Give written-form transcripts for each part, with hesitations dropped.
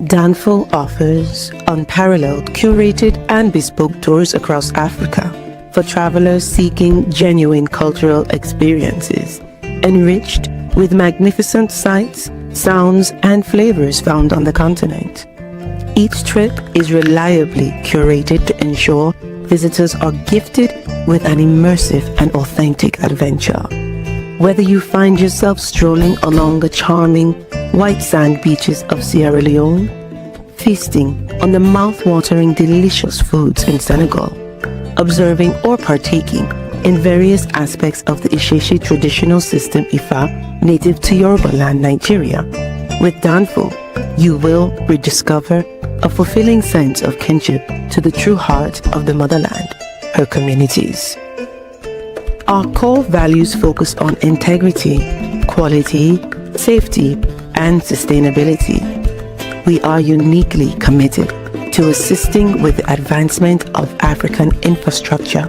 Danfo offers unparalleled, curated and bespoke tours across Africa for travelers seeking genuine cultural experiences, enriched with magnificent sights, sounds and flavors found on the continent. Each trip is reliably curated to ensure visitors are gifted with an immersive and authentic adventure. Whether you find yourself strolling along the charming white sand beaches of Sierra Leone, feasting on the mouth-watering delicious foods in Senegal, observing or partaking in various aspects of the Isheshi traditional system Ifa native to Yoruba land, Nigeria, with Danfo, you will rediscover a fulfilling sense of kinship to the true heart of the motherland, her communities. Our core values focus on integrity, quality, safety, and sustainability. We are uniquely committed to assisting with the advancement of African infrastructure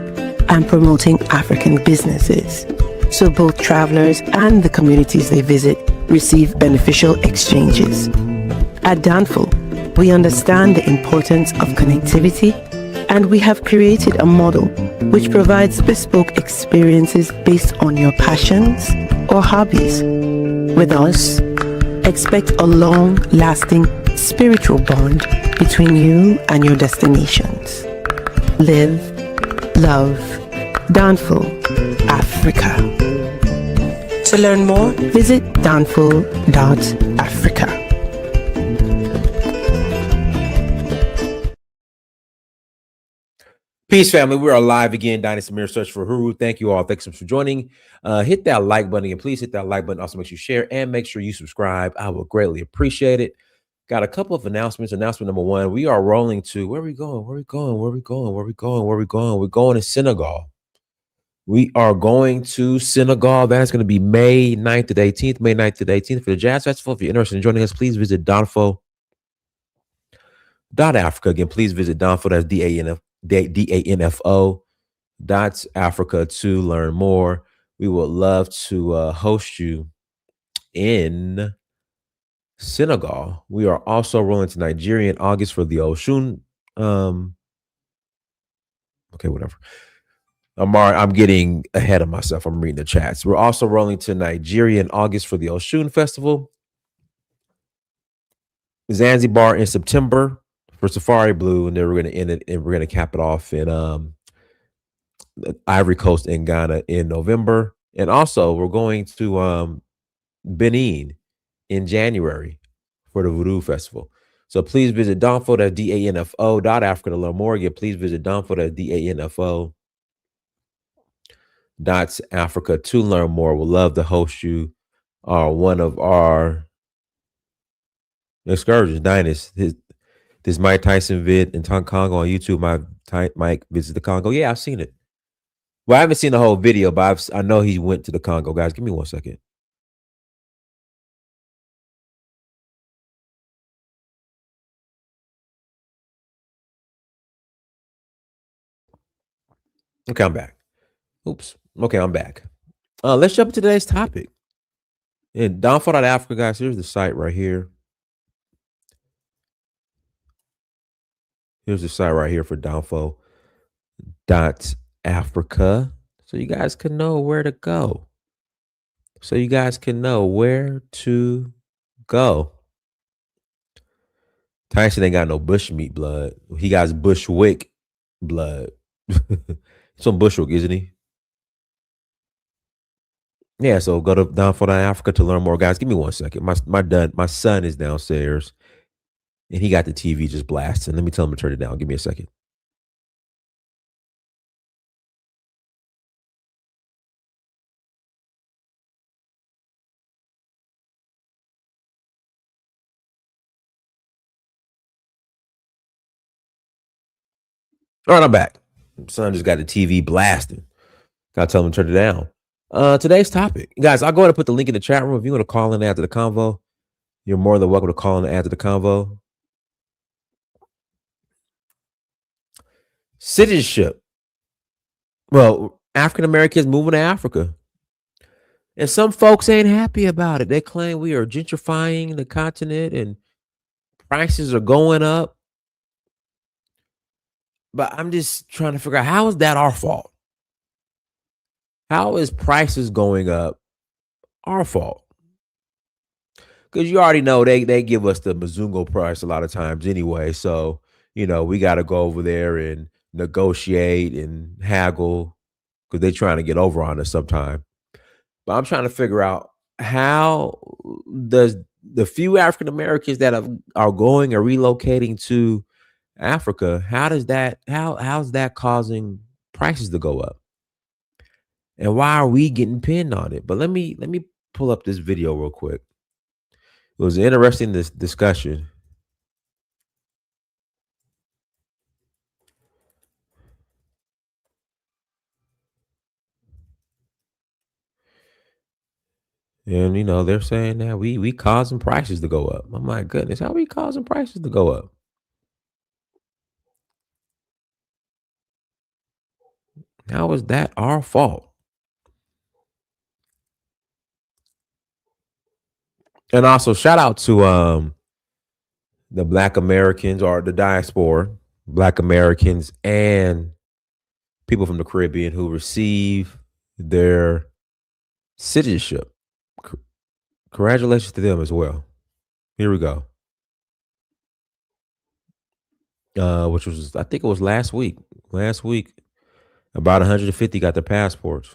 and promoting African businesses, so both travelers and the communities they visit receive beneficial exchanges. At Danfo, we understand the importance of connectivity, and we have created a model which provides bespoke experiences based on your passions or hobbies. With us, expect a long-lasting spiritual bond between you and your destinations. Live, love, Danfo Africa. To learn more, visit danfo.africa. Peace, family. We are live again. Dynasty Mirror Search for Uhuru. Thank you all. Thanks so much for joining. Hit that like button, and please hit that like button. Also, make sure you share and make sure you subscribe. I will greatly appreciate it. Got a couple of announcements. Announcement number one: we are rolling to where are we going? Where are we going? Where are we going? Where are we going? Where are we going? We're going to Senegal. We are going to Senegal. That is going to be May 9th to the 18th. May 9th to the 18th for the Jazz Festival. If you're interested in joining us, please visit Danfo.Africa. Again, please visit Danfo. That's DANFO.Africa to learn more. We would love to host you in Senegal. We are also rolling to Nigeria in August for the Oshun. Okay, whatever. I'm getting ahead of myself. I'm reading the chats. We're also rolling to Nigeria in August for the Oshun Festival. Zanzibar in September for Safari Blue, and then we're going to end it, and we're going to cap it off in Ivory Coast in Ghana in November. And also, we're going to Benin in January for the Voodoo Festival. So please visit Danfo, that's DANFO.Africa to learn more. Again, please visit Danfo, that's DANFO.Africa to learn more. We'll love to host you one of our excursions. Dynasty, this Mike Tyson vid in Congo on YouTube. Mike visits the Congo. Yeah, I've seen it. Well, I haven't seen the whole video, but I know he went to the Congo. Guys, give me 1 second. Okay, I'm back. Oops. Okay, I'm back. Let's jump into today's topic. In Danfo.Africa, guys, here's the site right here. Here's the site right here for Danfo.Africa. So you guys can know where to go. Tyson ain't got no bushmeat blood. He got Bushwick blood. Some Bushwick, isn't he? Yeah, so go to Danfo.Africa to learn more. Guys, give me 1 second. My son is downstairs, and he got the TV just blasting. Let me tell him to turn it down. Give me a second. All right, I'm back. Son just got the TV blasting. Gotta tell him to turn it down. Today's topic, guys, I'll go ahead and put the link in the chat room. If you want to call in after the convo, you're more than welcome to call in after the convo. Citizenship. Well, African Americans moving to Africa. And some folks ain't happy about it. They claim we are gentrifying the continent and prices are going up. But I'm just trying to figure out, how is that our fault? How is prices going up our fault? Because you already know they give us the Mzungo price a lot of times anyway. So, we got to go over there and negotiate and haggle because they're trying to get over on us sometime. But I'm trying to figure out, how does the few African Americans that are going or relocating to Africa, how's that causing prices to go up? And why are we getting pinned on it? But let me pull up this video real quick. It was an interesting discussion. And they're saying that we causing prices to go up. Oh my goodness, how are we causing prices to go up? How is that our fault? And also shout out to the Black Americans or the diaspora, Black Americans and people from the Caribbean who receive their citizenship. Congratulations to them as well. Here we go. Which was, I think it was last week. About 150 got their passports.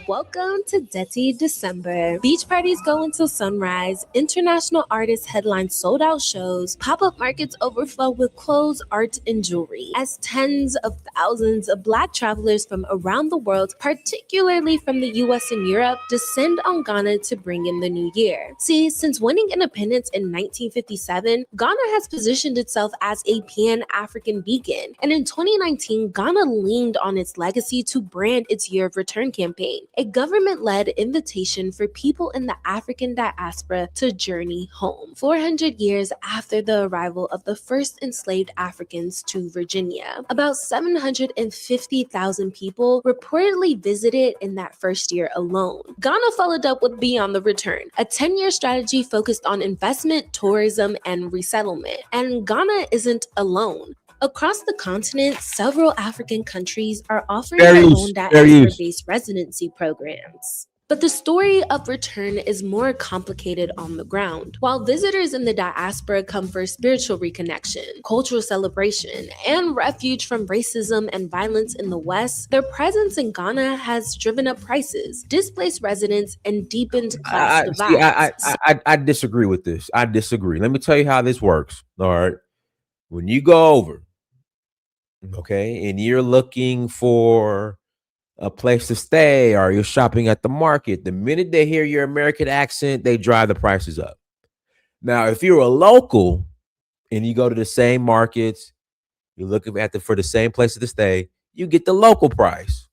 Welcome to Dirty December. Beach parties go until sunrise. International artists headline sold-out shows. Pop-up markets overflow with clothes, art, and jewelry. As tens of thousands of Black travelers from around the world, particularly from the US and Europe, descend on Ghana to bring in the new year. See, since winning independence in 1957, Ghana has positioned itself as a Pan-African beacon. And in 2019, Ghana leaned on its legacy to brand its Year of Return campaign, a government-led invitation for people in the African diaspora to journey home, 400 years after the arrival of the first enslaved Africans to Virginia. About 750,000 people reportedly visited in that first year alone. Ghana followed up with Beyond the Return, a 10-year strategy focused on investment, tourism, and resettlement. And Ghana isn't alone. Across the continent, several African countries are offering their own diaspora-based residency programs. But the story of return is more complicated on the ground. While visitors in the diaspora come for spiritual reconnection, cultural celebration, and refuge from racism and violence in the West, their presence in Ghana has driven up prices, displaced residents, and deepened class divides. I disagree with this. I disagree. Let me tell you how this works. All right. When you go over, okay, and you're looking for a place to stay or you're shopping at the market, the minute they hear your American accent, they drive the prices up. Now, if you're a local and you go to the same markets, you're looking for the same places to stay, you get the local price.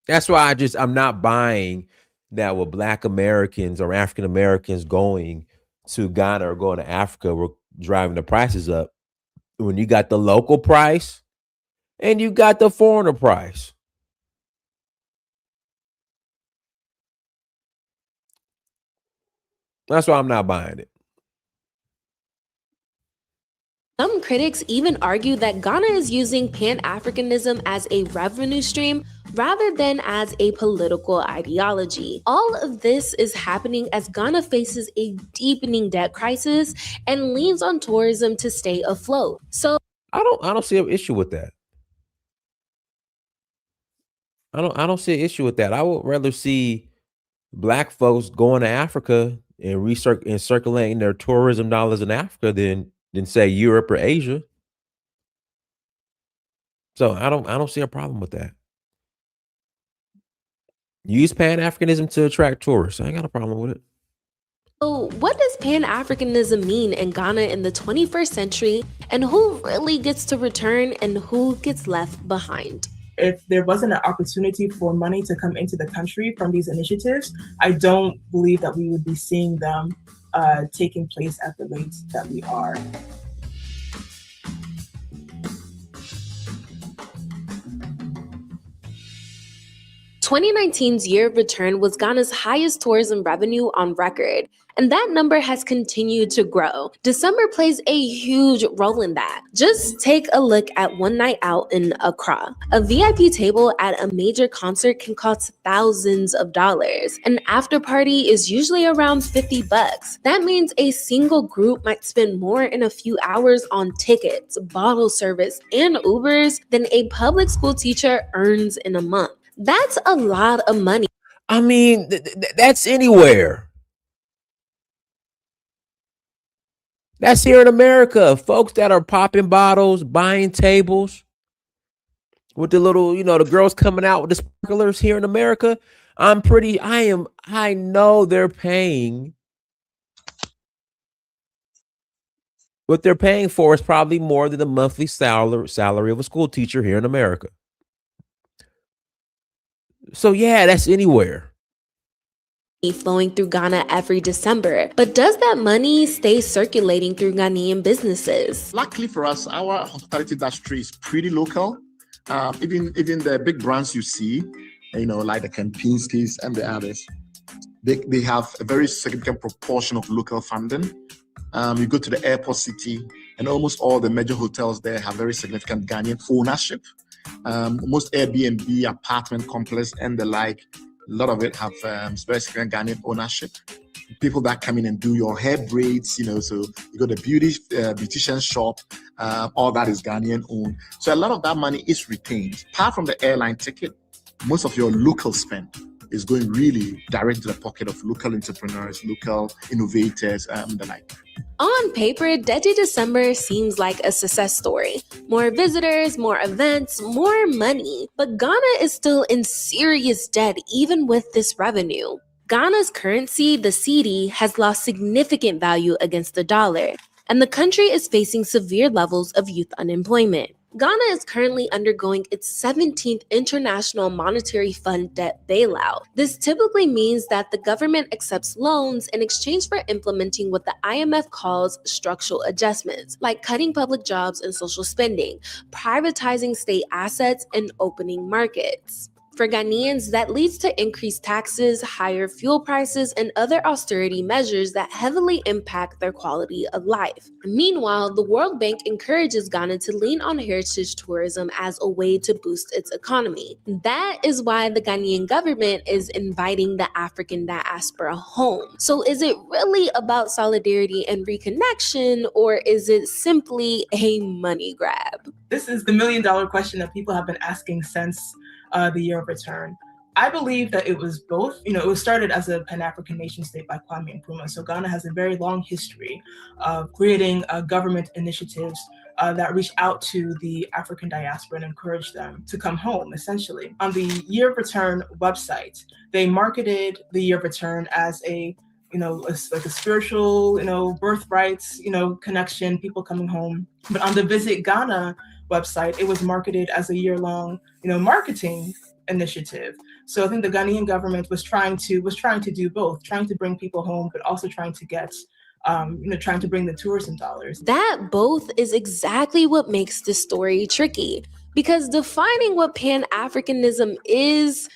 That's why I'm not buying that with Black Americans or African Americans going to Ghana or going to Africa, we're driving the prices up. When you got the local price and you got the foreigner price. That's why I'm not buying it. Some critics even argue that Ghana is using Pan-Africanism as a revenue stream rather than as a political ideology. All of this is happening as Ghana faces a deepening debt crisis and leans on tourism to stay afloat. So I don't see an issue with that. I don't see an issue with that. I would rather see Black folks going to Africa and circulating their tourism dollars in Africa than say Europe or Asia. So I don't see a problem with that. Use Pan-Africanism to attract tourists. I ain't got a problem with it. So what does Pan-Africanism mean in Ghana in the 21st century, and who really gets to return and who gets left behind? If there wasn't an opportunity for money to come into the country from these initiatives, I don't believe that we would be seeing them taking place at the rates that we are. 2019's year of return was Ghana's highest tourism revenue on record, and that number has continued to grow. December plays a huge role in that. Just take a look at one night out in Accra. A VIP table at a major concert can cost thousands of dollars. An after party is usually around $50. That means a single group might spend more in a few hours on tickets, bottle service, and Ubers than a public school teacher earns in a month. That's a lot of money. I mean, that's anywhere. That's here in America. Folks that are popping bottles, buying tables with the little, the girls coming out with the sparklers here in America. I know they're paying. What they're paying for is probably more than the monthly salary of a school teacher here in America. So yeah, that's anywhere. Flowing through Ghana every December. But does that money stay circulating through Ghanaian businesses? Luckily for us, our hospitality industry is pretty local. Even the big brands you see, like the Kempinski's and the others, they have a very significant proportion of local funding. You go to the airport city, and almost all the major hotels there have very significant Ghanaian ownership. Most Airbnb, apartment complex, and the like, a lot of it have very significant Ghanaian ownership. People that come in and do your hair braids, so you go to the beautician shop, all that is Ghanaian owned. So a lot of that money is retained. Apart from the airline ticket, most of your local spend is going really direct to the pocket of local entrepreneurs, local innovators, and the like. On paper, Dirty December seems like a success story. More visitors, more events, more money. But Ghana is still in serious debt even with this revenue. Ghana's currency, the cedi, has lost significant value against the dollar, and the country is facing severe levels of youth unemployment. Ghana is currently undergoing its 17th International Monetary Fund debt bailout. This typically means that the government accepts loans in exchange for implementing what the IMF calls structural adjustments, like cutting public jobs and social spending, privatizing state assets, and opening markets. For Ghanaians, that leads to increased taxes, higher fuel prices, and other austerity measures that heavily impact their quality of life. Meanwhile, the World Bank encourages Ghana to lean on heritage tourism as a way to boost its economy. That is why the Ghanaian government is inviting the African diaspora home. So is it really about solidarity and reconnection, or is it simply a money grab? This is the million-dollar question that people have been asking since the year of return. I believe that it was both. It was started as a Pan-African nation state by Kwame Nkrumah. So Ghana has a very long history of creating government initiatives that reach out to the African diaspora and encourage them to come home, essentially. On the Year of Return website, they marketed the Year of Return as like a spiritual, birthrights, connection, people coming home. But on the Visit Ghana website, it was marketed as a year-long, marketing initiative. So I think the Ghanaian government was trying to do both, trying to bring people home, but also trying to get, trying to bring the tourism dollars. That both is exactly what makes this story tricky, because defining what Pan-Africanism is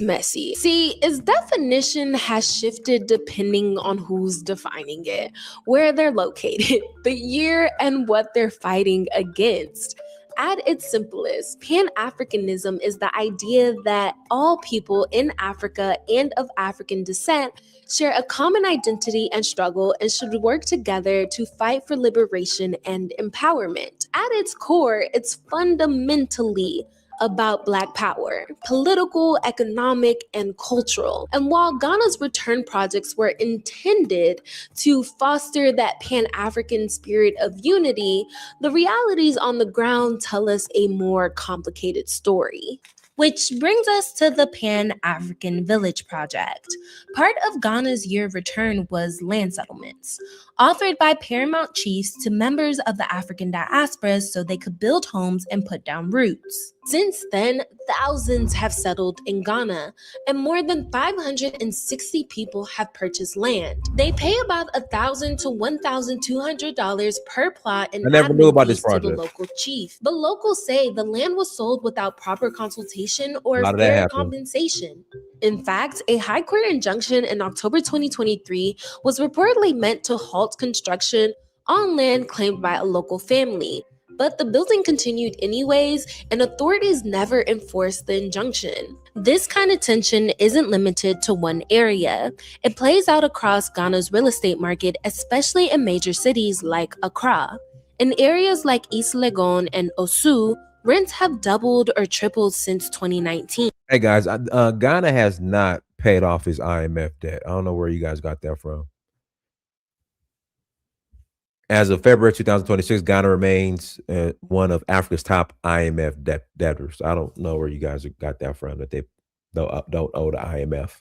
messy. See, its definition has shifted depending on who's defining it, where they're located, the year, and what they're fighting against. At its simplest, Pan-Africanism is the idea that all people in Africa and of African descent share a common identity and struggle and should work together to fight for liberation and empowerment. At its core, it's fundamentally about Black power, political, economic, and cultural. And while Ghana's return projects were intended to foster that Pan-African spirit of unity, the realities on the ground tell us a more complicated story. Which brings us to the Pan-African Village Project. Part of Ghana's Year of Return was land settlements, authored by paramount chiefs to members of the African diaspora so they could build homes and put down roots. Since then, thousands have settled in Ghana, and more than 560 people have purchased land. They pay about $1,000 to $1,200 per plot in I never knew admin about this fees to the project. local chief. But locals say the land was sold without proper consultation A or lot of that fair happened. compensation. In fact, a high court injunction in October 2023 was reportedly meant to halt construction on land claimed by a local family. But the building continued anyways, and authorities never enforced the injunction. This kind of tension isn't limited to one area. It plays out across Ghana's real estate market, especially in major cities like Accra. In areas like East Legon and Osu, rents have doubled or tripled since 2019. Hey guys, Ghana has not paid off his IMF debt. I don't know where you guys got that from. As of February 2026, Ghana remains one of Africa's top IMF debtors. I don't know where you guys got that from, that they don't owe the IMF.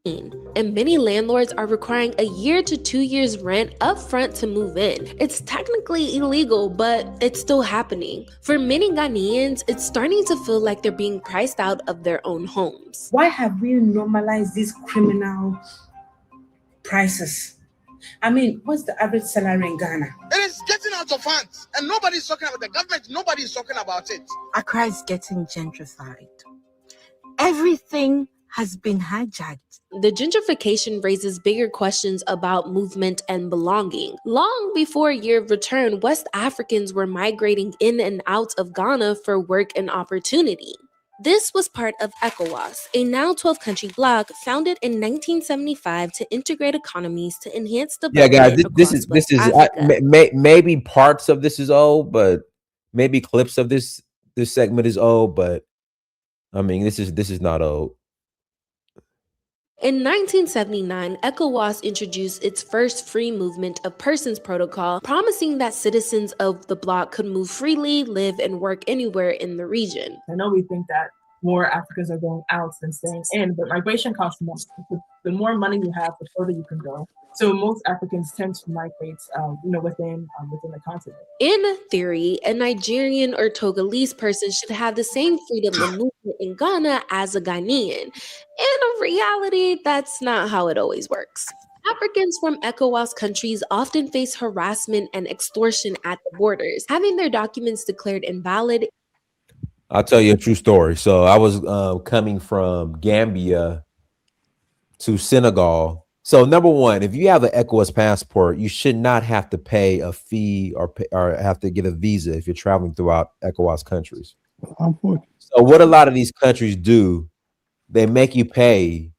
And many landlords are requiring a year to 2 years rent upfront to move in. It's technically illegal, but it's still happening. For many Ghanaians, it's starting to feel like they're being priced out of their own homes. Why have we normalized these criminal prices? I mean, what's the average salary in Ghana? It is getting out of hand, and nobody's talking about the government. Nobody's talking about it. Accra is getting gentrified. Everything has been hijacked. The gentrification raises bigger questions about movement and belonging. Long before year of return, West Africans were migrating in and out of Ghana for work and opportunity. This was part of ECOWAS, a now 12-country bloc founded in 1975 to integrate economies to enhance development. Yeah, guys, this is maybe parts of this is old, but maybe clips of this segment is old, but I mean this is not old. In 1979, ECOWAS introduced its first free movement of persons protocol, promising that citizens of the bloc could move freely, live, and work anywhere in the region. I know we think that more Africans are going out than staying in, but migration costs more. The more money you have, the further you can go. So most Africans tend to migrate, within the continent. In theory, a Nigerian or Togolese person should have the same freedom of movement in Ghana as a Ghanaian. In reality, that's not how it always works. Africans from ECOWAS countries often face harassment and extortion at the borders, having their documents declared invalid. I'll tell you a true story. So I was coming from Gambia to Senegal. So number one, if you have an ECOWAS passport, you should not have to pay a fee or have to get a visa if you're traveling throughout ECOWAS countries. So what a lot of these countries do, they make you pay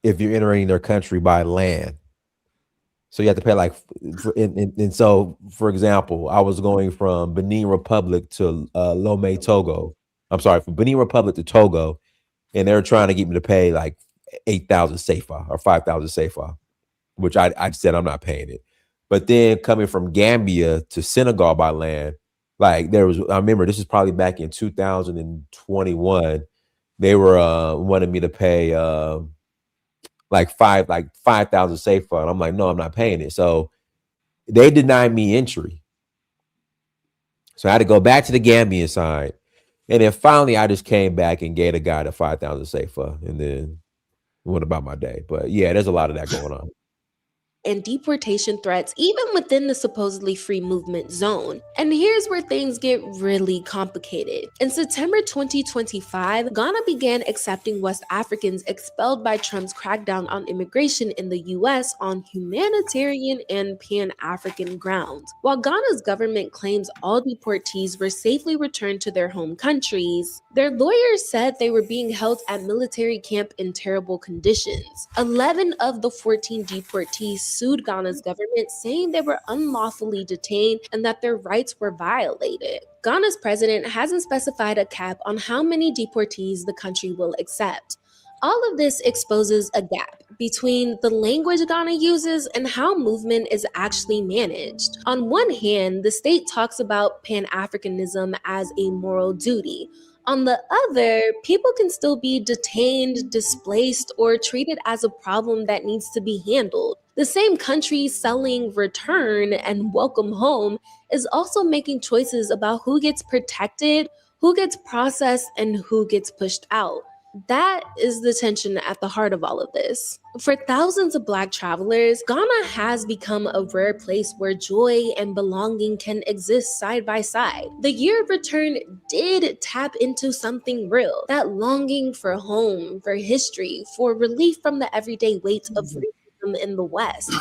if you're entering their country by land. So you have to pay and so, for example, I was going from Benin Republic to Lomé, Togo. I'm sorry, from Benin Republic to Togo, and they were trying to get me to pay like 8,000 CFA or 5,000 CFA, which I said I'm not paying it. But then coming from Gambia to Senegal by land, I remember this is probably back in 2021. They were wanting me to pay 5,000 CFA, and I'm like, no, I'm not paying it. So they denied me entry. So I had to go back to the Gambian side, and then finally I just came back and gave the guy the 5,000 CFA, and then went about my day. But yeah, there's a lot of that going on. And deportation threats even within the supposedly free movement zone. And here's where things get really complicated. In September 2025, Ghana began accepting West Africans expelled by Trump's crackdown on immigration in the US on humanitarian and Pan-African grounds. While Ghana's government claims all deportees were safely returned to their home countries, their lawyers said they were being held at military camp in terrible conditions. 11 of the 14 deportees sued Ghana's government, saying they were unlawfully detained and that their rights were violated. Ghana's president hasn't specified a cap on how many deportees the country will accept. All of this exposes a gap between the language Ghana uses and how movement is actually managed. On one hand, the state talks about Pan-Africanism as a moral duty. On the other, people can still be detained, displaced, or treated as a problem that needs to be handled. The same country selling return and welcome home is also making choices about who gets protected, who gets processed, and who gets pushed out. That is the tension at the heart of all of this. For thousands of Black travelers, Ghana has become a rare place where joy and belonging can exist side by side. The year of return did tap into something real, that longing for home, for history, for relief from the everyday weight of racism in the West.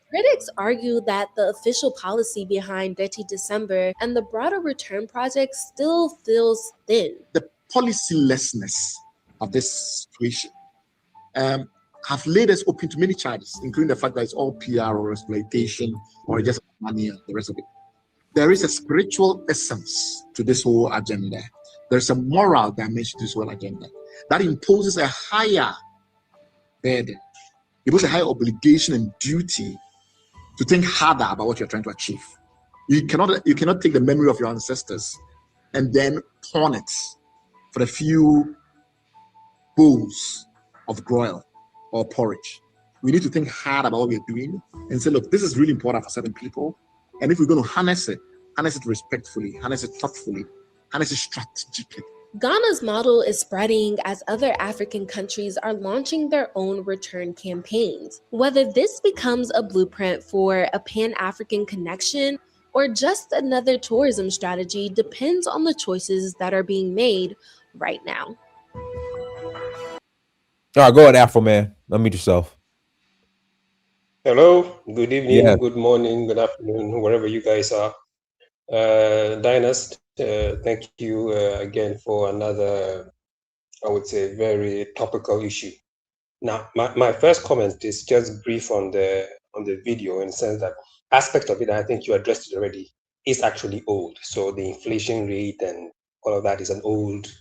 Critics argue that the official policy behind Dirty December and the broader return project still feels thin. The policylessness of this situation have laid us open to many charges, including the fact that it's all PR or exploitation or just money and the rest of it. There is a spiritual essence to this whole agenda. There's a moral dimension to this whole agenda that imposes a higher burden, imposes a higher obligation and duty to think harder about what you're trying to achieve. You cannot take the memory of your ancestors and then pawn it for a few bowls of broil or porridge. We need to think hard about what we're doing and say, look, this is really important for certain people. And if we're going to harness it respectfully, harness it thoughtfully, harness it strategically. Ghana's model is spreading as other African countries are launching their own return campaigns. Whether this becomes a blueprint for a Pan-African connection or just another tourism strategy depends on the choices that are being made right now. All right, go ahead, Afro Man. Unmute yourself. Hello, good evening, Yeah. good morning, good afternoon, wherever you guys are. Dynast, thank you again for another, I would say, very topical issue. Now, my first comment is just brief on the video, in the sense that aspect of it, I think you addressed it already, is actually old. So the inflation rate and all of that is an old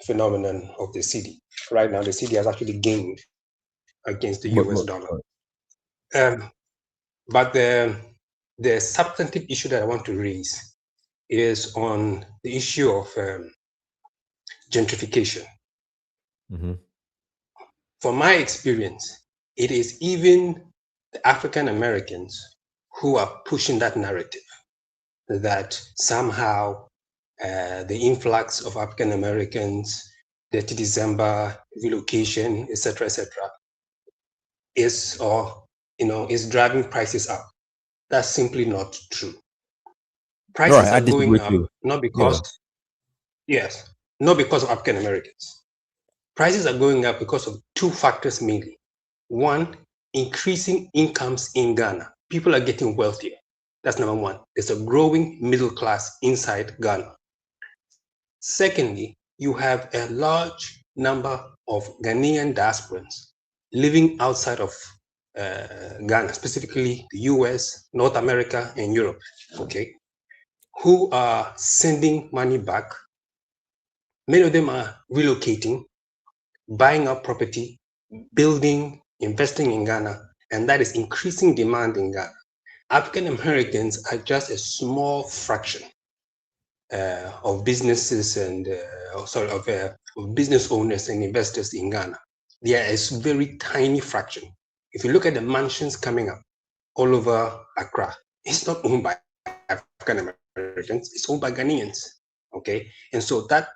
phenomenon of the cedi. Right now, the cedi has actually gained against the US dollar. But the substantive issue that I want to raise is on the issue of gentrification. Mm-hmm. From my experience, it is even the African Americans who are pushing that narrative that somehow the influx of African Americans, Dirty December, relocation, etc., is driving prices up. That's simply not true. Prices are going up not because, not because of African Americans. Prices are going up because of two factors mainly. One, increasing incomes in Ghana. People are getting wealthier. That's number one. There's a growing middle class inside Ghana. Secondly, you have a large number of Ghanaian diasporans living outside of Ghana, specifically the US, North America, and Europe, okay, who are sending money back. Many of them are relocating, buying up property, building, investing in Ghana, and that is increasing demand in Ghana. African Americans are just a small fraction of businesses and of business owners and investors in Ghana. There is a very tiny fraction. If you look at the mansions coming up all over Accra, it's not owned by African Americans, it's owned by Ghanaians, okay? And so that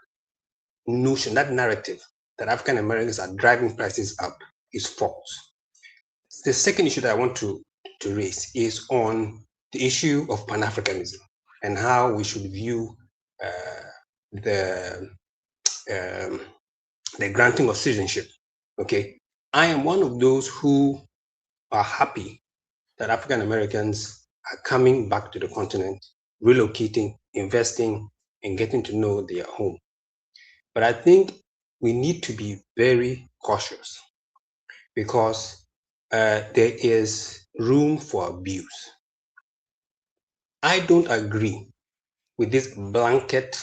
notion, that narrative that African Americans are driving prices up is false. The second issue that I want to raise is on the issue of Pan-Africanism and how we should view the granting of citizenship. Okay, I am one of those who are happy that African Americans are coming back to the continent, relocating, investing, and getting to know their home. But I think we need to be very cautious because there is room for abuse. I don't agree with this blanket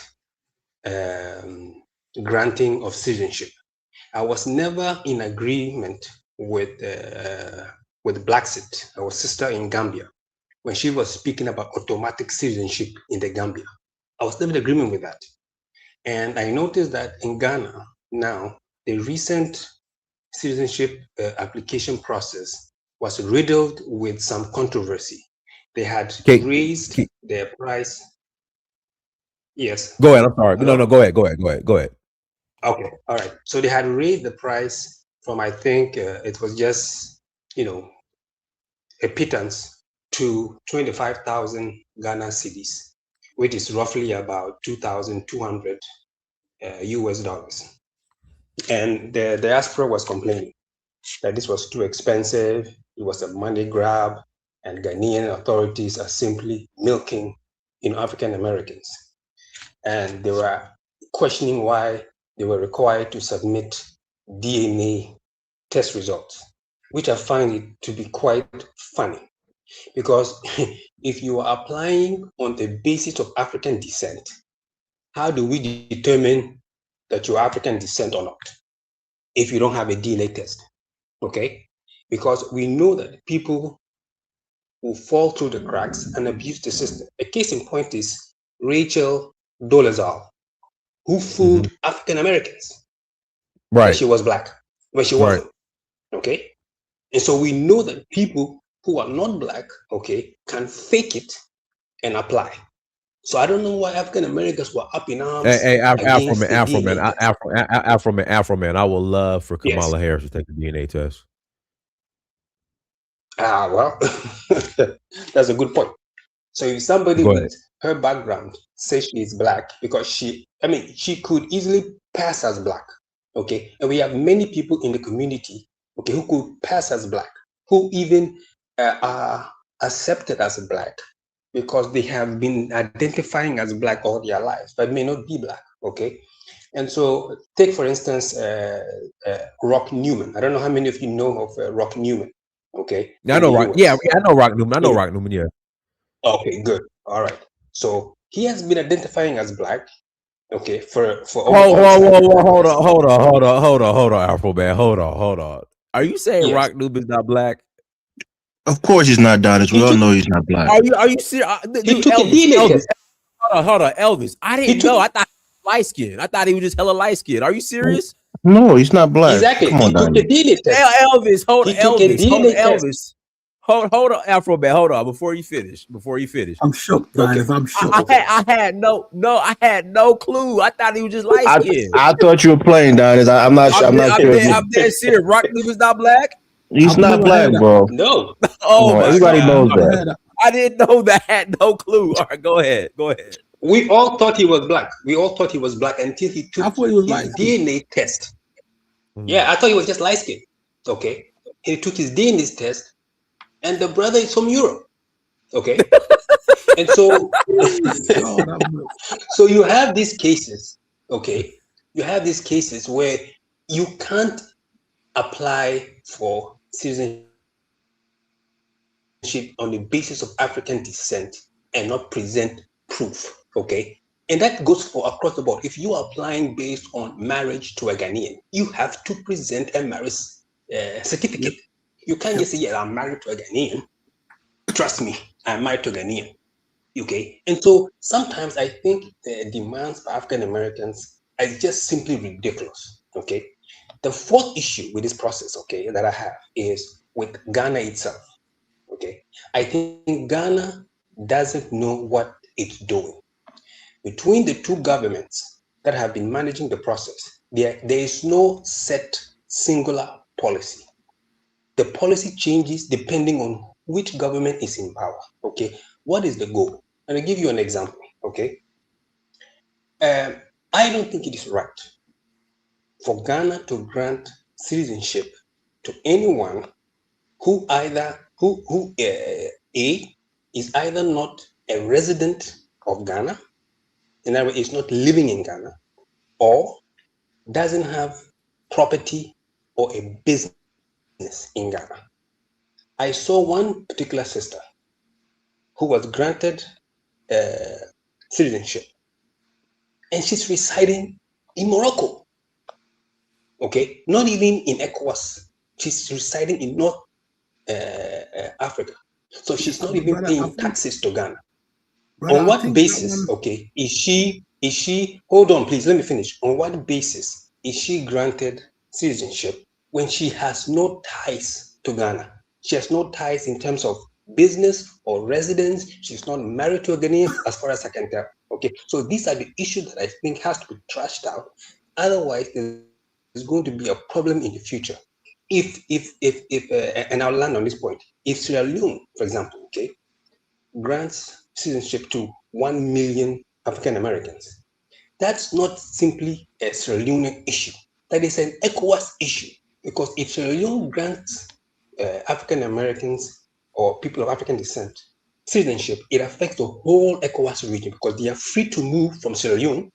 granting of citizenship. I was never in agreement with Blacksit, our sister in Gambia, when she was speaking about automatic citizenship in the Gambia. I was never in agreement with that. And I noticed that in Ghana now, the recent citizenship application process was riddled with some controversy. They had raised their price. Yes. Go ahead. I'm sorry. Hello? No, go ahead. Go ahead. Okay. All right. So they had raised the price from, I think it was just, a pittance to 25,000 Ghana cedis, which is roughly about 2,200 US dollars. And the diaspora was complaining that this was too expensive, it was a money grab, and Ghanaian authorities are simply milking African Americans. And they were questioning why they were required to submit DNA test results, which I find it to be quite funny. Because if you are applying on the basis of African descent, how do we determine that you're African descent or not if you don't have a DNA test? Okay? Because we know that people will fall through the cracks and abuse the system. A case in point is Rachel Dolezal, who fooled African Americans that she was black when she wasn't. Okay? And so we know that people who are not black, okay, can fake it and apply. So I don't know why African Americans were up in arms. Hey, Afro man. I would love for Kamala Harris to take the DNA test. Well, that's a good point. So if somebody with her background says she is black, because she could easily pass as black, okay? And we have many people in the community, okay, who could pass as black, who even are accepted as black because they have been identifying as black all their lives, but may not be black, okay? And so take, for instance, Rock Newman. I don't know how many of you know of Rock Newman, okay? I know Rock. Yeah, I know Rock Newman. I know Rock Newman, yeah. Okay, good. All right. So he has been identifying as black, okay, for hold on, Afro man. Hold on. Are you saying Rock Newman's not black? Of course he's not, Donis. We all know he's not black. Are you serious? Elvis. Hold on, Elvis. I didn't know. I thought he was light skinned. I thought he was just hella light skinned. Are you serious? No, he's not black. Exactly. Come on, Donis. Elvis, hold on, Elvis. Hold on, Afro man. Hold on. Before you finish. I'm shook, Donis. I'm shook. I had no clue. I thought he was just light skinned. I thought you were playing, Donis. I'm not sure. I'm dead serious. Rock Newman's not black. He's not black, bro. No. Oh, everybody knows that. I didn't know that. I had no clue. All right, go ahead. We all thought he was black. Until he took his DNA test. Yeah, I thought he was just light skinned. Okay. He took his DNA test, and the brother is from Europe. Okay. And so, so you have these cases, okay? You have these cases where you can't apply for citizenship on the basis of African descent and not present proof, okay? And that goes for across the board. If you are applying based on marriage to a Ghanaian, you have to present a marriage certificate. You can't just say, yeah, I'm married to a Ghanaian. Trust me, I'm married to a Ghanaian, okay? And so sometimes I think the demands for African Americans are just simply ridiculous, okay? The fourth issue with this process, okay, that I have is with Ghana itself, okay? I think Ghana doesn't know what it's doing. Between the two governments that have been managing the process, there is no set singular policy. The policy changes depending on which government is in power, okay? What is the goal? And I'll give you an example, okay? I don't think it is right for Ghana to grant citizenship to anyone who is either not a resident of Ghana, in other words, is not living in Ghana, or doesn't have property or a business in Ghana. I saw one particular sister who was granted citizenship, and she's residing in Morocco. Okay, not even in ECOWAS. She's residing in North Africa. So she's not even paying taxes to Ghana. On what basis, okay, is she, hold on, please, let me finish. On what basis is she granted citizenship when she has no ties to Ghana? She has no ties in terms of business or residence. She's not married to a Ghanaian, as far as I can tell. Okay, so these are the issues that I think has to be trashed out. Otherwise, there's going to be a problem in the future. And I'll land on this point. If Sierra Leone, for example, okay, grants citizenship to 1 million African Americans, that's not simply a Sierra Leone issue. That is an ECOWAS issue. Because if Sierra Leone grants African Americans or people of African descent citizenship, it affects the whole ECOWAS region because they are free to move from Sierra Leone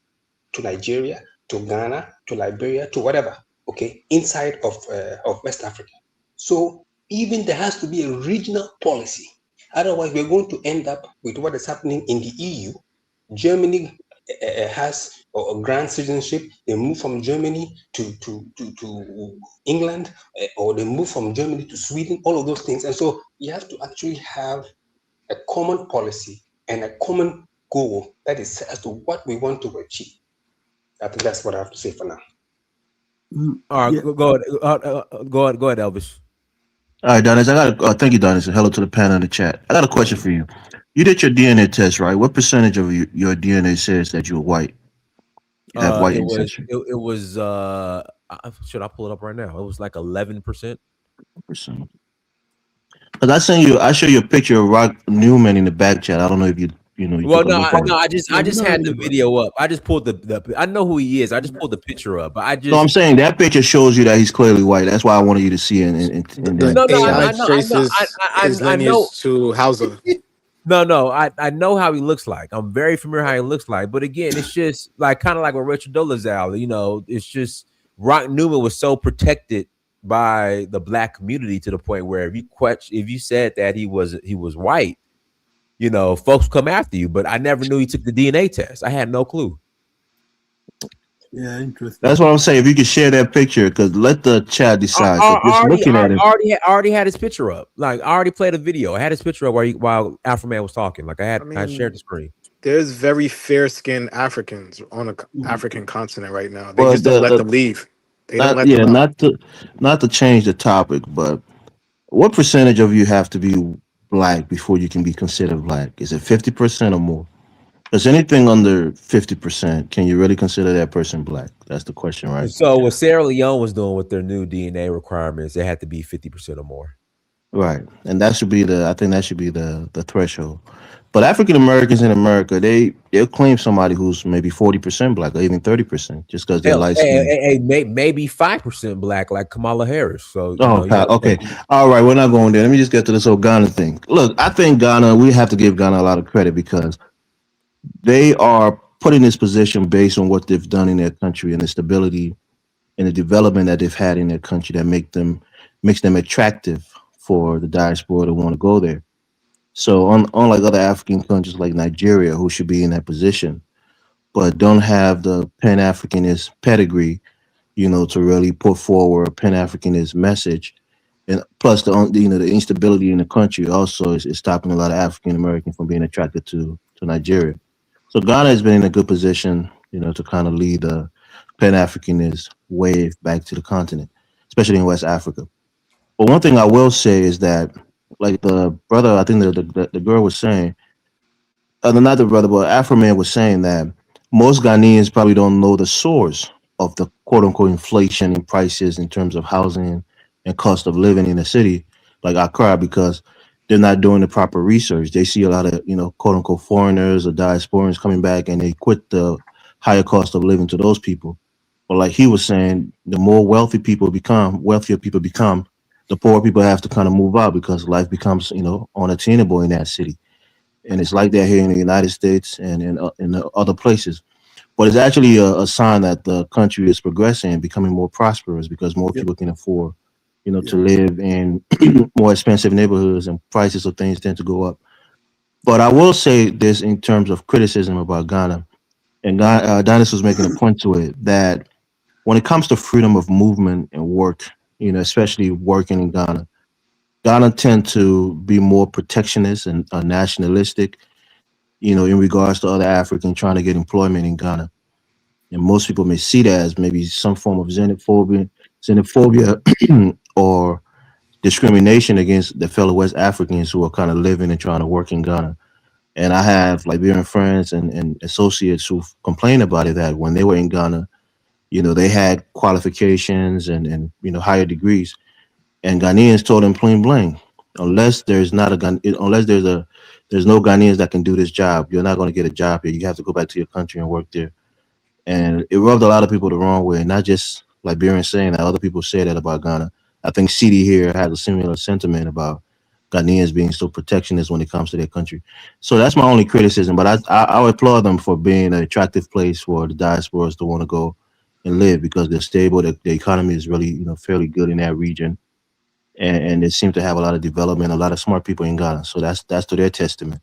to Nigeria, to Ghana, to Liberia, to whatever, okay, inside of West Africa. So even there has to be a regional policy. Otherwise, we're going to end up with what is happening in the EU. Germany has a grant citizenship. They move from Germany to England, or they move from Germany to Sweden, all of those things. And so you have to actually have a common policy and a common goal that is as to what we want to achieve. I think that's what I have to say for now. All right, go ahead, Elvis. All right, Donis, I got thank you, Donis, and hello to the panel in the chat. I got a question for you. You did your DNA test, right? What percentage of your DNA says that you're white? You have white ancestry. It was should I pull it up right now? It was like 11%. Because I show you a picture of Rock Newman in the back chat. I don't know if you know. Well, I just had the video up. I just pulled the I know who he is. I just pulled the picture up, but I just. No, I'm saying that picture shows you that he's clearly white. That's why I wanted you to see it. I know to Hausa. No, I know how he looks like. I'm very familiar how he looks like. But again, it's just like kind of like with Richard Dolezal, you know, it's just Rock Newman was so protected by the black community to the point where if you said that he was white, you know, folks come after you. But I never knew he took the DNA test. I had no clue. Yeah, interesting. That's what I'm saying. If you could share that picture, because let the chat decide. I already had his picture up. Like I already played a video. I had his picture up while Afro Man was talking. Like I shared the screen. There's very fair-skinned Africans on the African continent right now. They just don't let them leave. They don't let them out. Not to change the topic, but what percentage of you have to be black before you can be considered black? Is it 50% or more? Because anything under 50%, can you really consider that person black? That's the question, right? So what Sierra Leone was doing with their new DNA requirements, they had to be 50% or more. Right. And that should be the threshold. But African Americans in America, they'll claim somebody who's maybe 40% black or even 30% just because they're light skinned. Maybe 5% black, like Kamala Harris. So okay. All right, we're not going there. Let me just get to this whole Ghana thing. Look, I think we have to give Ghana a lot of credit because they are put in this position based on what they've done in their country and the stability and the development that they've had in their country that makes them attractive for the diaspora to want to go there. So unlike other African countries like Nigeria, who should be in that position, but don't have the Pan-Africanist pedigree, you know, to really put forward a Pan-Africanist message, and plus the instability in the country also is stopping a lot of African Americans from being attracted to Nigeria. So Ghana has been in a good position, you know, to kind of lead the Pan-Africanist wave back to the continent, especially in West Africa. But one thing I will say is that, like the brother, I think the girl was saying, not the brother, but Afro Man was saying that most Ghanaians probably don't know the source of the quote unquote inflation in prices in terms of housing and cost of living in the city like Accra, because they're not doing the proper research. They see a lot of, you know, quote unquote foreigners or diasporans coming back and they quit the higher cost of living to those people. But like he was saying, the more wealthier people become, the poor people have to kind of move out because life becomes, you know, unattainable in that city. And it's like that here in the United States and in other places. But it's actually a sign that the country is progressing and becoming more prosperous because more people can afford, you know, to live in more expensive neighborhoods and prices of things tend to go up. But I will say this in terms of criticism about Ghana, and Dennis was making a point to it, that when it comes to freedom of movement and work, you know, especially working in Ghana tend to be more protectionist and nationalistic, you know, in regards to other Africans trying to get employment in Ghana. And most people may see that as maybe some form of xenophobia or discrimination against the fellow West Africans who are kind of living and trying to work in Ghana. And I have Liberian friends and associates who complain about it, that when they were in Ghana, they had qualifications and higher degrees, and Ghanaians told them plain blank, unless there's not a unless there's no Ghanaians that can do this job, you're not going to get a job here. You have to go back to your country and work there. And it rubbed a lot of people the wrong way, not just Liberians saying that. Other people say that about Ghana. I think CD here has a similar sentiment about Ghanaians being so protectionist when it comes to their country. So that's my only criticism. But I applaud them for being an attractive place for the diasporas to want to go and live, because they're stable. The economy is really fairly good in that region, and they seem to have a lot of development, a lot of smart people in Ghana. So that's to their testament.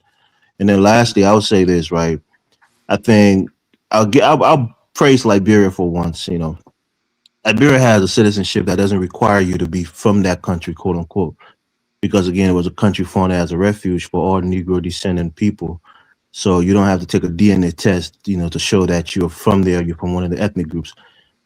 And then lastly, I would say this, right? I think I'll praise Liberia for once. Liberia has a citizenship that doesn't require you to be from that country, quote unquote, because again, it was a country founded as a refuge for all Negro descendant people. So you don't have to take a DNA test, to show that you're from there, you're from one of the ethnic groups.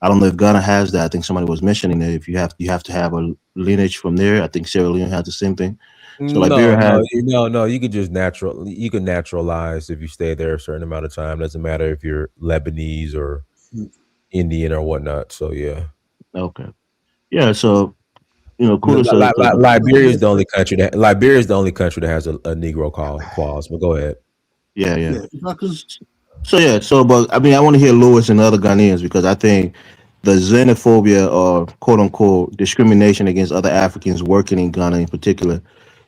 I don't know if Ghana has that. I think somebody was mentioning that if you have to have a lineage from there. I think Sierra Leone has the same thing. So Liberia has no. You could just you can naturalize if you stay there a certain amount of time. Doesn't matter if you're Lebanese or Indian or whatnot. So yeah. Okay. Yeah. So kudos to Liberia is the only country that has a Negro clause. But go ahead. Yeah. So but I mean, I want to hear Lewis and other Ghanaians, because I think the xenophobia or quote unquote discrimination against other Africans working in Ghana in particular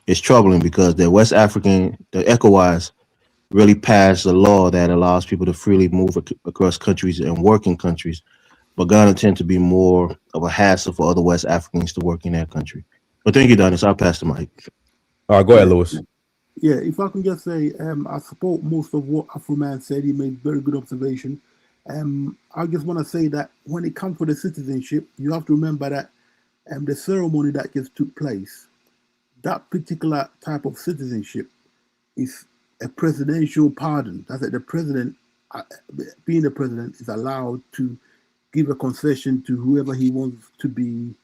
is troubling, because the ECOWAS really passed a law that allows people to freely move across countries and work in countries. But Ghana tend to be more of a hassle for other West Africans to work in that country. But thank you, Dennis. I'll pass the mic. All right, go ahead, Lewis. Yeah, if I can just say, I support most of what Afro-Man said. He made very good observation. I just want to say that when it comes to the citizenship, you have to remember that the ceremony that just took place, that particular type of citizenship is a presidential pardon. That's that the president, being the president, is allowed to give a concession to whoever he wants to be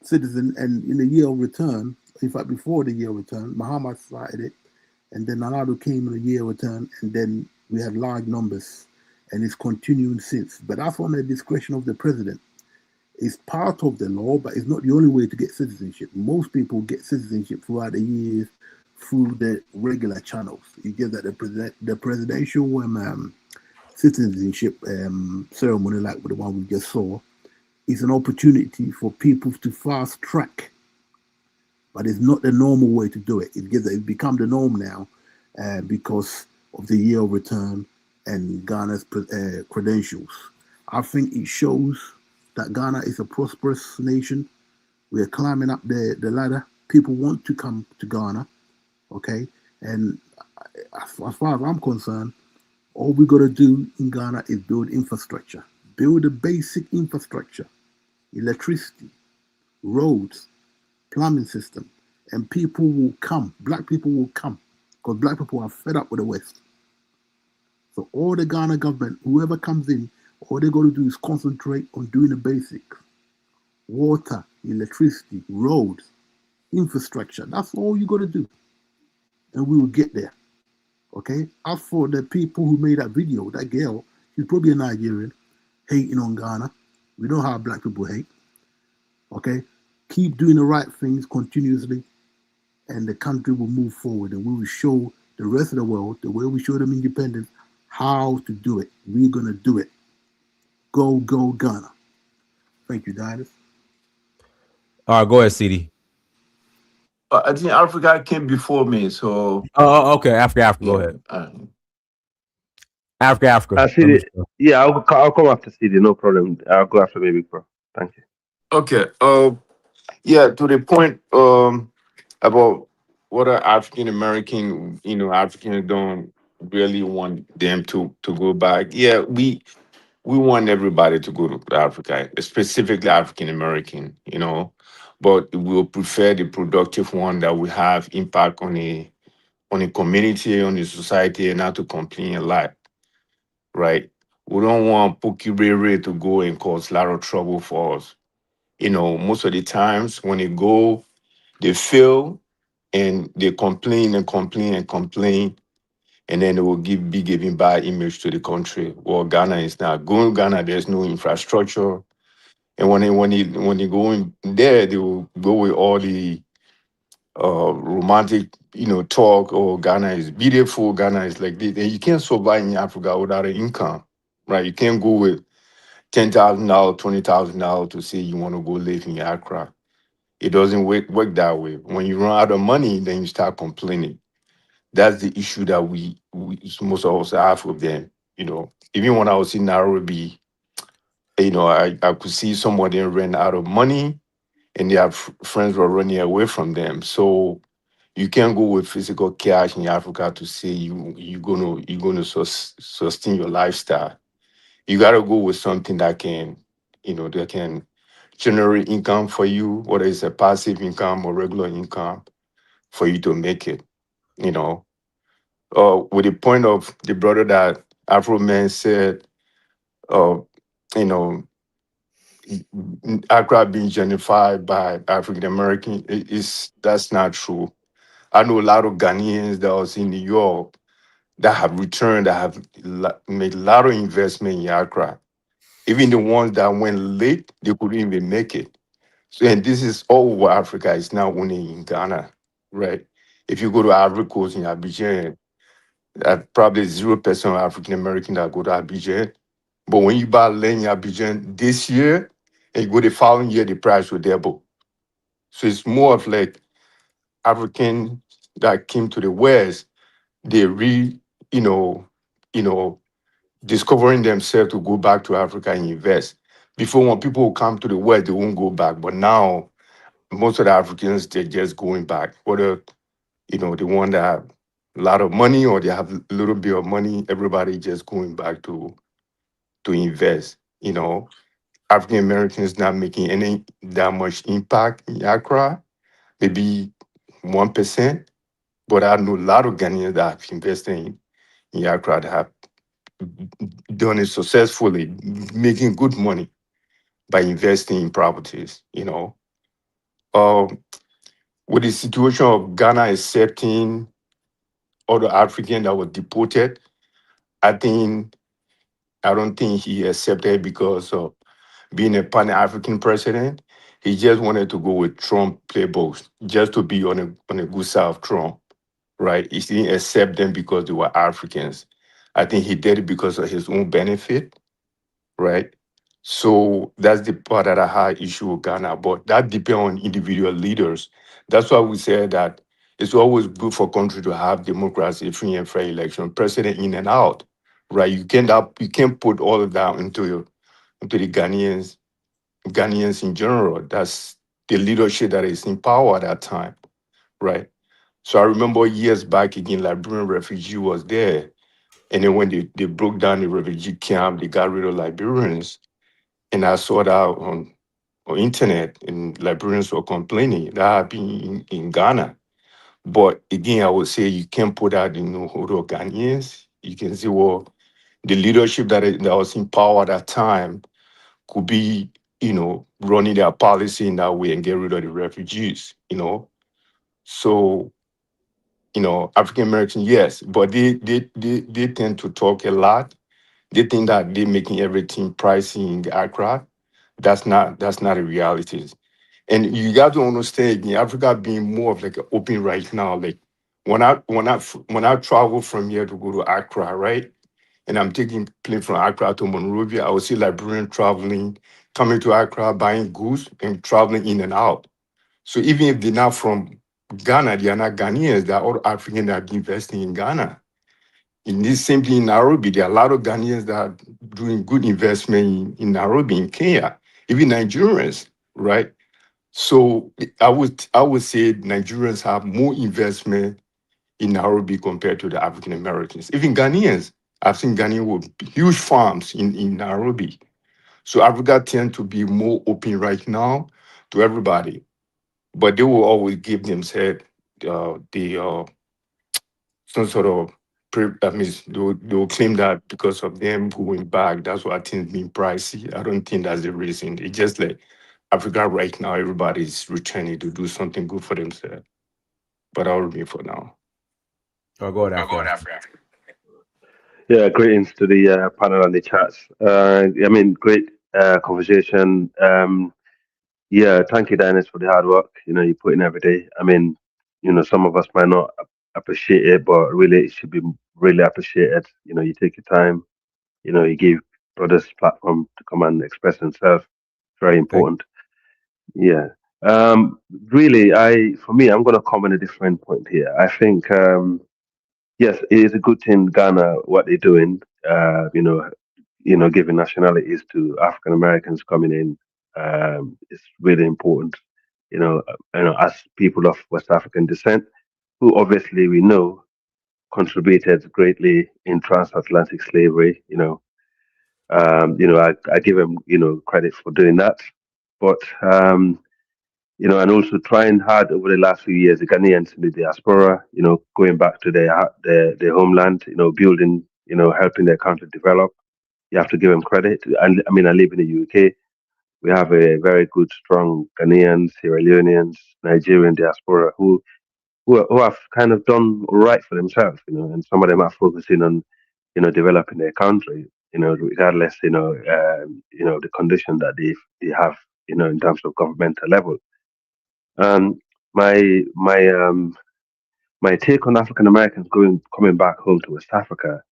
citizen. And in the year of return, in fact, before the year of return, Muhammad started it, and then Nalado came in the year of return, and then we had large numbers, and it's continuing since. But that's on the discretion of the president. It's part of the law, but it's not the only way to get citizenship. Most people get citizenship throughout the years through the regular channels. You get that the presidential citizenship ceremony, like the one we just saw, is an opportunity for people to fast track. But it's not the normal way to do it. It's become the norm now because of the year of return and Ghana's credentials. I think it shows that Ghana is a prosperous nation. We're climbing up the ladder. People want to come to Ghana, okay? And as far as I'm concerned, all we got to do in Ghana is build infrastructure. Build a basic infrastructure, electricity, roads, plumbing system, and people will come. Black people will come, because black people are fed up with the West. So all the Ghana government, whoever comes in, all they got to do is concentrate on doing the basics. Water, electricity, roads, infrastructure. That's all you got to do. And we will get there. Okay? As for the people who made that video, that girl, she's probably a Nigerian, hating on Ghana. We know how black people hate. Okay? Keep doing the right things continuously, and the country will move forward, and we will show the rest of the world, the way we show them independence, how to do it. We're going to do it. Go, go, Ghana. Thank you, Dinus. All right, go ahead, CD. I think Africa came before me, so. Oh, okay. Africa. Go ahead. Africa. CD, yeah, I'll come after CD. No problem. I'll go after Baby Pro. Thank you. Okay. Yeah, to the point about what are African American, Africans don't really want them to go back. Yeah, we want everybody to go to Africa, specifically African American, but we'll prefer the productive one that will have impact on the community, on the society, and not to complain a lot, right? We don't want Pukibere to go and cause a lot of trouble for us. Most of the times when they go, they fail and they complain and complain and complain, and then they will be giving bad image to the country. Well, Ghana is not going. Ghana, there's no infrastructure, and when they go in there, they will go with all the romantic, talk. Oh, Ghana is beautiful. Ghana is like this. And you can't survive in Africa without an income, right? You can't go with $10,000, $20,000 to say you want to go live in Accra. It doesn't work that way. When you run out of money, then you start complaining. That's the issue that we most of us have with them. Even when I was in Nairobi, I could see somebody ran out of money, and their friends were running away from them. So you can't go with physical cash in Africa to say you're gonna sustain your lifestyle. You gotta go with something that can generate income for you, whether it's a passive income or regular income, for you to make it. You know, with the point of the brother that Afro man said, uh, you know, Accra being gentrified by African American, that's not true. I know a lot of Ghanaians that was in New York that have returned, that have made a lot of investment in Accra. Even the ones that went late, they couldn't even make it. So, and this is all over Africa. It's not only in Ghana, right? If you go to Ivory Coast in Abidjan, probably 0% of African American that go to Abidjan. But when you buy land in Abidjan this year, and you go the following year, the price will double. So it's more of like African that came to the West, they you know, you know, discovering themselves to go back to Africa and invest. Before, when people come to the West, they won't go back. But now, most of the Africans, they're just going back. Whether, they want to have a lot of money or they have a little bit of money, everybody just going back to invest. African Americans not making any that much impact in Accra, maybe 1%. But I know a lot of Ghanaians that have invested in Accra that have done it successfully, making good money by investing in properties. Um, with the situation of Ghana accepting other African that were deported, I don't think he accepted because of being a Pan-African president. He just wanted to go with Trump playbooks, just to be on a good side of Trump, right? He didn't accept them because they were Africans. I think he did it because of his own benefit, right? So that's the part that I had issue with Ghana, but that depends on individual leaders. That's why we say that it's always good for country to have democracy, free and fair election, president in and out, right? You can't put all of that into the Ghanaians in general. That's the leadership that is in power at that time, right? So I remember years back again, Liberian refugee was there. And then when they broke down the refugee camp, they got rid of Liberians. And I saw that on internet, and Liberians were complaining. That happened in Ghana. But again, I would say you can't put that in the whole of Ghanaians. You can see, well, the leadership that was in power at that time could be, running their policy in that way and get rid of the refugees. So, African Americans, yes, but they tend to talk a lot. They think that they're making everything pricey in Accra. That's not a reality. And you got to understand, in Africa being more of like an open right now. Like when I travel from here to go to Accra, right? And I'm taking plane from Accra to Monrovia, I will see Liberian traveling, coming to Accra, buying goods and traveling in and out. So even if they're not from Ghana, they are not Ghanaians, they're all African that are investing in Ghana. In this same thing in Nairobi, there are a lot of Ghanaians that are doing good investment in Nairobi, in Kenya, even Nigerians, right? So I would say Nigerians have more investment in Nairobi compared to the African Americans. Even Ghanaians, I've seen Ghanaians with huge farms in Nairobi. So Africa tend to be more open right now to everybody, but they will always give themselves the some sort of that means they will claim that because of them going back, that's why things being pricey. I don't think that's the reason. It's just like Africa right now, everybody's returning to do something good for themselves. But I'll remain for now. I'll go after. Yeah, greetings to the panel and the chats. I mean, great conversation. Yeah, thank you, Dennis, for the hard work. You put in every day. I mean, some of us might not appreciate it, but really, it should be really appreciated. You take your time. You give brothers platform to come and express themselves. Very important. Yeah. Really, for me, I'm going to come on a different point here. I think, yes, it is a good thing Ghana what they're doing. Giving nationalities to African Americans coming in is really important. As people of West African descent, who obviously we know contributed greatly in transatlantic slavery. I give them credit for doing that, but and also trying hard over the last few years, the Ghanaians in the diaspora, going back to their homeland, building, helping their country develop. You have to give them credit. And I mean, I live in the UK. We have a very good, strong Ghanaians, Sierra Leoneans, Nigerian diaspora who have kind of done right for themselves, and some of them are focusing on, developing their country, regardless, the condition that they have, in terms of governmental level. My my my take on African Americans coming back home to West Africa,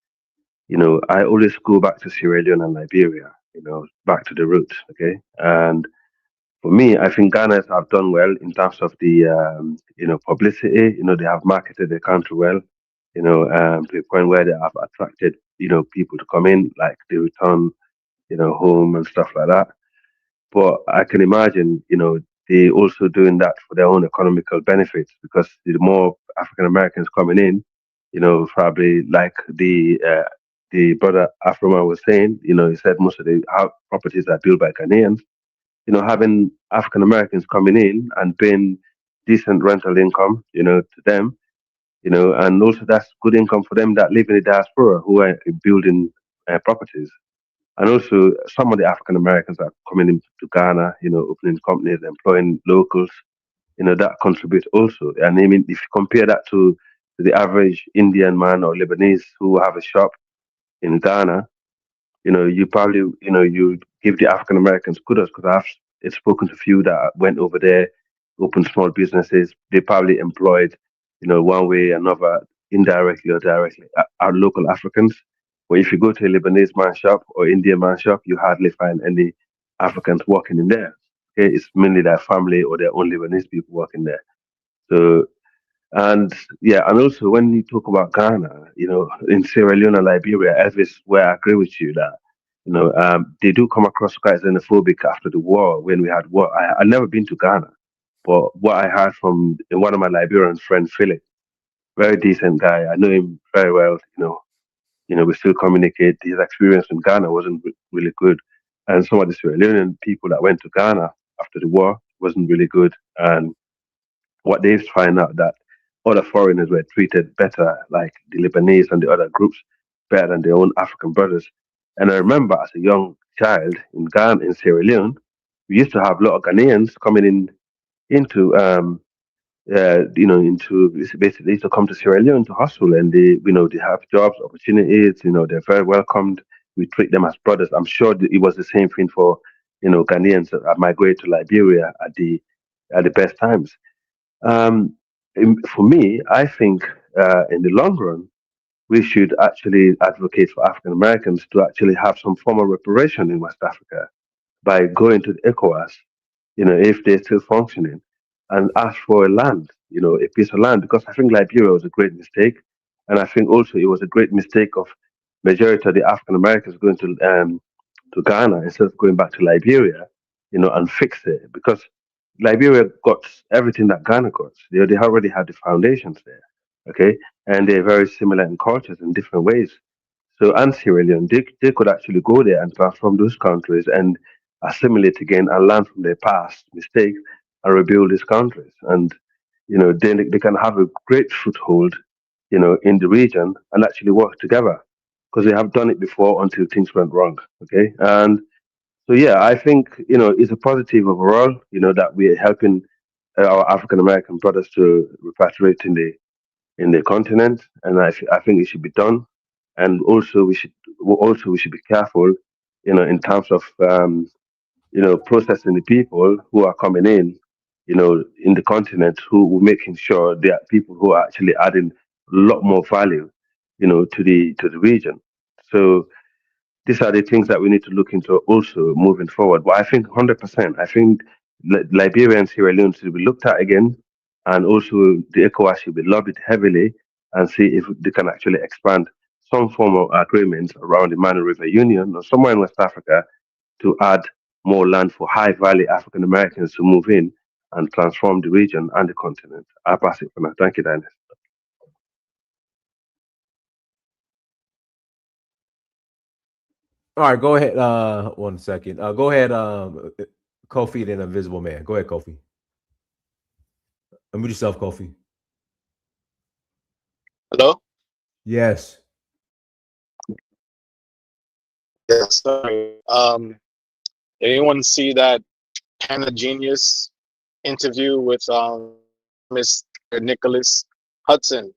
I always go back to Sierra Leone and Liberia, back to the roots, okay? And for me, I think Ghanaians have done well in terms of the publicity. They have marketed their country well, to a point where they have attracted, people to come in, like they return, home and stuff like that. But I can imagine, they also doing that for their own economical benefits, because the more African Americans coming in, probably like the brother Afroman was saying, he said most of the properties are built by Ghanaians. Having African Americans coming in and paying decent rental income, to them, and also that's good income for them that live in the diaspora who are building properties. And also, some of the African Americans are coming into Ghana, opening companies, employing locals, that contributes also. And I mean, if you compare that to the average Indian man or Lebanese who have a shop in Ghana, you probably, you give the African Americans kudos, because I've spoken to a few that went over there, opened small businesses. They probably employed, one way or another, indirectly or directly, our local Africans. But if you go to a Lebanese man shop or Indian man shop, you hardly find any Africans working in there. Okay, it's mainly their family or their own Lebanese people working there. So, and yeah, and also when you talk about Ghana, in Sierra Leone and Liberia, Elvis, where I agree with you that, they do come across quite xenophobic after the war, when we had war. I've never been to Ghana, but what I heard from one of my Liberian friends, Philip, very decent guy. I know him very well, we still communicate. His experience in Ghana wasn't really good. And some of the Sierra Leonean people that went to Ghana after the war wasn't really good. And what they find out that other foreigners were treated better, like the Lebanese and the other groups, better than their own African brothers. And I remember as a young child in Ghana, in Sierra Leone, we used to have a lot of Ghanaians coming into into basically they used to come to Sierra Leone to hustle, and they have jobs, opportunities. They're very welcomed. We treat them as brothers. I'm sure it was the same thing for Ghanaians that migrated to Liberia at the best times. For me, I think in the long run, we should actually advocate for African Americans to actually have some form of reparation in West Africa by going to the ECOWAS, if they're still functioning, and ask for a land, a piece of land, because I think Liberia was a great mistake. And I think also it was a great mistake of majority of the African Americans going to Ghana instead of going back to Liberia, and fix it, because Liberia got everything that Ghana got. They already had the foundations there, okay? And they're very similar in cultures in different ways. So, and Sierra Leone, they could actually go there and transform those countries and assimilate again and learn from their past mistakes and rebuild these countries. And, then they can have a great foothold, in the region and actually work together, because they have done it before until things went wrong. Okay. And So yeah, I think it's a positive overall. That we're helping our African American brothers to repatriate in the continent, and I think it should be done. And also we should be careful, in terms of processing the people who are coming in the continent, who making sure they are people who are actually adding a lot more value, to the region. So these are the things that we need to look into also moving forward. But I think 100%, I think Liberia and Sierra Leone should be looked at again, and also the ECOWAS should be lobbied heavily and see if they can actually expand some form of agreements around the Manu River Union or somewhere in West Africa to add more land for high value African Americans to move in and transform the region and the continent. I'll pass it for now. Thank you, Daniel. All right, go ahead. 1 second. Go ahead, Kofi, then Invisible Man. Go ahead, Kofi. Unmute yourself, Kofi. Hello? Yes. Yes, sorry. Did anyone see that Pan-Genius interview with Mr. Nicholas Hudson?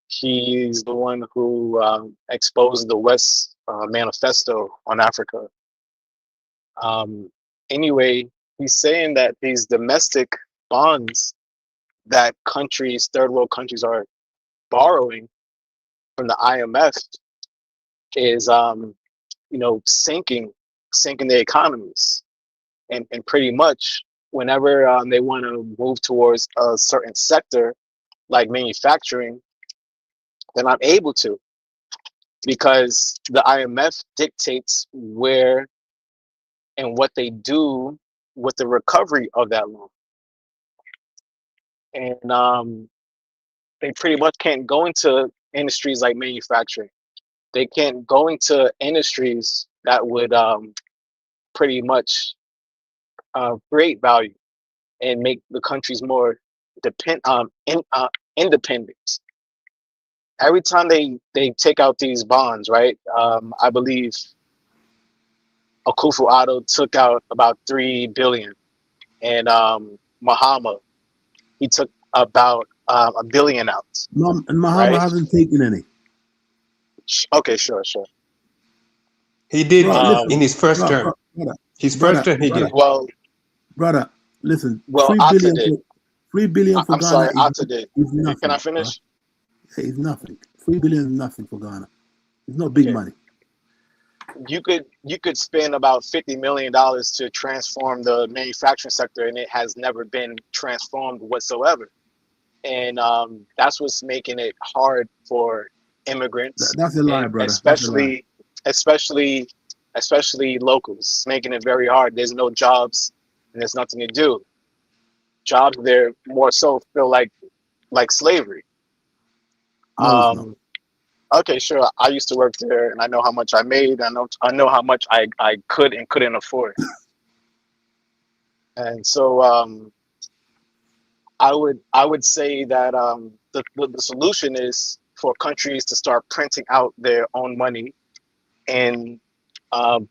He's the one who exposed the West Manifesto on Africa. Anyway, he's saying that these domestic bonds that countries, third world countries, are borrowing from the IMF is, sinking their economies, and pretty much whenever they want to move towards a certain sector, like manufacturing, they're not able to, because the IMF dictates where and what they do with the recovery of that loan. And they pretty much can't go into industries like manufacturing. They can't go into industries that would pretty much create value and make the countries more independent. Every time they take out these bonds, right? I believe Akufo-Addo took out about 3 billion, and Mahama, he took about $1 billion out. And Mahama hasn't taken any. Okay, sure. He did in his first term. His first term, he did. Well, brother, listen. Well, 3 billion for I'm Ghana. sorry, Atta did. Nothing, Can I finish? Bro. It's nothing. 3 billion is nothing for Ghana. It's not big money. You could spend about $50 million to transform the manufacturing sector, and it has never been transformed whatsoever. And that's what's making it hard for immigrants. That's a lie, brother. Especially locals, making it very hard. There's no jobs, and there's nothing to do. Jobs there more so feel like slavery. No, okay, sure. I used to work there, and I know how much I made. I know how much I could and couldn't afford. And so I would say that the solution is for countries to start printing out their own money and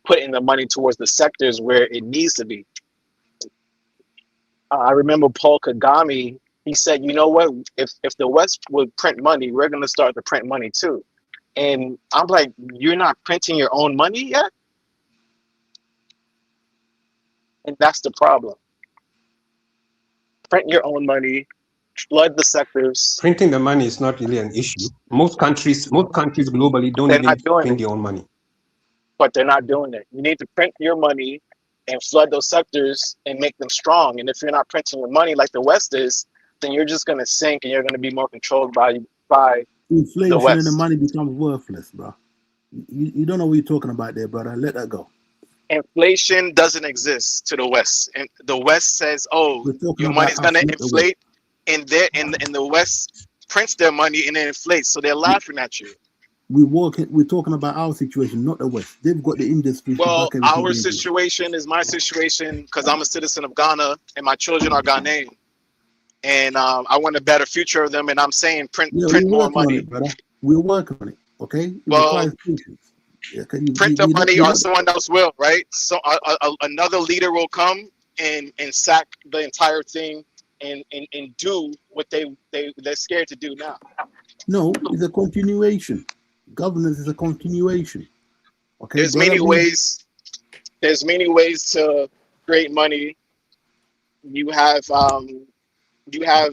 putting the money towards the sectors where it needs to be. I remember Paul Kagame. He said, "You know what? If the West would print money, we're going to start to print money too." And I'm like, "You're not printing your own money yet?" And that's the problem. Print your own money, flood the sectors. Printing the money is not really an issue. Most countries globally don't even print their own money. But they're not doing it. You need to print your money and flood those sectors and make them strong. And if you're not printing your money like the West is, then you're just going to sink, and you're going to be more controlled by inflation, the West. And the money becomes worthless, bro. You don't know what you're talking about there, brother. Let that go. Inflation doesn't exist to the West, and the West says, "Oh, your money's going to inflate," and the West prints their money and it inflates, so they're laughing at you. We're talking about our situation, not the West. They've got the industry. Well, our situation is my situation because I'm a citizen of Ghana and my children are Ghanaian, and I want a better future of them. And I'm saying print more money. On it, brother. We're working on it. Okay. Well, Yeah, can you print the money or someone else will, right? So another leader will come and sack the entire thing and do what they're scared to do now. No, it's a continuation. Governance is a continuation. Okay, there's many ways to create money. You have brother, you have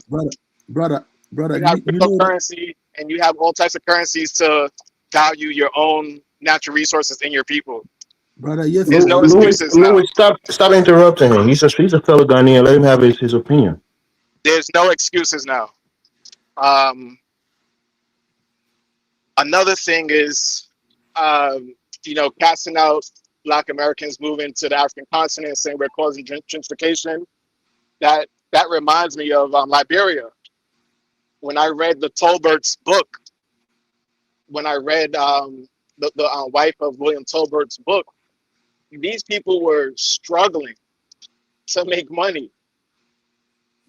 cryptocurrency, and you have all types of currencies to value your own natural resources and your people. Brother, yes. There's no excuses now. Louis, stop interrupting him. He's a fellow Ghanaian. Let him have his opinion. There's no excuses now. Another thing is, casting out Black Americans moving to the African continent, saying we're causing gentrification. That reminds me of Liberia. When I read the Tolbert's book, when I read the wife of William Tolbert's book, these people were struggling to make money.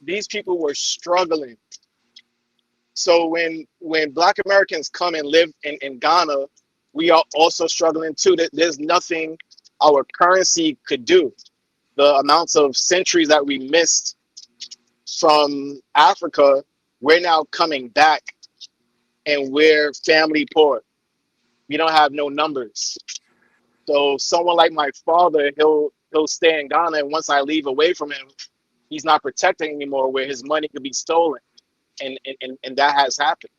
These people were struggling. So when Black Americans come and live in Ghana, we are also struggling too. There's nothing our currency could do. The amounts of centuries that we missed from Africa, we're now coming back and we're family poor. We don't have no numbers. So someone like my father, he'll stay in Ghana, and once I leave away from him, he's not protecting anymore, where his money could be stolen. And that has happened.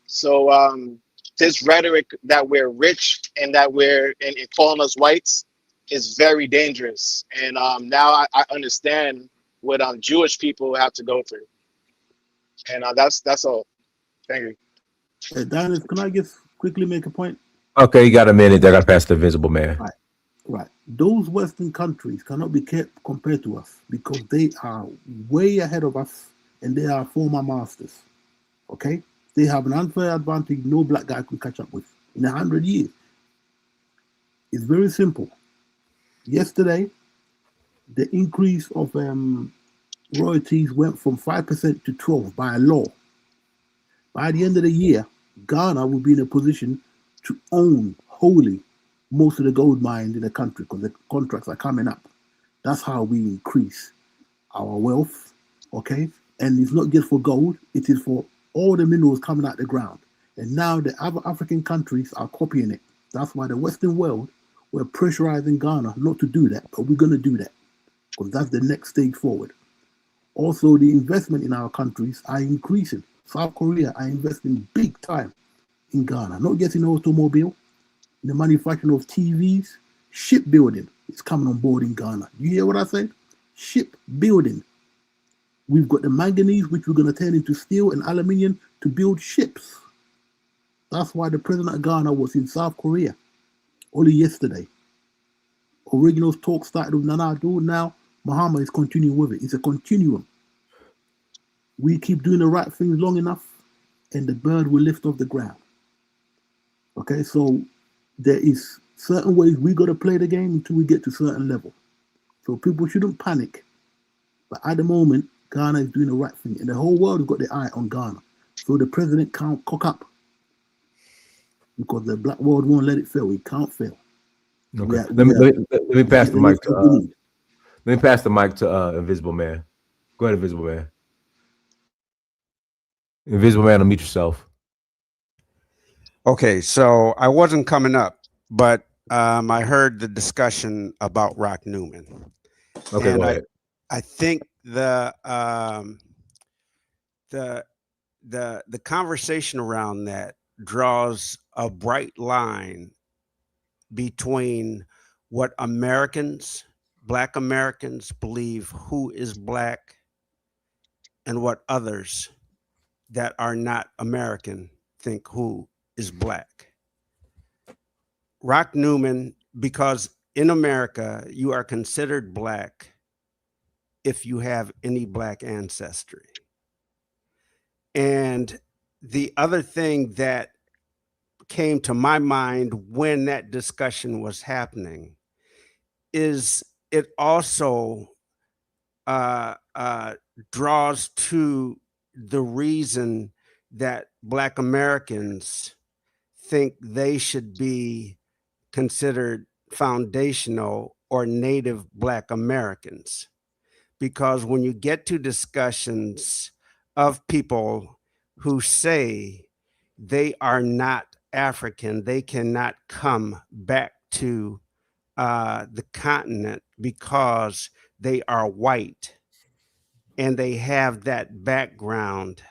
So this rhetoric that we're rich and that we're and calling us whites is very dangerous. And now I understand what Jewish people have to go through. And that's all. Thank you. Hey, Dennis, can I just quickly make a point? Okay, you got a minute. I got past the Invisible Man. Right. Those Western countries cannot be compared to us because they are way ahead of us and they are former masters. Okay? They have an unfair advantage no black guy could catch up with in 100 years. It's very simple. Yesterday, the increase of royalties went from 5% to 12% by a law. By the end of the year, Ghana will be in a position to own wholly most of the gold mines in the country because the contracts are coming up. That's how we increase our wealth, okay? And it's not just for gold, it is for all the minerals coming out the ground. And now the other African countries are copying it. That's why the Western world, we're pressurizing Ghana not to do that, but we're going to do that because that's the next stage forward. Also, the investment in our countries are increasing. South Korea are investing big time in Ghana, not just in automobile, in the manufacturing of TVs, shipbuilding is coming on board in Ghana. You hear what I said? Shipbuilding. We've got the manganese, which we're going to turn into steel and aluminium to build ships. That's why the president of Ghana was in South Korea only yesterday. Original talk started with Nana Addo. Now Muhammad is continuing with it. It's a continuum. We keep doing the right things long enough and the bird will lift off the ground. Okay, so there is certain ways we got to play the game until we get to a certain level. So people shouldn't panic. But at the moment, Ghana is doing the right thing. And the whole world has got their eye on Ghana. So the president can't cock up. Because the black world won't let it fail. It can't fail. Okay. Let me pass the mic to let me pass the mic to Invisible Man. Go ahead, Invisible Man. Invisible Man, unmute yourself. Okay, so I wasn't coming up, but I heard the discussion about Rock Newman. Okay, and go ahead. I think the conversation around that draws a bright line between what Americans, Black Americans, believe who is Black and what others that are not American think who is Black. Rock Newman, because in America, you are considered Black if you have any Black ancestry. And the other thing that came to my mind when that discussion was happening is it also draws to the reason that Black Americans think they should be considered foundational or native Black Americans. Because when you get to discussions of people who say they are not African, they cannot come back to the continent because they are white and they have that background.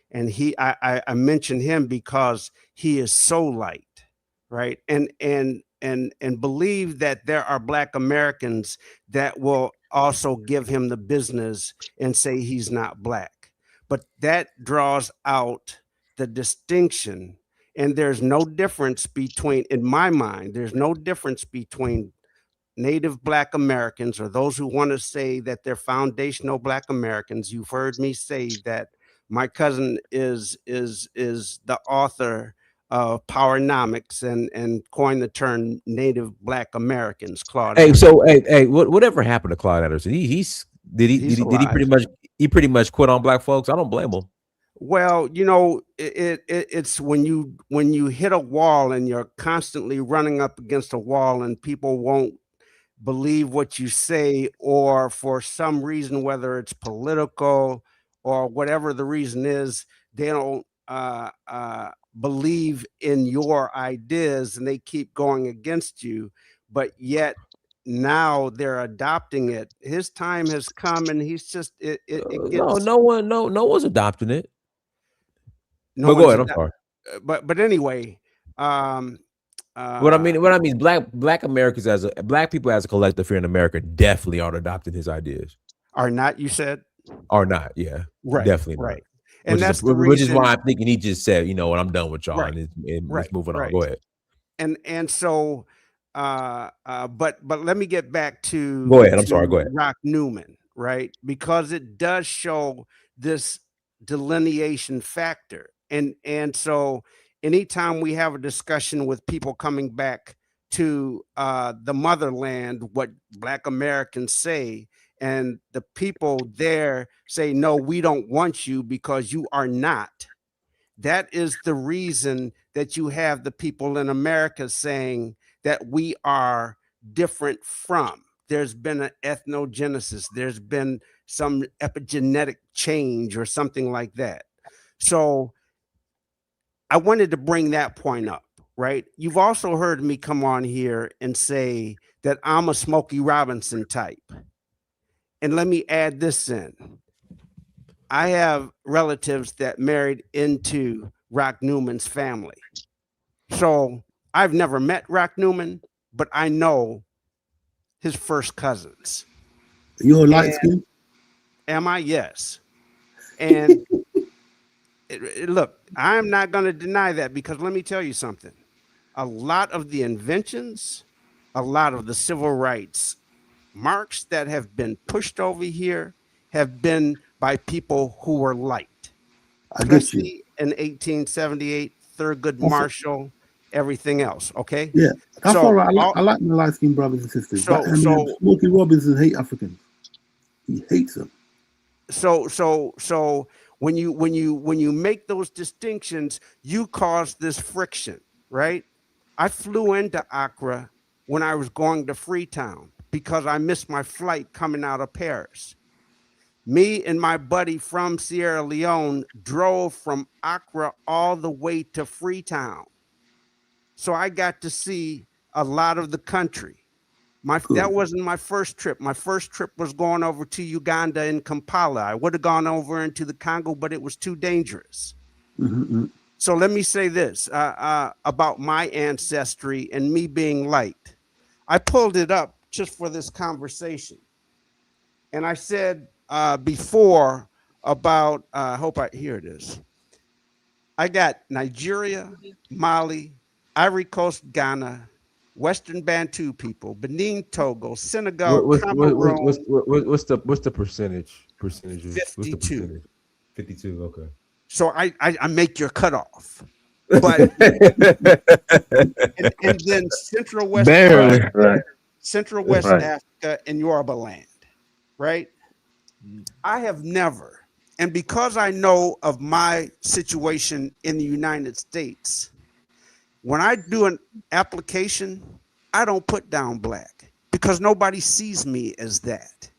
And I mention him because he is so light, right? And believe that there are Black Americans that will also give him the business and say he's not Black. But that draws out the distinction. And there's no difference between, in my mind, there's no difference between Native Black Americans or those who want to say that they're foundational Black Americans. You've heard me say that my cousin is the author of Powernomics and coined the term Native Black Americans. Claude. Hey, so whatever happened to Claude Anderson? Did he pretty much quit on Black folks? I don't blame him. Well, you know, it's when you hit a wall and you're constantly running up against a wall and people won't believe what you say, or for some reason, whether it's political or whatever the reason is, they don't believe in your ideas and they keep going against you. But yet now they're adopting it. His time has come, and he's just it gets no one's adopting it. No, go ahead. I'm sorry. But anyway, what I mean, Black Americans Black people as a collective here in America definitely aren't adopting his ideas. Are not, you said? Are not, yeah, right, definitely right. Not. And that's the reason, which is why I'm thinking he just said, you know what, I'm done with y'all, right, and right, let's move on. Right. Go ahead. And so, but let me get back to go ahead. I'm sorry. Go ahead. Rock Newman, right? Because it does show this delineation factor, and so anytime we have a discussion with people coming back to the motherland, what Black Americans say, and the people there say, no, we don't want you because you are not. That is the reason that you have the people in America saying that we are different from. There's been an ethnogenesis. There's been some epigenetic change or something like that. So I wanted to bring that point up, right? You've also heard me come on here and say that I'm a Smokey Robinson type. And let me add this in. I have relatives that married into Rock Newman's family. So I've never met Rock Newman, but I know his first cousins. You're light skin? Am I? Yes. And look, I'm not going to deny that, because let me tell you something. A lot of the inventions, a lot of the civil rights marks that have been pushed over here have been by people who were light. Especially in 1878, Thurgood Marshall, everything else. Okay. Yeah, that's all right. I like my light skinned brothers and sisters. But Smokey Robinson hate Africans. He hates them. So when you make those distinctions, you cause this friction, right? I flew into Accra when I was going to Freetown because I missed my flight coming out of Paris. Me and my buddy from Sierra Leone drove from Accra all the way to Freetown. So I got to see a lot of the country. That wasn't my first trip. My first trip was going over to Uganda in Kampala. I would have gone over into the Congo, but it was too dangerous. Mm-hmm. So let me say this about my ancestry and me being light. I pulled it up just for this conversation. And I said before about, here it is. I got Nigeria, Mali, Ivory Coast, Ghana, Western Bantu people, Benin, Togo, Senegal, Cameroon. What's the percentage? 52. 52. Okay. So I make your cutoff, but and then Central West, Central West Africa and Yoruba land, right? I have never, and because I know of my situation in the United States, When I do an application, I don't put down black because nobody sees me as that.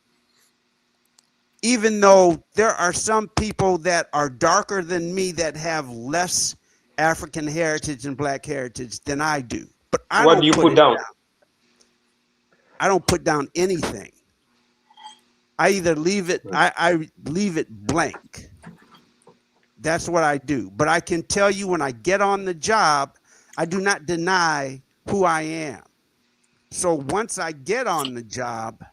Even though there are some people that are darker than me that have less African heritage and black heritage than I do. But I What do don't you put put it down? down. I don't put down anything. I either leave it, I leave it blank. That's what I do. But I can tell you when I get on the job, I do not deny who I am. So once I get on the job,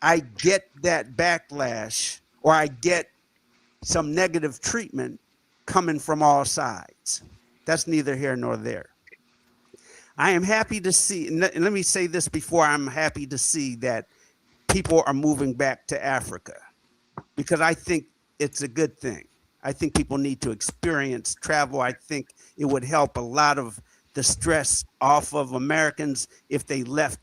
I get that backlash or I get some negative treatment coming from all sides. That's neither here nor there. I am happy to see, and let me say this before, I'm happy to see that people are moving back to Africa because I think it's a good thing. I think people need to experience travel. I think it would help a lot of the stress off of Americans if they left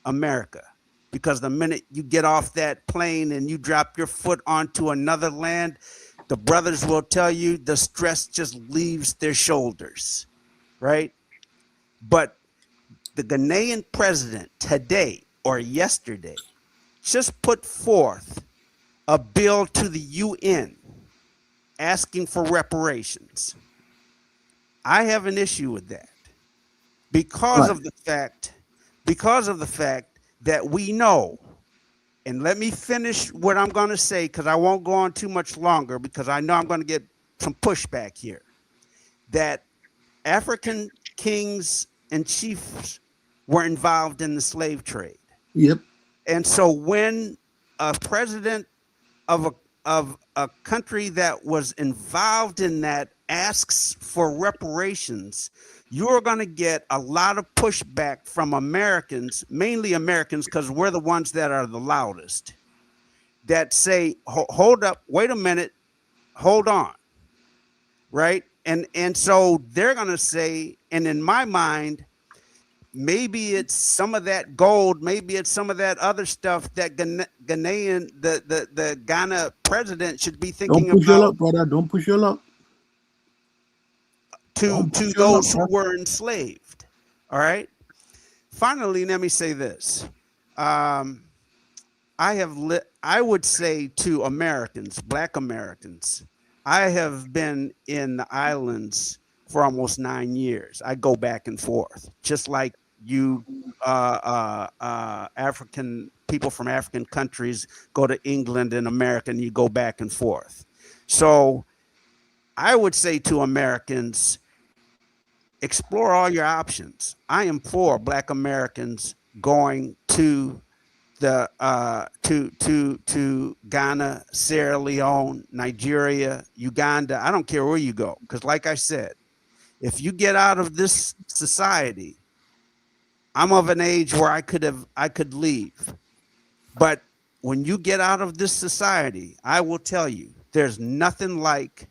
America. Because the minute you get off that plane and you drop your foot onto another land, the brothers will tell you the stress just leaves their shoulders, right? But the Ghanaian president today or yesterday just put forth a bill to the UN asking for reparations. I have an issue with that because of the fact that we know, and let me finish what I'm going to say because I won't go on too much longer because I know I'm going to get some pushback here, that African kings and chiefs were involved in the slave trade. Yep. And so when a president of a country that was involved in that asks for reparations, you're going to get a lot of pushback from Americans, mainly Americans, because we're the ones that are the loudest, that say, hold up, wait a minute, hold on, right? And so they're going to say, and in my mind, maybe it's some of that gold, maybe it's some of that other stuff that Ghanaian, the Ghana president should be thinking Don't push your about. luck, brother. Don't push your luck. To those who were enslaved. All right. Finally, let me say this. I would say to Americans, Black Americans, I have been in the islands for almost 9 years. I go back and forth, just like you African people from African countries go to England and America and you go back and forth. So I would say to Americans, explore all your options. I am for Black Americans going to the to Ghana, Sierra Leone, Nigeria, Uganda. I don't care where you go, because like I said, if you get out of this society, I'm of an age where I could leave. But when you get out of this society, I will tell you, there's nothing like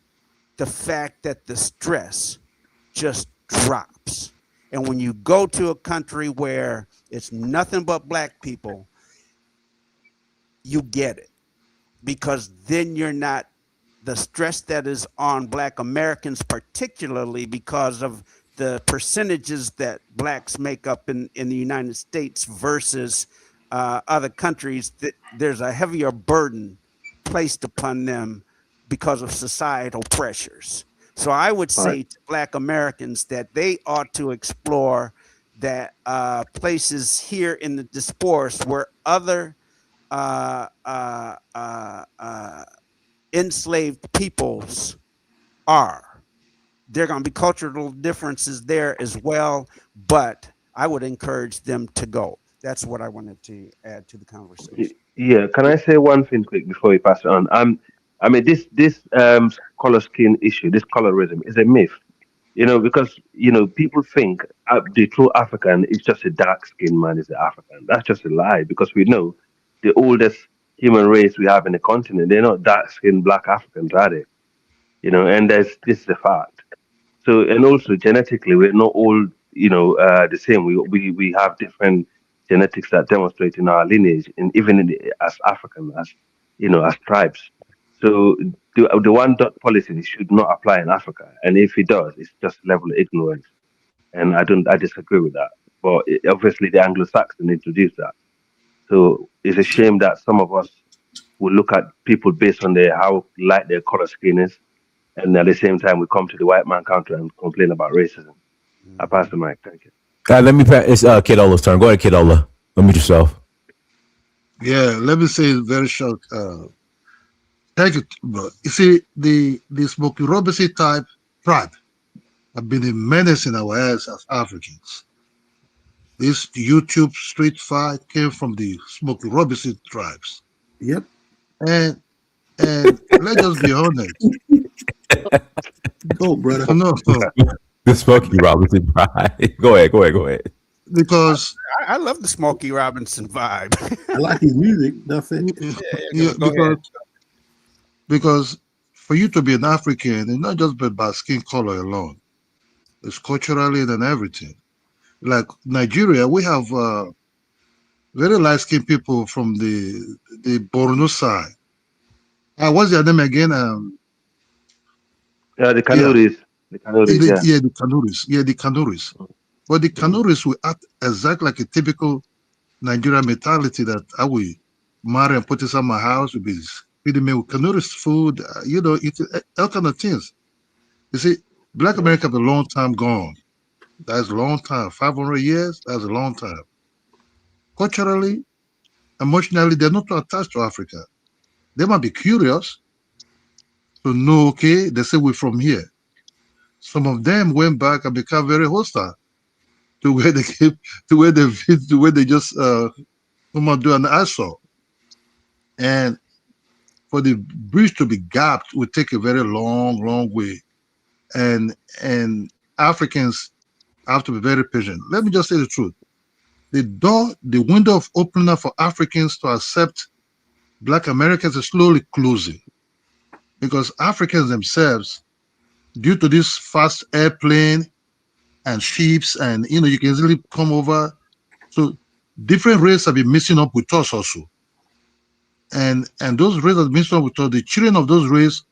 the fact that the stress just drops. And when you go to a country where it's nothing but Black people, you get it, because then you're not, the stress that is on Black Americans, particularly because of the percentages that Blacks make up in the United States versus other countries, that there's a heavier burden placed upon them because of societal pressures. So I would say to Black Americans that they ought to explore that places here in the diaspora where other enslaved peoples are. There are going to be cultural differences there as well, but I would encourage them to go. That's what I wanted to add to the conversation. Yeah, can I say one thing quick before we pass it on? I mean, this color skin issue, this colorism, is a myth. Because people think the true African is just a dark skinned man is the African. That's just a lie, because we know the oldest human race we have in the continent, they're not dark skinned black Africans, are they? And this is a fact. So, and also genetically, we're not all, the same. We have different genetics that demonstrate in our lineage, and even as African, as tribes. So, the one dot policy should not apply in Africa, and if it does, it's just level of ignorance. and I disagree with that. But obviously, the Anglo-Saxon introduced that. So it's a shame that some of us will look at people based on how light their color skin is, and at the same time we come to the white man counter and complain about racism. I pass the mic. Thank you. Let me pass. It's Kidola's turn. Go ahead, Kidola. Unmute yourself. Yeah, let me say it very short. Thank you, bro. You see, the Smokey Robinson type tribe have been a menace in our heads as Africans. This YouTube street fight came from the Smokey Robinson tribes. Yep. And let's just be honest. Go, brother. No. The Smokey Robinson tribe. Go ahead. Because I love the Smokey Robinson vibe. I like his music. That's it. Because for you to be an African, it's not just by skin color alone. It's culturally and everything. Like Nigeria, we have very light-skinned people from the Borno side. What's their name again? The Kanuris. The Kanuris. The Kanuris. But the Kanuris will act exactly like a typical Nigerian mentality that I will marry and put this on my house, will be feeding me with Kanuris food, eat all kind of things. You see, Black America have a long time gone. That's a long time. 500 years, that's a long time. Culturally, emotionally, they're not too attached to Africa. They might be curious to know, okay, they say we're from here. Some of them went back and become very hostile to where they came, to where they just come and do an assault. And for the bridge to be gapped would take a very long, long way. And Africans have to be very patient. Let me just say the truth. The window of opening up for Africans to accept Black Americans is slowly closing, because Africans themselves, due to this fast airplane and ships, and you can easily come over. So different races have been mixing up with us also. And those races have been mixing up with us. The children of those races,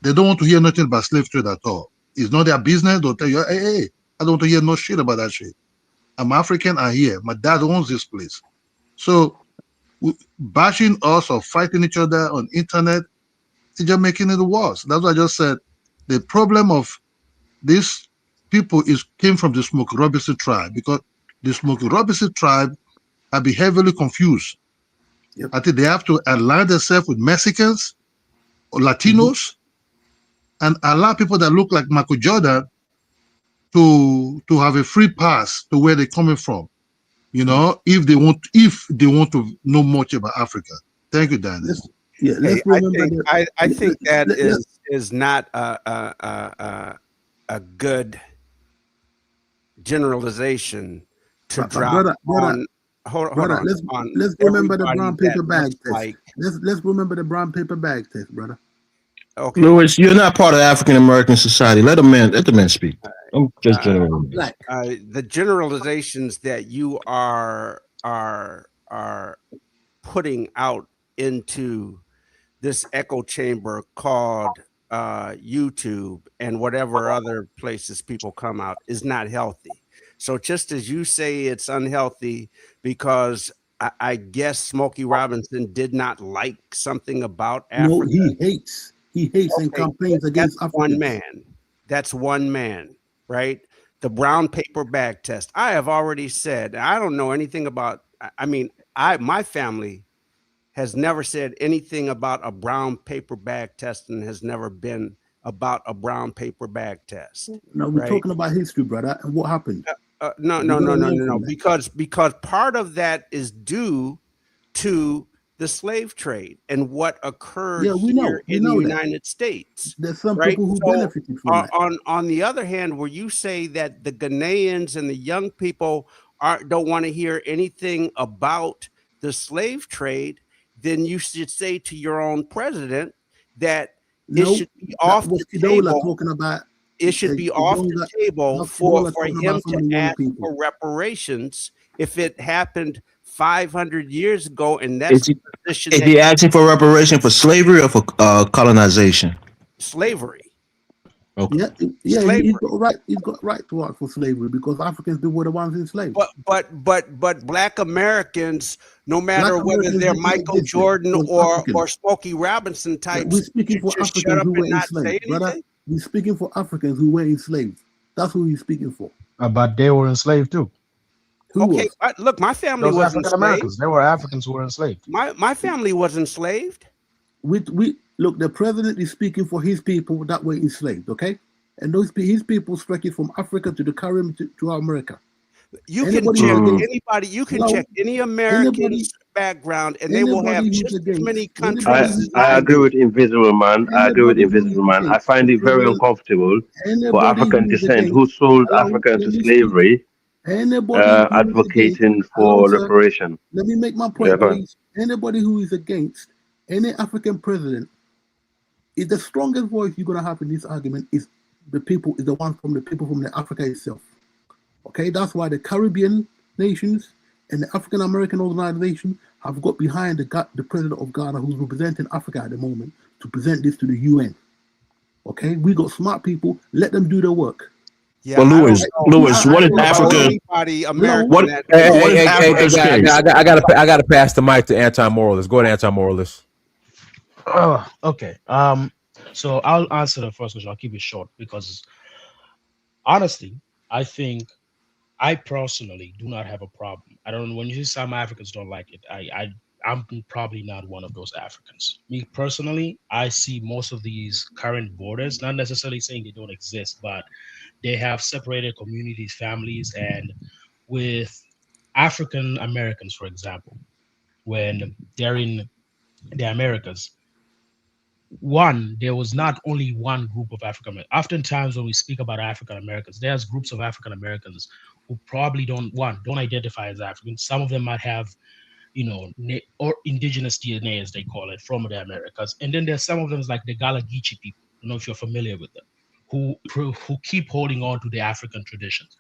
they don't want to hear nothing about slave trade at all. It's not their business. They'll tell you, hey, I don't want to hear no shit about that shit. I'm African, I'm here. My dad owns this place. So bashing us or fighting each other on internet is just making it worse. That's what I just said. The problem of these people came from the Smokey Robinson tribe, because the Smokey Robinson tribe have been heavily confused. Yep. I think they have to align themselves with Mexicans or Latinos and allow people that look like Michael Jordan to have a free pass to where they're coming from. If they want to know much about Africa. Thank you, Dan. Yeah, let's remember I think that is not a good generalization to drop on. Hold on. Let's remember the brown paper bag test. Let's remember the brown paper bag test, brother. Okay. Louis, you're not part of African American society. Let the man speak. I'm just generalizing. The generalizations that you are putting out into this echo chamber called YouTube and whatever other places people come out is not healthy. So just as you say it's unhealthy because I guess Smokey Robinson did not like something about Africa. No, he hates and complains against Africans. One man. That's one man, right? The brown paper bag test. I have already said, I don't know anything about, my family has never said anything about a brown paper bag test and has never been about a brown paper bag test. No, we're talking about history, brother. And what happened? No. Because part of that is due to the slave trade and what occurred here in the United States. There's some people who benefited from that. On the other hand, where you say that the Ghanaians and the young people don't want to hear anything about the slave trade, then you should say to your own president that it should be off the table. Talking about it should be off the table for him to ask for reparations if it happened 500 years ago, and that's the position. Is he asking for reparation for slavery or for colonization? Slavery. Yeah, he's got right. He's got right to ask for slavery because Africans were the ones enslaved. But Black Americans, no matter whether they're Michael Jordan or Smokey Robinson types, we're speaking for just shut Africans up who were and not say enslaved, brother. anything. We're speaking for Africans who were enslaved. That's who he's speaking for. But they were enslaved too. Who was? Look, my family Those was African enslaved. Americans. They were Africans who were enslaved. My family was enslaved. We look. The president is speaking for his people that were enslaved. Okay, and his people stretches from Africa to the Caribbean to America. You can check anybody. You can check any American's background, and they will have just as many countries. I agree with Invisible Man. I find it very uncomfortable for African descent who sold Africa into slavery, advocating for reparation. Let me make my point, please. Anybody who is against any African president, is the strongest voice you're going to have in this argument is the people from the Africa itself. Okay, that's why the Caribbean nations and the African American organization have got behind the president of Ghana, who's representing Africa at the moment, to present this to the UN. Okay, we got smart people. Let them do their work. Yeah, well, Lewis, what is Africa? I gotta pass the mic to anti-moralist. Go ahead, anti-moralist. Okay. So I'll answer the first question. I'll keep it short because honestly, I think I personally do not have a problem. I don't know when you say some Africans don't like it. I'm probably not one of those Africans. Me personally, I see most of these current borders, not necessarily saying they don't exist, but they have separated communities, families, and with African Americans, for example, when they're in the Americas, there was not only one group of African Americans. Oftentimes when we speak about African Americans, there's groups of African Americans who probably don't identify as African. Some of them might have, or indigenous DNA, as they call it, from the Americas. And then there's some of them like the Galagichi people. I don't know if you're familiar with them, who keep holding on to the African traditions.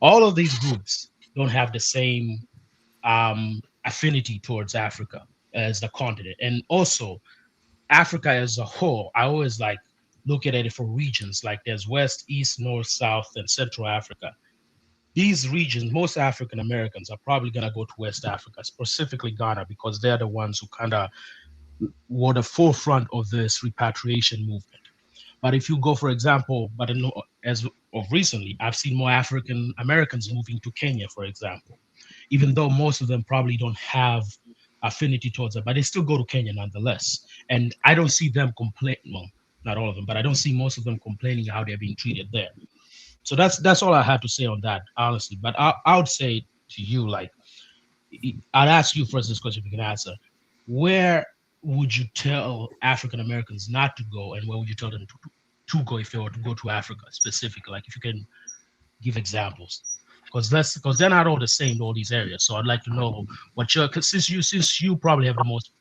All of these groups don't have the same affinity towards Africa as the continent. And also, Africa as a whole, I always look at it for regions. Like there's West, East, North, South, and Central Africa. These regions, most African Americans are probably going to go to West Africa, specifically Ghana, because they're the ones who kind of were the forefront of this repatriation movement. But if you go, for example, as of recently, I've seen more African Americans moving to Kenya, for example, even though most of them probably don't have affinity towards it, but they still go to Kenya nonetheless. And I don't see them complain. Well, not all of them, but I don't see most of them complaining how they're being treated there. So that's all I had to say on that, honestly. But I would say to you, I'd ask you first this question if you can answer. Where would you tell African Americans not to go, and where would you tell them to go if they were to go to Africa specifically? Like if you can give examples. Because they're not all the same in all these areas. So I'd like to know since you probably have the most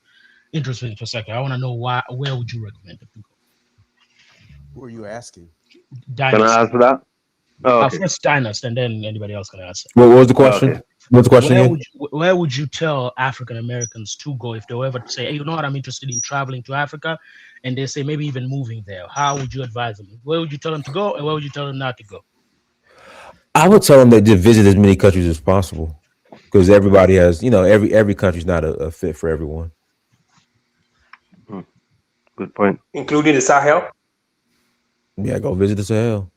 interesting perspective, I want to know where would you recommend them to go? Who are you asking? Can I answer that? Oh, okay. First Dynast, and then anybody else can answer. What was the question? Okay. What's the question? Where would you tell African Americans to go if they were ever to say, hey, you know what, I'm interested in traveling to Africa, and they say maybe even moving there? How would you advise them? Where would you tell them to go, and where would you tell them not to go? I would tell them to visit as many countries as possible, because everybody has, every country's not a fit for everyone. Good point. Including the Sahel? Yeah, go visit the Sahel.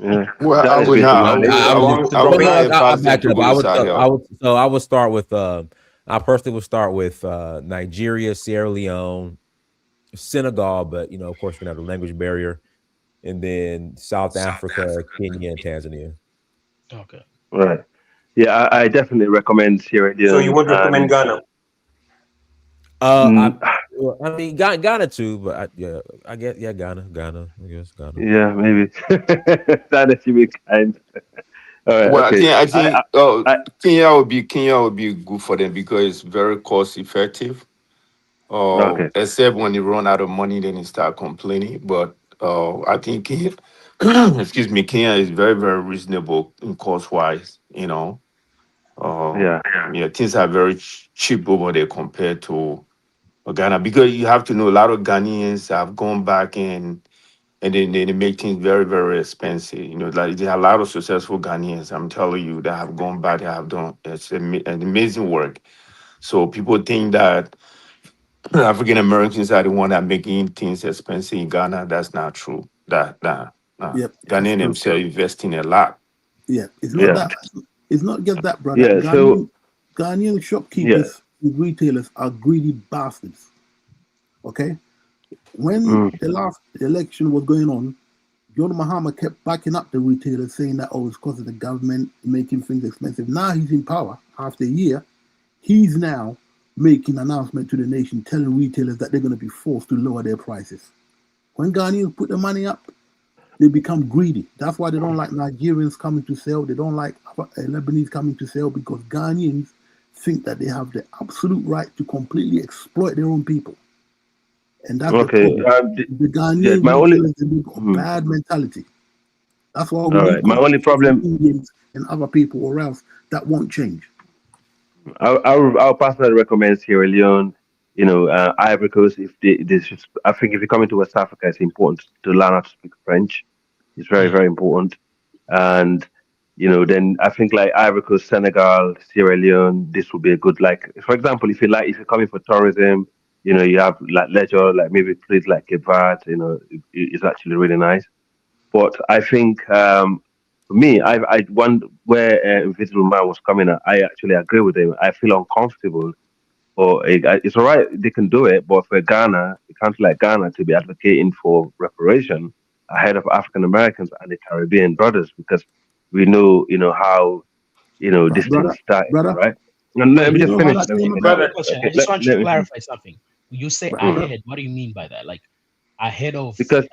Yeah. Well, I would start with I personally would start with Nigeria, Sierra Leone, Senegal, but of course we have the language barrier, and then South Africa, Kenya, and Tanzania. Okay. Right. Yeah, I definitely recommend Sierra Leone. So you would recommend Ghana? I mean Ghana too, but Ghana. I guess Ghana. Yeah, maybe. That should be kind. All right, well, okay. I think Kenya would be good for them because it's very cost effective. Okay. Except when they run out of money, then they start complaining. But I think Kenya, Kenya is very, very reasonable in cost wise. Yeah, things are very cheap over there compared to Ghana, because you have to know a lot of Ghanaians have gone back and and then they make things very, very expensive. You know, like there are a lot of successful Ghanaians, I'm telling you, that have gone back, that have done an amazing work. So people think that African Americans are the one that making things expensive in Ghana. That's not true. Yep, Ghanaian themselves investing a lot. Yeah, it's not that. It's not just that, brother. Yeah, so Ghanaian shopkeepers and retailers are greedy bastards. Okay, when the last election was going on, John Mahama kept backing up the retailers, saying that it's because of the government making things expensive. Now he's in power after a year. He's now making an announcement to the nation, telling retailers that they're going to be forced to lower their prices. When Ghanaians put the money up, they become greedy. That's why they don't like Nigerians coming to sell. They don't like Lebanese coming to sell, because Ghanaians think that they have the absolute right to completely exploit their own people. And that's the problem. The Ghanaians have a bad mentality. That's why we need my only problem Indians and other people, or else that won't change. I'll personally recommend Sierra Leone, Ivory Coast. I think if you're coming to West Africa, it's important to learn how to speak French. It's very, very important. And then I think like Ivory Coast, Senegal, Sierra Leone, this would be a good, like, for example, if you're coming for tourism, you have like leisure, like maybe places like Cape Verde, it's actually really nice. But I think for me, where Invisible Man was coming at, I actually agree with him. I feel uncomfortable, or it's all right, they can do it, but for Ghana, a country like Ghana, to be advocating for reparation ahead of African Americans and the Caribbean brothers, because we know, how, this thing started, right? No, let me just finish. I just want you to clarify something. You say ahead. What do you mean by that? Like ahead of? Because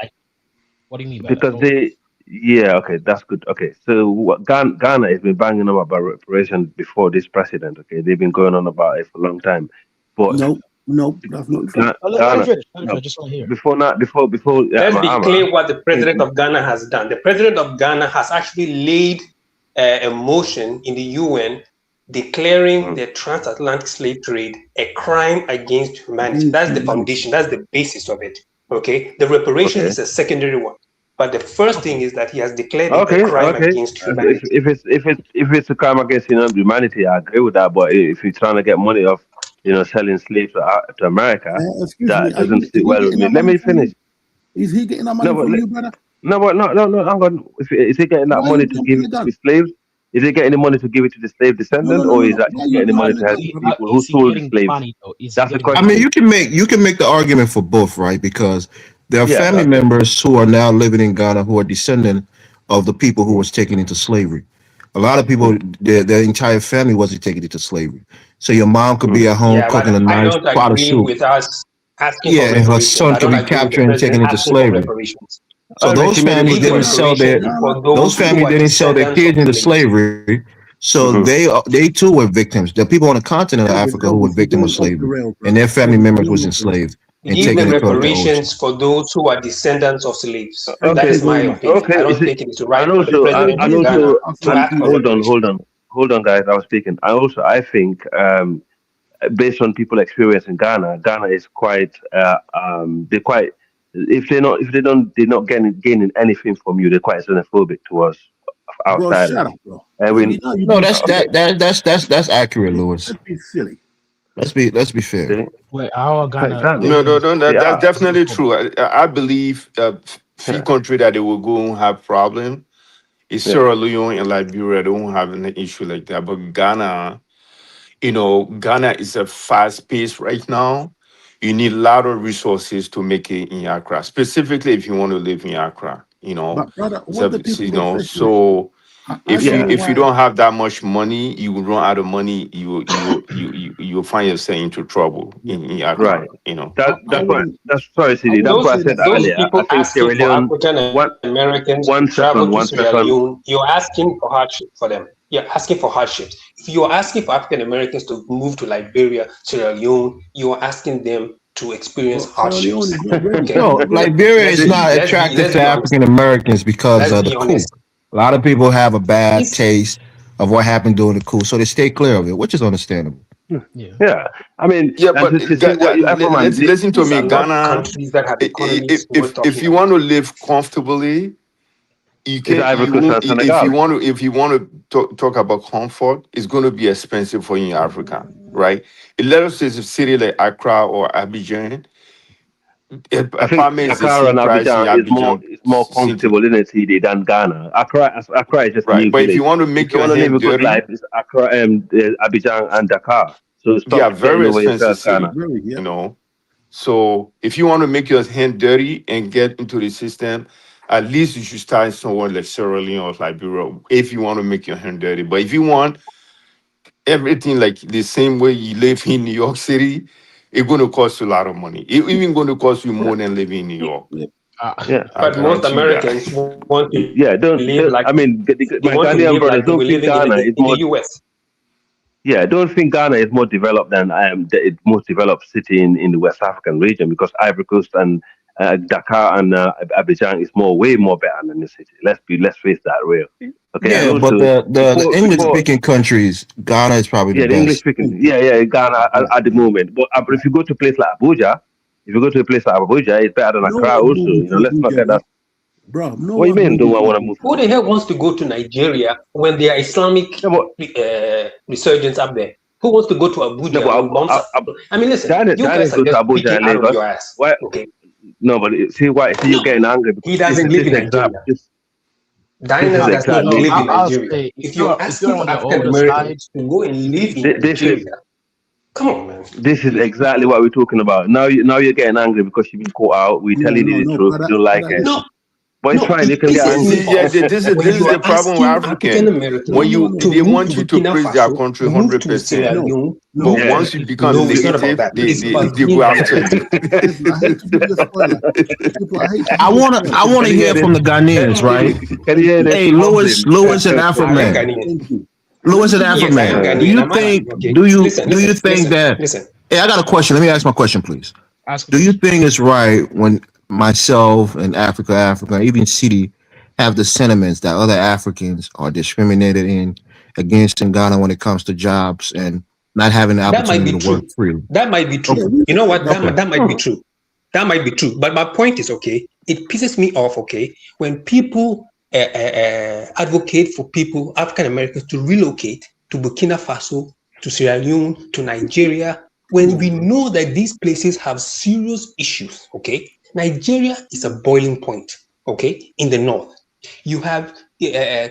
what do you mean by because that? okay, that's good. Okay, so Ghana has been banging on about reparations before this president. Okay, they've been going on about it for a long time. But no, that's not true. Ghana, just want to hear. Before. Let's be clear what the president of Ghana has done. The president of Ghana has actually laid a motion in the UN declaring the transatlantic slave trade a crime against humanity. That's the foundation. That's the basis of it. Okay, the reparation is a secondary one. But the first thing is that he has declared it a crime against humanity. If it's a crime against humanity, I agree with that. But if you're trying to get money off, selling slaves to America, that doesn't sit well with me. Let me finish. Is he getting that money from you, brother? No. Hang on. Is he getting that money to give it to the slaves? Is he getting the money to give it to the slave descendants, or is that getting the money to help the people who sold the slaves? That's the question. I mean, you can make the argument for both, right? Because there are family members who are now living in Ghana who are descendant of the people who was taken into slavery. A lot of people, their entire family wasn't taken into slavery. So your mom could be at home cooking a nice pot of soup. With us asking for and her son could be captured and taken into slavery. So those families didn't sell their kids into slavery. So they too were victims. The people on the continent of Africa who were victims of slavery, and their family members was enslaved and give taken the into reparations for those who are descendants of slaves. That is my opinion. I don't think it is right. Hold on, guys. I was speaking. I think based on people experience in Ghana is quite they're not gaining anything from you. They're quite xenophobic towards outsiders. Bro, shut up, bro. That's accurate, Lewis. That'd be silly. Let's be fair. Wait, how Ghana? No, that's definitely true. I believe few countries that they will go and have problem is Sierra Leone and Liberia. They won't have an issue like that. But Ghana, Ghana is a fast pace right now. You need a lot of resources to make it in Accra, specifically if you want to live in Accra. But brother, so if you don't have that much money, you will run out of money. You will find yourself into trouble in Accra. That's sorry, CD. That's why I said earlier. People asking for African Americans travel to Sierra Leone, you're asking for hardship for them. You're asking for hardships. If you're asking for African Americans to move to Liberia, Sierra Leone, you're asking them to experience hardships. No, Liberia is not attractive to African Americans because of the coup. A lot of people have a bad taste of what happened during the coup, so they stay clear of it, which is understandable. Yeah, I mean, yeah, but listen to These me, are not Ghana. countries that have economies worth If talking you want to live comfortably, you can. Ivory Coast and If you Senegal. want to talk about comfort, it's going to be expensive for you in Africa, right? Let us say a city like Accra or Abidjan. I think Apartment is the Dakar same and price in Abidjan Abidjan. is more comfortable in a city than Ghana. Accra is just a Right, new but if you village. want to If make you your want to live hand a good dirty, life, it's Accra, Abidjan, and Dakar. So they stop are getting very over expensive yourself, city. Ghana. You know, so if you want to make your hand dirty and get into the system, at least you should start somewhere like Sierra Leone or Liberia if you want to make your hand dirty. But if you want everything like the same way you live in New York City, it's going to cost you a lot of money. It's even going to cost you more than living in New York. Yeah, I But most guarantee you that. Americans want to yeah. live like I mean, they my want to Ghanaian live brothers like they don't were think living Ghana is in the more. US. Yeah, don't think Ghana is more developed than the most developed city in the West African region, because Ivory Coast and Dakar and Abidjan is way more better than the city. Let's face that real. Okay, and Yeah, but also the English before speaking countries, Ghana is probably the yeah, the English best. speaking, yeah, Ghana at the moment. But if you go to a place like Abuja, it's better than No Accra. one Also, moving to let's not Abuja, get bro. that. Bro, no What do you one mean? Don't moving want to to move? Who the hell wants to go to Nigeria when there are Islamic resurgence up there? Who wants to go to Abuja? No, but I mean, listen, Ghana you guys are go to just Abuja speaking and out of Lagos. your ass. Why? Okay. No, but see you're getting angry He because doesn't live in Nigeria. Diners does not exactly. live in I'll Nigeria. say If you're asking on for the African older side, Americans to go and live in This is Nigeria, come on, man. this is exactly what we're talking about. Now you're getting angry because you've been caught out. We're telling you the truth. You don't like it. No, But it's fine. You can get angry. This is the problem with African. When they want you to praise their country 100%, but once you become negative, they go after you. Listen, I hate to be a spoiler. People, I hate to be I a want spoiler. to hear from the Ghanaians, right? Can you hear this? Hey, Lewis and Afroman. Thank you. Lewis and Yes, I am Afroman. Ghanaian. Do you I'm think? Arab, okay? Do you Listen, think that? Listen. Hey, I got a question. Let me ask my question, please. Ask Do you think it's right when myself and Africa, even City, have the sentiments that other Africans are discriminated against in Ghana when it comes to jobs and not having the That might opportunity be to work true. freely? That might be true. Okay. You know what? That Okay. might be true. That might be true. But my point is, okay, it pisses me off, okay, when people advocate for people, African Americans, to relocate to Burkina Faso, to Sierra Leone, to Nigeria, when we know that these places have serious issues, okay? Nigeria is a boiling point, okay, in the north. You have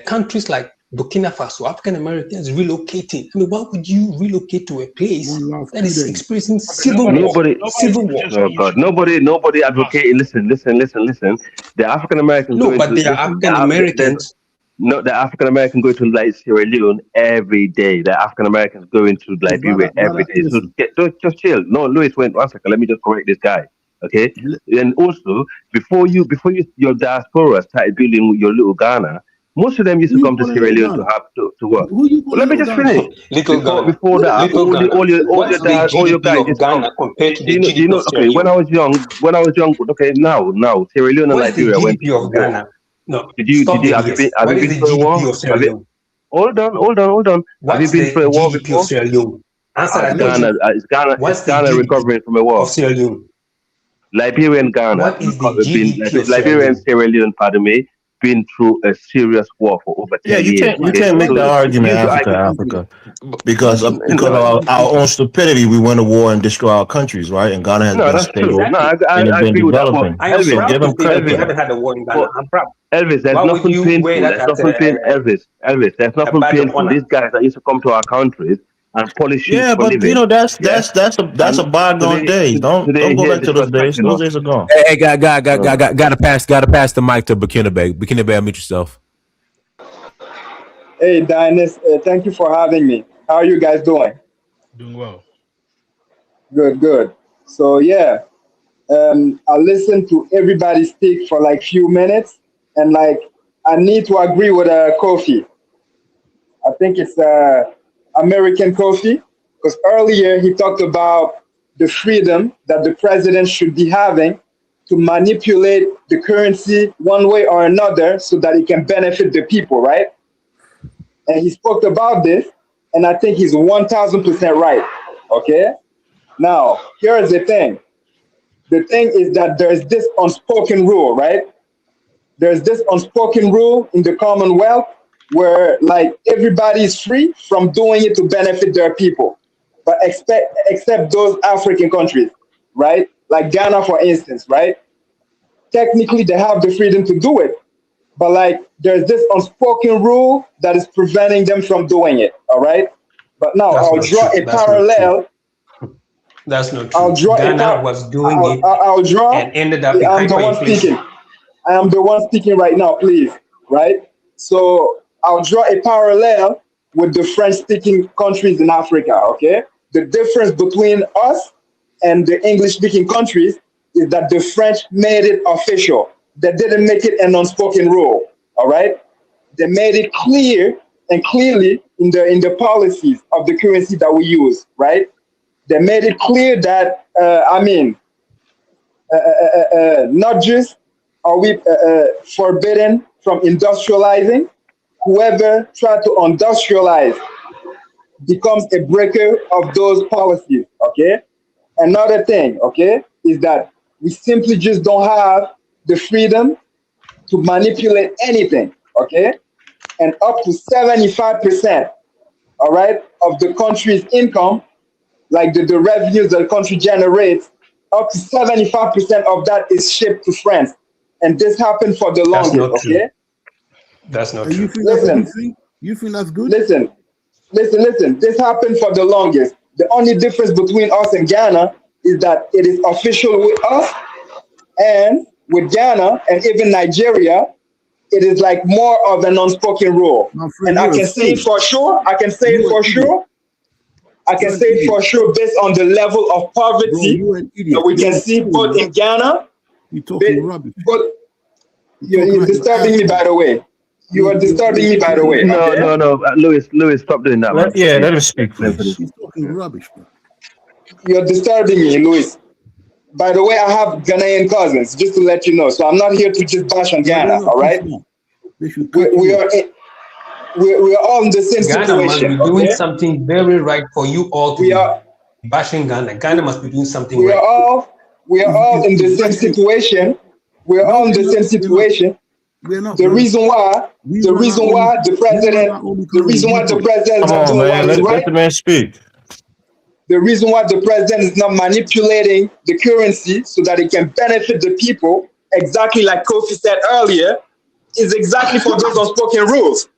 countries like Burkina Faso, African Americans relocating. I mean, why would you relocate to a place that is experiencing civil war? Civil war. Oh God, nobody advocating. Listen. The African Americans No, going but to they are African Americans. No, the African American go to like Sierra Leone every day. The African Americans going to Liberia every day. So just chill. No, Louis, wait 1 second. Let me just correct this guy. Okay, and also before your diaspora started building your little Ghana, most of them used to come to Sierra Leone to work. Let me just finish. Before that, all your guys used to come. Compared to Do you know? Okay, when I was young. Okay, now Sierra Leone and What is the Liberia went GDP to of war. Ghana? No, Have you been? Have What you is been the through a war? GDP of Sierra Leone? Hold on. Have you What's been the through a war GDP before? of Sierra Leone? Answer that question. It's Ghana recovering from a war. Of Sierra Leone? Liberian Ghana What is the GDP of Sierra Liberian Leone? Sierra Leone, pardon me, been through a serious war for over 10 years. You can't make the argument Africa because of our own stupidity. We went to war and destroyed our countries, right? And Ghana has been stable and it's been developing. I am proud give to them say that credit we for haven't that. had a war in Ghana. I'm proud. Elvis, there's Why would nothing you painful. wear that There's as nothing painful. Elvis, there's nothing badge of painful. honor? These guys that used to come to our countries and polish shoes Yeah, for but living. that's a bygone day. Don't go back to those days. Those days are gone. Hey, gotta pass the mic to Burkina Bay. Burkina Bay, unmute yourself. Hey, Dinas, thank you for having me. How are you guys doing? Doing well. Good. So yeah, I listened to everybody speak for like few minutes, and like I need to agree with Kofi. I think it's American Kofi, because earlier he talked about the freedom that the president should be having to manipulate the currency one way or another so that it can benefit the people, right? And he spoke about this, and I think he's 1000% right. Okay? Now, here's the thing. The thing is that there's this unspoken rule, right? There's this unspoken rule in the Commonwealth where like everybody is free from doing it to benefit their people, but except those African countries, right? Like Ghana, for instance, right? Technically, they have the freedom to do it, but like there's this unspoken rule that is preventing them from doing it, all right? But now I'll draw a parallel. That's not true. I'll draw Ghana was doing it I'll draw, and ended up in I'm the one speaking. hyperinflation. I am the one speaking right now, please, right? So I'll draw a parallel with the French-speaking countries in Africa, okay? The difference between us and the English-speaking countries is that the French made it official. They didn't make it an unspoken rule, all right? They made it clear and clearly in the policies of the currency that we use, right? They made it clear that, not just are we forbidden from industrializing, whoever tried to industrialize becomes a breaker of those policies, okay? Another thing, okay, is that we simply just don't have the freedom to manipulate anything, okay? And up to 75%, all right, of the country's income, like the revenues that the country generates, up to 75% of that is shipped to France. And this happened for the longest, okay? That's not You true. think you think that's good? Listen. This happened for the longest. The only difference between us and Ghana is that it is official with us, and with Ghana and even Nigeria, it is like more of an unspoken rule. And I can say it for sure. I can say it for sure. I can say it for sure based on the level of poverty that we can see both in Ghana. You're talking rubbish. But you're disturbing me, by the way. You are disturbing me, by the way. No, okay? no. Louis, stop doing that. Man. Yeah, let him speak, please. He's talking rubbish, bro. You're disturbing me, Louis. By the way, I have Ghanaian cousins, just to let you know. So I'm not here to just bash on Ghana, all right? We are all in the same Ghana must situation. be doing okay? something very right for you all to be bashing Ghana. Ghana must be doing something We right. are all in the same situation. We are all in the same situation. The reason why the president is not doing what is right. Let the man speak. The reason why the president is not manipulating the currency so that it can benefit the people, exactly like Kofi said earlier, is exactly for those unspoken rules.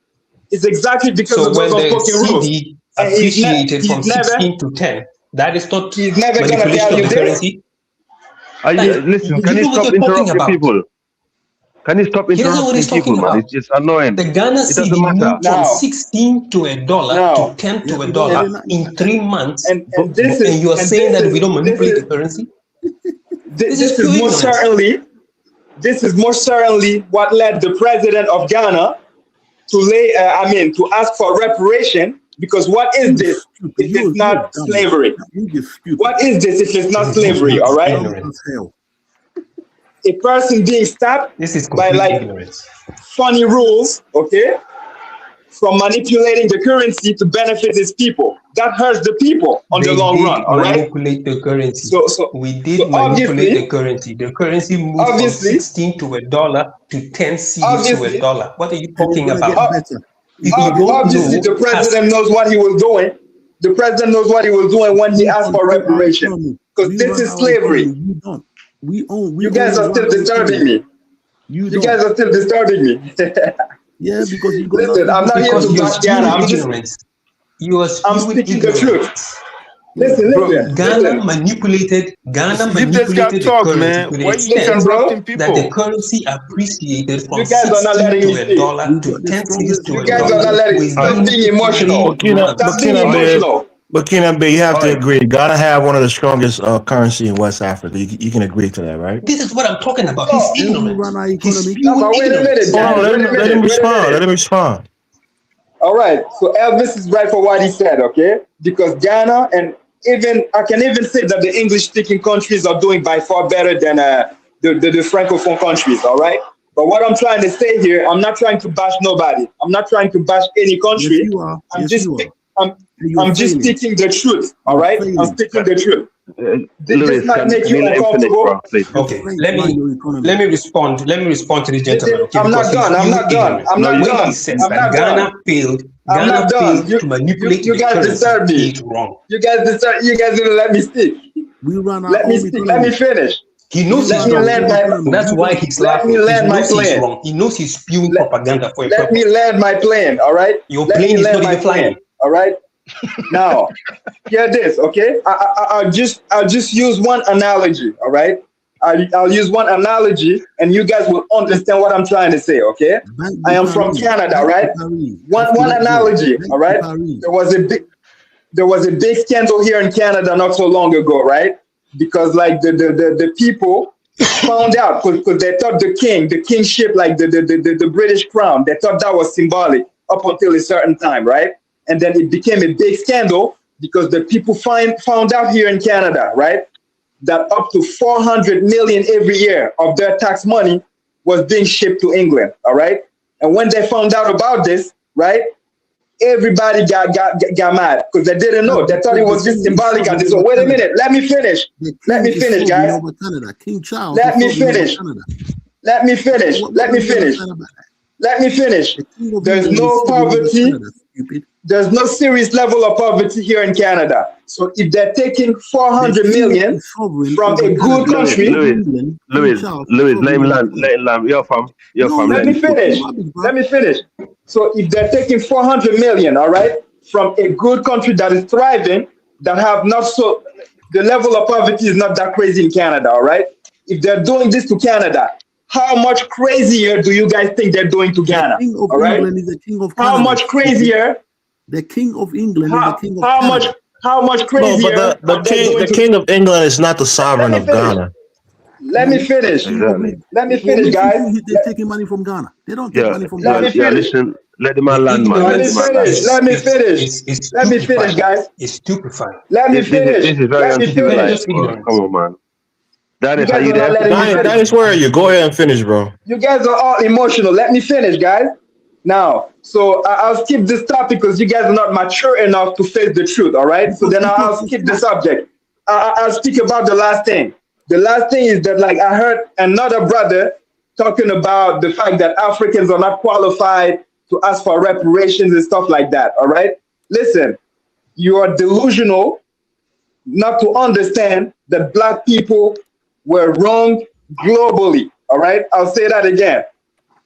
It's exactly because of those unspoken rules. CD appreciated from 16 to 10, that is not he's never gonna tell you this. Listen, can you stop interrupting people? Can you stop interrupting people, man? It's annoying. The Ghana CD moved from 16 to $1 to 10 to $1 in 3 months, and you are saying that we don't manipulate the currency? This is more certainly what led the president of Ghana to ask for reparation, because what is this if it's not slavery? What is this if it's not slavery, all right? A person being stopped by like funny rules, okay, from manipulating the currency to benefit his people. That hurts the people on the long run, all right? Manipulate the currency. So we did manipulate the currency. The currency moved from 16 to $1 to 10 cedis to $1. What are you talking about? Obviously, the president knows what he was doing. The president knows what he was doing when he asked for reparation, because this is slavery. You guys are still disturbing me. You guys are still disturbing me. Yeah, because you listen, I'm not here to bash Ghana. I'm speaking the truth. Listen. Ghana manipulated the currency that the currency appreciated from 16 to $1 to 10 cedis to $1. You guys are not letting me. Stop being emotional. Stop being emotional. But Kenan Bey, you have to agree. Ghana have one of the strongest currency in West Africa. You can agree to that, right? This is what I'm talking about. He's ignorant. Wait a minute. Let him respond. Let him respond. All right. So Elvis is right for what he said, okay? Because Ghana and I can even say that the English-speaking countries are doing by far better than the Francophone countries, all right? But what I'm trying to say here, I'm not trying to bash nobody. I'm not trying to bash any country. Yes, you are. I'm just speaking the truth. All right, I'm speaking the truth. Louis, might make you uncomfortable. Okay, let me respond. Let me respond to this gentleman. Okay, I'm not done. I'm not done. I'm not done. He says that Ghana failed. I'm not done. To manipulate you guys disturb me. It's wrong. You guys disturb. You guys didn't let me speak. We run. Let me speak. Let me finish. He knows Let me land my. That's why he's laughing. Let me land my plane. Wrong. He knows he's spewing propaganda for a Let me land my plane. All right. Your plane is not even flying. All right. Now, hear this, okay? I'll just use one analogy, all right? I'll use one analogy, and you guys will understand what I'm trying to say, okay? I am from Canada, right? One analogy, all right? There was a big scandal here in Canada not so long ago, right? Because like the people found out because they thought the kingship, like the British crown, they thought that was symbolic up until a certain time, right? And then it became a big scandal because the people found out here in Canada, right, that up to 400 million every year of their tax money was being shipped to England, all right? And when they found out about this, right, everybody got mad because they didn't know. They thought it was just symbolic. And so, wait a minute, let me finish. Let me finish, guys. King Charles. Let me finish. Let me finish. Let me finish. Let me finish. There's no poverty. There's no serious level of poverty here in Canada. So if they're taking 400 million from a good country, Louis, let him land. You're from. Let me finish. Let me finish. So if they're taking 400 million, all right, from a good country that is thriving, that have not so, the level of poverty is not that crazy in Canada, all right? If they're doing this to Canada, how much crazier do you guys think they're doing to Ghana? All right? How much crazier? The King of England is the King of Canada. How much crazier? No, but the King of England is not the sovereign of Ghana. Let me finish. Let me finish, guys. They're taking money from Ghana. They don't take money from Ghana. Listen, let the man land, man. Let me finish. Let me finish. Let me finish, guys. It's stupefying. Let me finish. This is very uncivilized. Come on, man. That is how you there. That is where you go ahead and finish, bro. You guys are all emotional. Let me finish, guys. Now, so I'll skip this topic because you guys are not mature enough to face the truth, all right? So then I'll skip the subject. I'll speak about the last thing. The last thing is that, like, I heard another brother talking about the fact that Africans are not qualified to ask for reparations and stuff like that, all right? Listen, you are delusional not to understand that Black people were wronged globally, all right? I'll say that again.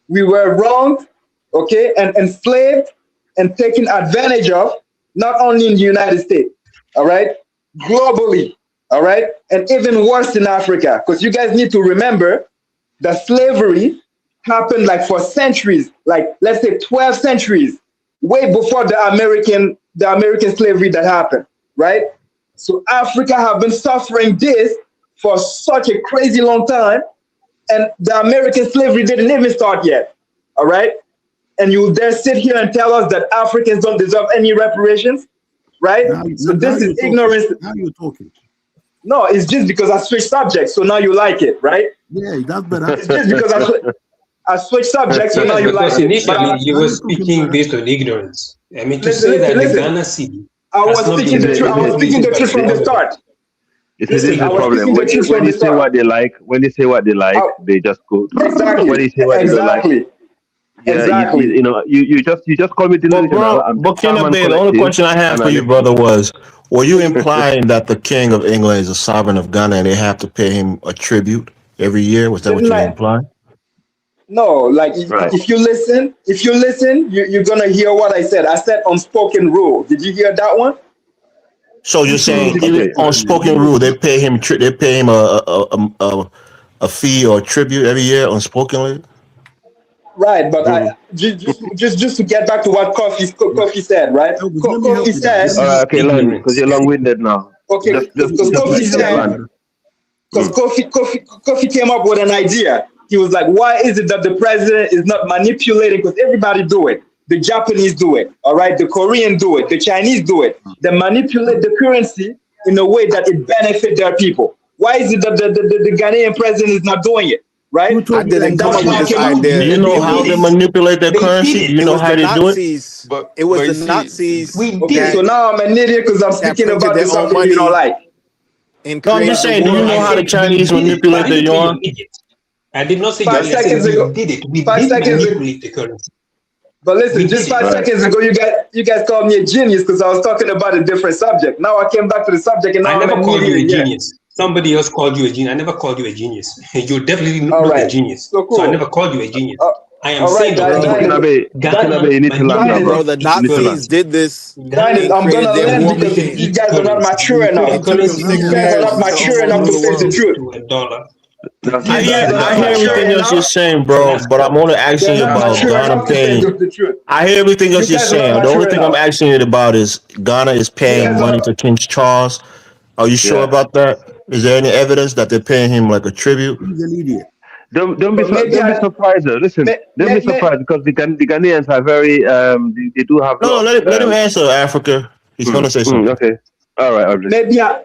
We were wronged, okay, and enslaved and taken advantage of, not only in the United States, all right, globally, all right, and even worse in Africa, because you guys need to remember that slavery happened like for centuries, like let's say 12 centuries, way before the American slavery that happened, right? So Africa have been suffering this for such a crazy long time, and the American slavery didn't even start yet, all right? And you dare sit here and tell us that Africans don't deserve any reparations, right? So this is ignorance. Now you're talking. No, it's just because I switched subjects, so now you like it, right? Yeah, that's better. It's just because I switched subjects, so now you like it. Initially, you were speaking based on ignorance. I mean, to say that the Ghana city. I was speaking the truth. I was speaking the truth from the start. This is the problem. When they say what they like, they just go. Exactly. When they say what they don't like. Yeah, exactly. You just call me delusional. But the only question I have for you, brother, was: were you implying that the King of England is a sovereign of Ghana and they have to pay him a tribute every year? Was that what you were implying? No, like if you listen, you're gonna hear what I said. I said unspoken rule. Did you hear that one? So you're saying even unspoken rule, they pay him a fee or a tribute every year unspokenly? Right, but just to get back to what Kofi said, right? Kofi said. Okay, because you're long-winded now. Okay, because Kofi said. Because Kofi came up with an idea. He was like, "Why is it that the president is not manipulating? Because everybody do it. The Japanese do it, all right? The Korean do it. The Chinese do it. They manipulate the currency in a way that it benefits their people. Why is it that the Ghanaian president is not doing it?" right? I didn't come up with this idea. Do you know how they manipulate their currency? Do you know how they do it? But it was the Nazis. Okay, so now I'm an idiot because I'm speaking about the subject you don't like. No, I'm just saying, do you know how the Chinese manipulate their yuan? I did not say 5 seconds ago. We did it. We 5 did seconds ago. manipulate the currency. But listen, just 5 seconds ago, you guys called me a genius because I was talking about a different subject. Now I came back to the subject, and now I never I'm called you a idiot. genius. Somebody else called you a genius. I never called you a genius. You're definitely not a genius. So, cool. So I never called you a genius. I am all saying right, Bro, the Nazis did this. I'm gonna learn because you guys are not mature enough. You guys are not mature enough to face the truth. I hear everything else you're saying, bro, but I'm only asking you about Ghana paying. I hear everything else you're saying. The only thing I'm asking you about is Ghana is paying money to King Charles. Are you sure about that? Is there any evidence that they're paying him like a tribute? He's an idiot. Don't be surprised though. Listen, don't be surprised because the Ghanaians are very they do have. No, let him answer, Africa. He's gonna say something. Okay, all right. Maybe I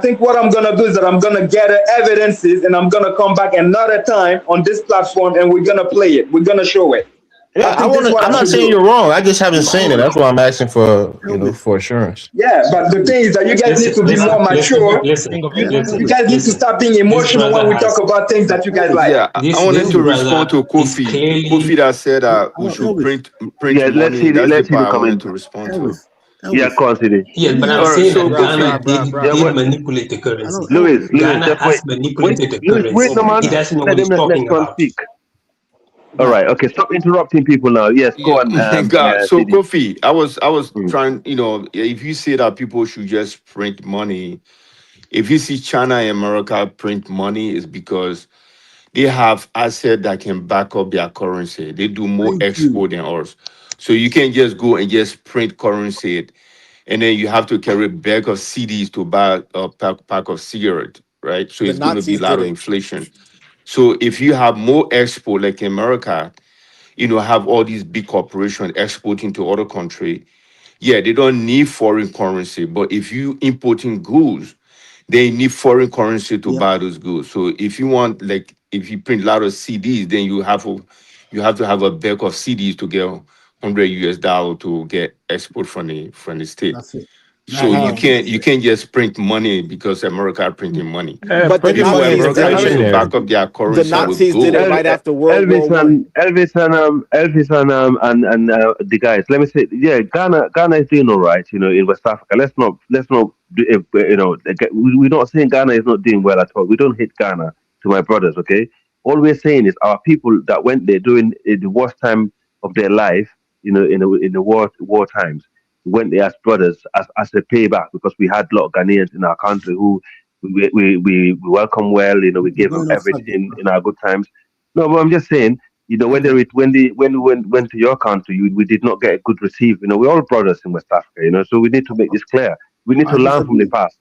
think what I'm gonna do is that I'm gonna gather evidences and I'm gonna come back another time on this platform and we're gonna play it. We're gonna show it. Yeah, I'm not saying you're wrong. I just haven't seen it. That's why I'm asking for for assurance. Yeah, but the thing is that you guys need to be more mature. You guys need to stop being emotional when we talk about things that you guys like. Yeah, I wanted to respond to Kofi. Kofi that said we should print yeah, money. Let's see the I wanted comment. to respond to. Yeah, consider. Yeah, but I'm saying that Ghana did manipulate the currency. Louis, Ghana has manipulated the currency. Wait, no, man. He doesn't know what he's talking about. Speak. All right, okay. Stop interrupting people now. Yes, go on. So Kofi, I was trying. If you say that people should just print money, if you see China and America print money, it's because they have assets that can back up their currency. They do more export than ours. So you can't just go and just print currency, and then you have to carry a bag of CDs to buy a pack of cigarettes, right? So it's going to be a lot of inflation. So if you have more export, like America, have all these big corporations exporting to other countries, yeah, they don't need foreign currency. But if you importing goods, they need foreign currency to buy those goods. So if you want, like, if you print a lot of CDs, then you have to have a bag of CDs to get $100 to get export from the state. That's it. So you can't just print money because America are printing money. But the Nazis to back up their currency. The Nazis did it right after World War I. Elvis and the guys. Let me say, yeah, Ghana is doing all right. In West Africa. Let's not. We're not saying Ghana is not doing well at all. We don't hate Ghana, to my brothers. Okay, all we're saying is our people that went there during the worst time of their life. In the war times. Went there as brothers, as a payback, because we had a lot of Ghanaians in our country who we welcome well. We gave them everything in our good times. No, but I'm just saying, when we went to your country, we did not get a good receive. We're all brothers in West Africa. So we need to make this clear. We need to learn from the past.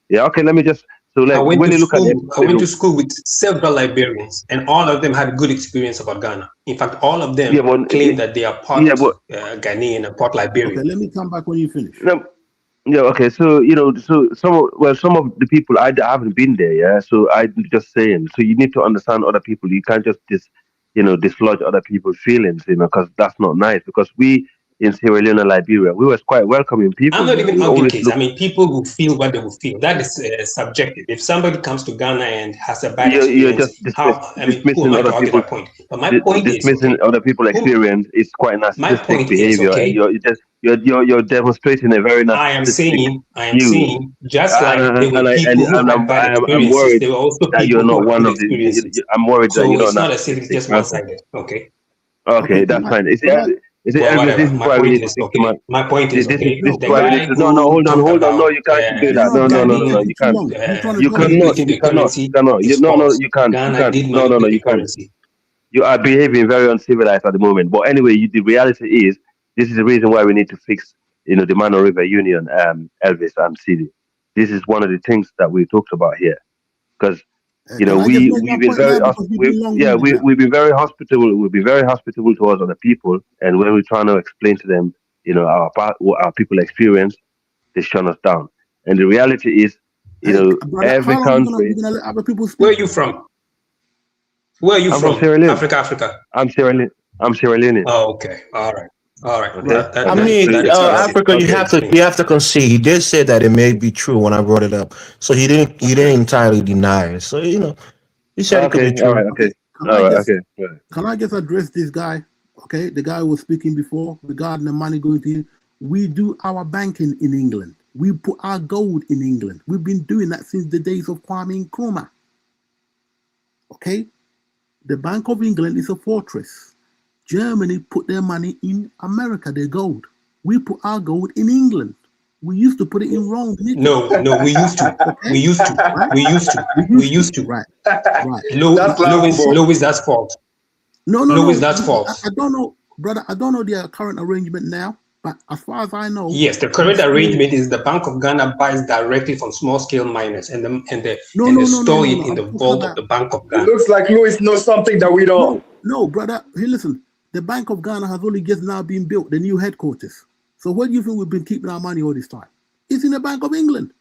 Yeah. Okay. Let me just. So I went to school with several Liberians, and all of them had good experience about Ghana. In fact, all of them claim that they are part Ghanaian and part Liberian. Okay, let me come back when you finish. Yeah. Okay. So some of the people I haven't been there. Yeah. So I'm just saying. So you need to understand other people. You can't just dislodge other people's feelings. Because that's not nice. Because we in Sierra Leone and Liberia, we were quite welcoming people. I'm not even arguing case. I mean, people will feel what they will feel. That is subjective. If somebody comes to Ghana and has a bad experience, you're just dismissing other people's point. But my point is, dismissing other people's experience is quite narcissistic behavior. Okay. You're demonstrating a very narcissistic. I am saying, just like there were people who had bad experiences, there were also people you're not one of the. I'm worried that you're not. It's not as if it's just one-sided. Okay. Okay, that's fine. This is why we need to speak to my point is, okay. No, hold on. No, you can't do that. No, you can't. You cannot. You can't. You are behaving very uncivilized at the moment. But anyway, the reality is, this is the reason why we need to fix, the Mano River Union, Elvis and CD. This is one of the things that we talked about here, because we've been very hospitable. We've been very hospitable towards other people, and when we're trying to explain to them, what our people experience, they shut us down. And the reality is, every country. Where are you from? Where are you I'm from? Sierra Leone. Africa. I'm Sierra Leone. Oh, okay. All right. Okay. I mean, Africa, you have to concede. He did say that it may be true when I brought it up, so he didn't entirely deny it. So he said it could be true. All right. Okay. Can I just address this guy? Okay, the guy who was speaking before regarding the money going to. We do our banking in England. We put our gold in England. We've been doing that since the days of Kwame Nkrumah. Okay, the Bank of England is a fortress. Germany put their money in America, their gold. We put our gold in England. We used to put it in Rome. No, we used to. Okay? We used to. Right? We used to. Right. Louis, that's false. No. Louis, that's false. I don't know, brother. I don't know their current arrangement now, but as far as I know, yes, the current arrangement is the Bank of Ghana buys directly from small-scale miners and they store it in the vault of the Bank of Ghana. It looks like Louis knows something that we don't. No, brother. Hey, listen. The Bank of Ghana has only just now been built, the new headquarters. So where do you think we've been keeping our money all this time? It's in the Bank of England.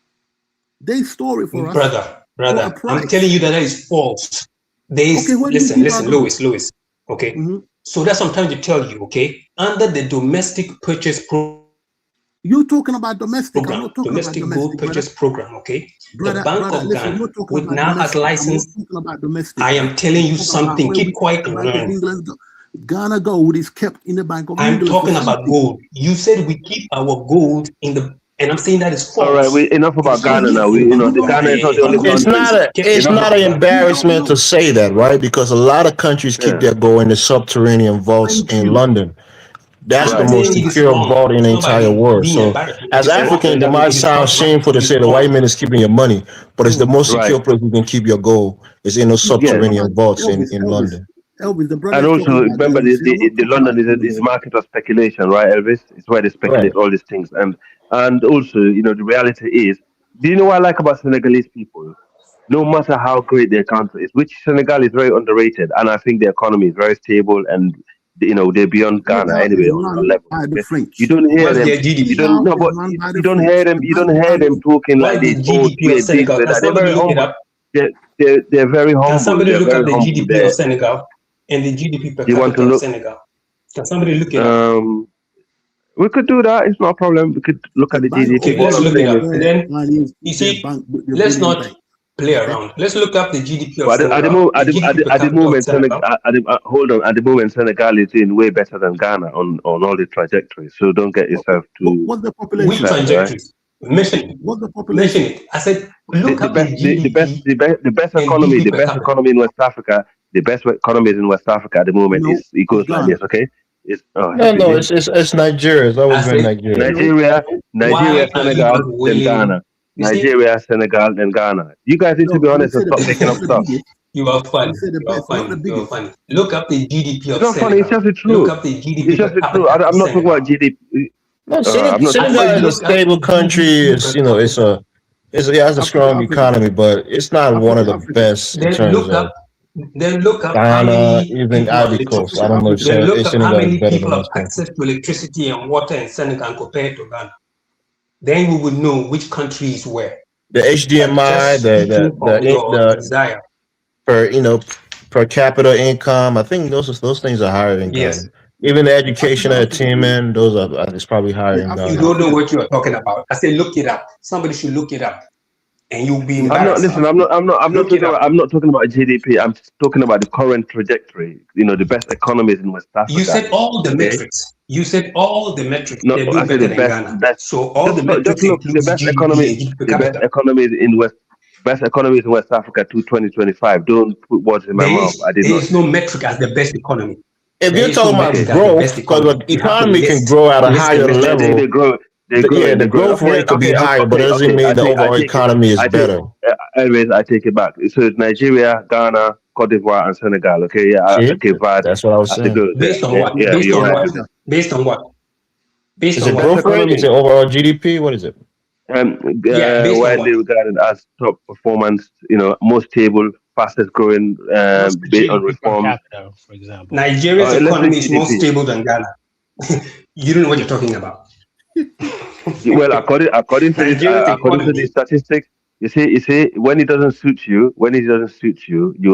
They store it for us. Brother, I'm telling you that is false. Listen, Louis. Okay. So that's what I'm trying to tell you, okay? Under the domestic purchase program. You're talking about domestic. I'm not talking domestic about gold purchase program, okay? The Bank of Ghana, which now has license. I am telling you something. Keep quiet and learn. Ghana gold is kept in the Bank of England. I'm talking about gold. You said we keep our gold in the, and I'm saying that is false. All right, enough about Ghana now. The Ghana is not the only country. It's not an embarrassment to say that, right? Because a lot of countries keep their gold in the subterranean vaults in London. That's the most secure vault in the entire world. So, as Africans, it might sound shameful to say the white man is keeping your money, but it's the most secure place you can keep your gold. Is in those subterranean vaults in London. Elvis, the brother. And also, remember, the London is a market of speculation, right, Elvis? It's where they speculate all these things. And also, the reality is, do you know what I like about Senegalese people? No matter how great their country is, which Senegal is very underrated, and I think the economy is very stable, and they're beyond Ghana anyway on a level. Okay? You don't hear them. You don't hear them. You don't hear them talking like these old great things. They're very humble. They're very humble. Can somebody look up the GDP of Senegal and the GDP per capita of Senegal? Can somebody look it up? We could do that. It's not a problem. We could look at the GDP. Okay, let's look it up. And then you see, let's not play around. Let's look up the GDP of Senegal. At the moment, hold on. At the moment, Senegal is doing way better than Ghana on all the trajectories. So don't get yourself too. What's the population? Which trajectories? Mention it. What's the population? Mention it. I said, look up the GDP. The best economy in West Africa. The best economy in West Africa at the moment it goes like this. Okay. It's Nigeria. It's always been Nigeria. Nigeria, Senegal, then Ghana. Nigeria, Senegal, then Ghana. You guys need to be honest and stop making up stuff. You are funny. You are funny. Look up the GDP of Senegal. It's not funny. It's just the truth. Look up the GDP. It's just the truth. I'm not talking about GDP. No, Senegal is a stable country. It has a strong economy, but it's not one of the best in terms of. Then look up Ghana, even Ivory Coast. I don't know if Senegal is better than people have access to electricity and water in Senegal compared to Ghana. Then we would know which country is where. The HDMI, the desire per capita income. I think those things are higher than Ghana. Yes. Even the education attainment, those are it's probably higher than Ghana. You don't know what you are talking about. I say look it up. Somebody should look it up. And you'll be embarrassed. I'm not talking about GDP. I'm talking about the current trajectory. The best economies in West Africa. You said all the metrics. You said all the metrics. No, I said the best. So all the metrics. The best economies in West Africa to 2025. Don't put words in my mouth. There is no metric as the best economy. If you're talking about growth, because the economy can grow at a higher level. The growth rate could be higher, but it doesn't mean the overall economy is better. Anyways, I take it back. So it's Nigeria, Ghana, Cote d'Ivoire, and Senegal. Okay, that's what I was saying. Based on what? Based on what? Is it growth rate? Is it overall GDP? What is it? Widely regarded as top performance. Most stable, fastest growing, based on reform. Capita, for example, Nigeria's economy is more stable than Ghana. You don't know what you're talking about. Well, according to the statistics, You see, when it doesn't suit you, you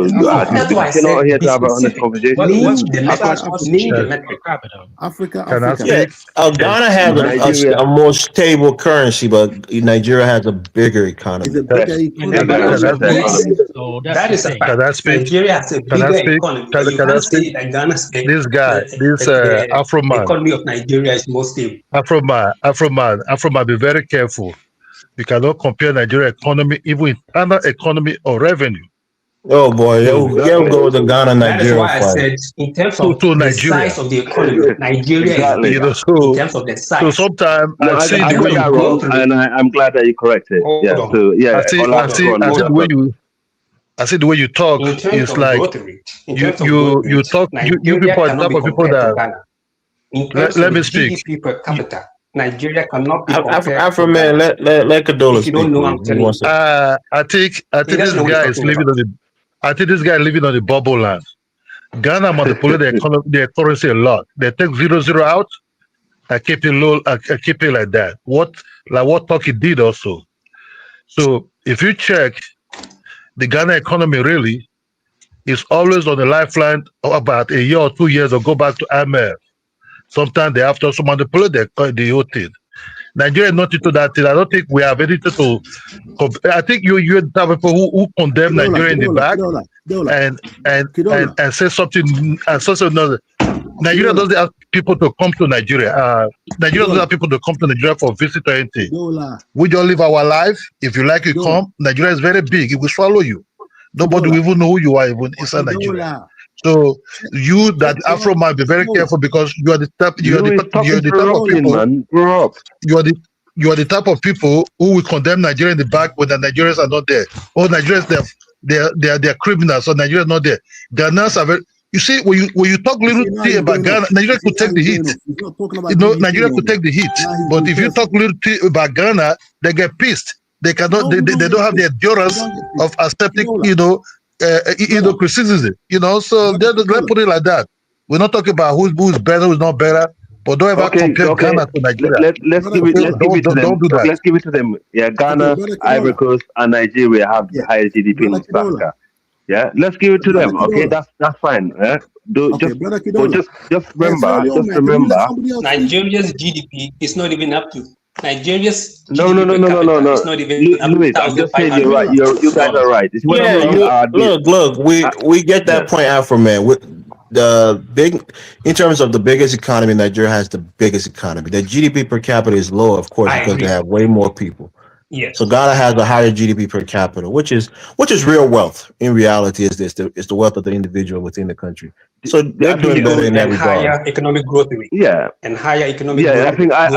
argue. That's why I Because you're said not here be to have an honest specific. conversation. What's the metric? Name the Africa, metric. Africa, Can I Africa. speak? Ghana has Nigeria, a more stable currency, but Nigeria has a bigger economy. It's a bigger economy. Yes, So that's that the is a thing. Can I fact. speak? Nigeria has a Can I bigger speak? economy, but you Can I can't speak? say that Ghana's This guy, this Afro the man, economy of Nigeria is more stable. Afro man, be very careful. You cannot compare Nigeria economy even with other economy or revenue. Oh boy, So they'll go with the Ghana That is Nigerian why I fight. said, in terms of to the Nigeria. size of the economy, Nigeria is Exactly. bigger. So In terms of the so size. sometimes No, I see I the got way you that wrong, and I'm glad that you corrected. Hold Yeah. on. So yeah, I see the way you talk. In terms It's of like growth rate, you talk you Nigeria people are the cannot type be of people compared to that Ghana. In terms let of me speak. GDP per capita, Nigeria cannot be compared Afro to man, Ghana. let Kadola If you don't speak, know, please. I'm He telling wants you. to. I think He this doesn't know what he's guy is talking living about. living on the bubble land. Ghana manipulate their currency a lot. They take 0 out and keep it low and keep it like that. What Turkey did also. So if you check the Ghana economy really is always on the lifeline about a year or 2 years or go back to IMF. Sometimes they have to also manipulate the whole thing. Nigeria is not into that thing. I don't think we have anything to. I think you're the type of people who condemn Nigeria in the back and say something and so another. Nigeria doesn't ask people to come to Nigeria. Nigeria doesn't ask people to come to Nigeria for visit or anything. We just live our life. If you like, you come. Nigeria is very big. It will swallow you. Nobody will even know who you are even inside Nigeria. So you, that Afro man, be very careful because you are the type. You're the type of people. Man, grow up. You are the type of people who will condemn Nigeria in the back when the Nigerians are not there. Oh, Nigerians they're criminals, so Nigeria is not there. Ghanaians are very. You see, when you talk little thing about Ghana, Nigeria could take the heat. Nigeria could take the heat. But if you talk little thing about Ghana, they get pissed. They cannot. They don't have the endurance of accepting, criticism. So let's put it like that. We're not talking about who's better, who's not better. But don't ever compare Ghana to Nigeria. Let's give it to them. Don't do that. Let's give it to them. Yeah, Ghana, Ivory Coast, and Nigeria have the highest GDP in East Africa. Yeah, let's give it to them. Okay, that's fine. Yeah? Just remember. Nigeria's GDP is not even up to Nigeria's no. It's not even Louis, I'm just saying you're right. You guys are right. Look. We get that point out from man. In terms of the biggest economy, Nigeria has the biggest economy. The GDP per capita is low, of course, because they have way more people. Yes. So Ghana has a higher GDP per capita, which is real wealth. In reality, it's the wealth of the individual within the country. So they're doing better in that regard. Higher economic growth rate. Yeah. And higher economic growth. Yeah, I think I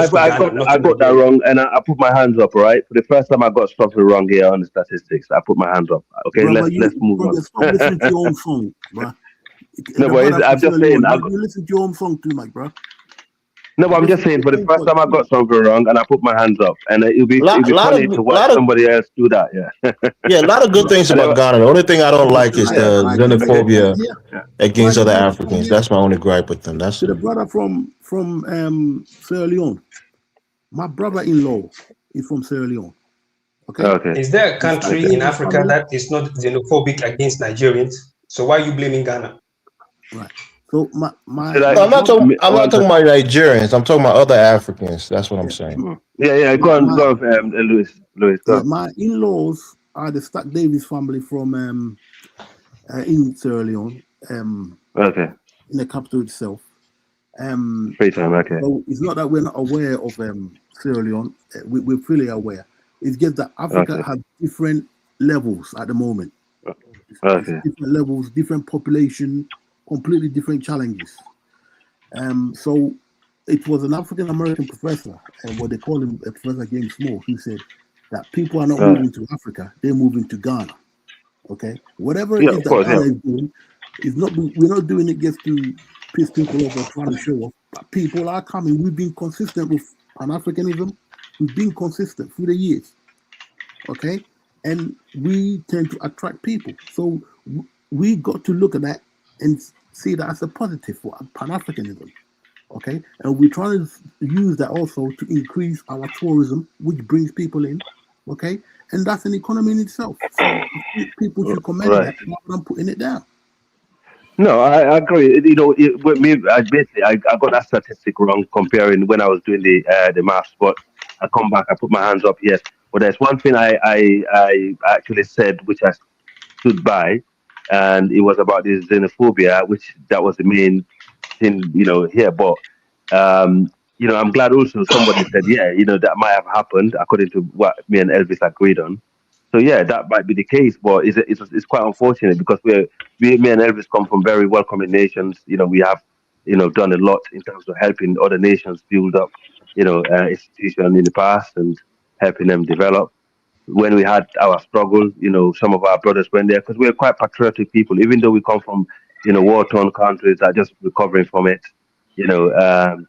got that wrong, and I put my hands up. All right, for the first time I got something wrong here on the statistics. I put my hands up. Okay, let's move on. Stop listening to your own phone, bro. No, but I'm just saying. You listen to your own phone too much, bro. No, but I'm just saying, for the first time I got something wrong, and I put my hands up, and it'll be funny to watch somebody else do that. Yeah. Yeah, a lot of good things about Ghana. The only thing I don't like is the xenophobia against other Africans. That's my only gripe with them. That's the brother from Sierra Leone. My brother-in-law is from Sierra Leone. Okay. Is there a country in Africa that is not xenophobic against Nigerians? So why are you blaming Ghana? Right. So I'm not talking about Nigerians. I'm talking about other Africans. That's what I'm saying. Yeah. Go on, Louis. Go. My in-laws are the Stack Davis family from in Sierra Leone. Okay. In the capital itself. Free time. Okay. So it's not that we're not aware of Sierra Leone. We're fully aware. It's just that Africa has different levels at the moment. Okay. Different levels, different population, completely different challenges. So it was an African American professor, and what they call him, Professor James Moore, who said that people are not moving to Africa; they're moving to Ghana. Okay, whatever it is that Ghana is doing, we're not doing it just to piss people off or trying to show off. But people are coming. We've been consistent with Pan-Africanism. We've been consistent through the years. Okay, and we tend to attract people. So we got to look at that and see that as a positive for Pan-Africanism. Okay, and we're trying to use that also to increase our tourism, which brings people in, Okay, and that's an economy in itself. So I think people should commend that rather than putting it down. No, I agree. With me, I got that statistic wrong comparing when I was doing the maths, but I come back, I put my hands up, yes. But there's one thing I actually said, which I stood by, and it was about this xenophobia, which that was the main thing, here. But I'm glad also somebody said, yeah, that might have happened according to what me and Elvis agreed on. So yeah, that might be the case, but it's quite unfortunate because me and Elvis come from very welcoming nations. We have done a lot in terms of helping other nations build up institutions in the past and helping them develop. When we had our struggle, some of our brothers went there because we're quite patriotic people, even though we come from war-torn countries that are just recovering from it. You know, um,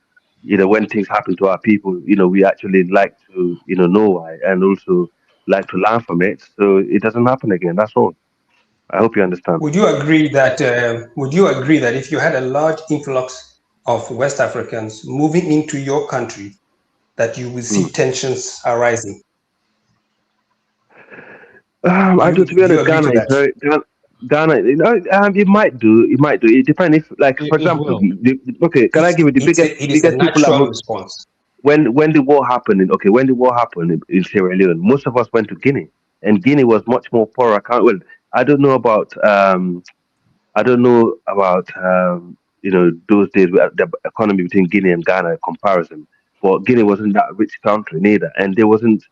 when things happen to our people, we actually like to know why and also like to learn from it so it doesn't happen again. That's all. I hope you understand. Would you agree that if you had a large influx of West Africans moving into your country, that you will see tensions arising? I do. To be honest, Ghana is very Ghana. It might do. It might do. It depends. If, like, for example, okay, can I give you the biggest people that moved response? When the war happened? When the war happened in Sierra Leone, most of us went to Guinea, and Guinea was much more poorer. I don't know about those days with the economy between Guinea and Ghana in comparison. But Guinea wasn't that rich country neither, and there wasn't.